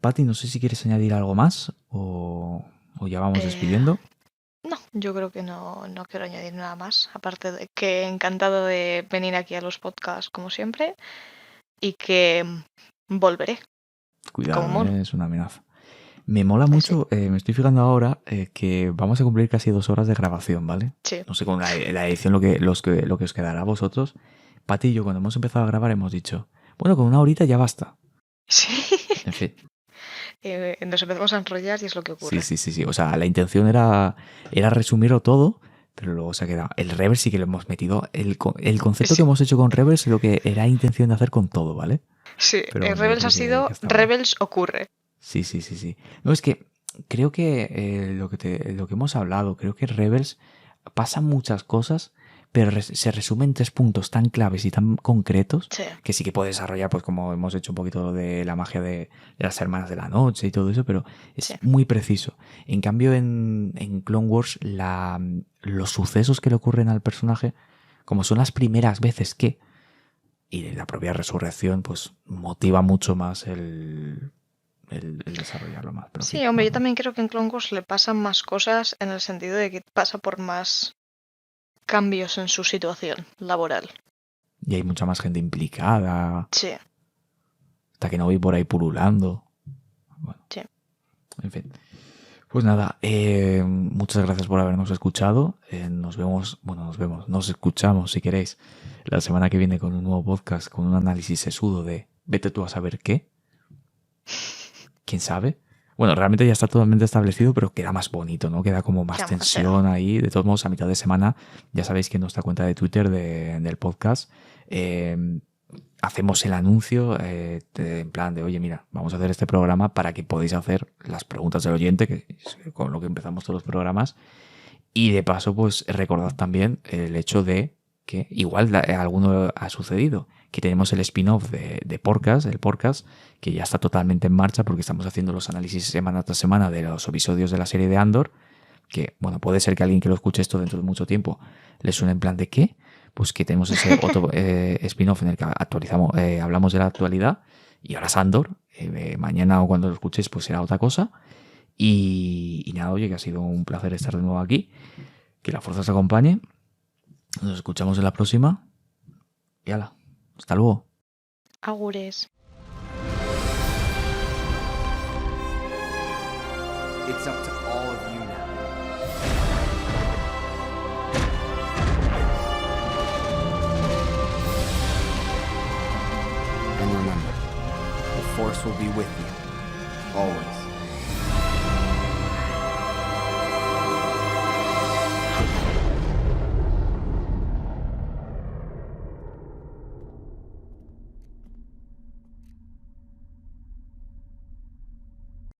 Pati, no sé si quieres añadir algo más o ya vamos despidiendo. No, yo creo que no quiero añadir nada más, aparte de que encantado de venir aquí a los podcasts como siempre y que volveré. Cuidado, es una amenaza. Me mola mucho, me estoy fijando ahora que vamos a cumplir casi 2 horas de grabación, ¿vale? Sí. No sé con la edición lo que os quedará a vosotros. Pati y yo cuando hemos empezado a grabar hemos dicho, bueno, con 1 horita ya basta. Sí. En fin. Nos empezamos a enrollar y es lo que ocurre. Sí. O sea, la intención era resumirlo todo, pero luego se ha quedado. El reverse sí que lo hemos metido. El concepto que hemos hecho con reverse es lo que era intención de hacer con todo, ¿vale? Sí, pero el Rebels ha sido Rebels ocurre. Sí. No, es que creo que lo que hemos hablado, creo que Rebels pasan muchas cosas, pero se resumen en 3 puntos tan claves y tan concretos que sí que puede desarrollar, pues como hemos hecho un poquito de la magia de las hermanas de la noche y todo eso, pero es muy preciso. En cambio, en Clone Wars, los sucesos que le ocurren al personaje, como son las primeras veces y la propia resurrección, pues motiva mucho más el desarrollarlo más. Pero sí, hombre, yo también creo que en Clone Wars le pasan más cosas en el sentido de que pasa por más cambios en su situación laboral. Y hay mucha más gente implicada. Sí. Hasta que no voy por ahí pululando. Bueno. Sí. En fin. Pues nada, muchas gracias por habernos escuchado. Nos escuchamos si queréis la semana que viene con un nuevo podcast, con un análisis sesudo de vete tú a saber qué. ¿Quién sabe? Bueno, realmente ya está totalmente establecido, pero queda más bonito, ¿no? Queda como más tensión ahí. De todos modos, a mitad de semana, ya sabéis que en nuestra cuenta de Twitter del podcast hacemos el anuncio en plan de, oye, mira, vamos a hacer este programa para que podáis hacer las preguntas del oyente, que es con lo que empezamos todos los programas. Y de paso, pues recordad también el hecho de que igual alguno ha sucedido, que tenemos el spin-off de Podcast, el Podcast, que ya está totalmente en marcha porque estamos haciendo los análisis semana tras semana de los episodios de la serie de Andor, que, bueno, puede ser que alguien que lo escuche esto dentro de mucho tiempo le suene en plan de ¿qué? Pues que tenemos ese otro spin-off en el que hablamos de la actualidad y ahora es Andor, Mañana o cuando lo escuchéis pues será otra cosa. Y nada, oye, que ha sido un placer estar de nuevo aquí. Que la fuerza os acompañe. Nos escuchamos en la próxima. Y hala, hasta luego. Agures. It's up to all of you now. And remember, the Force will be with you, always.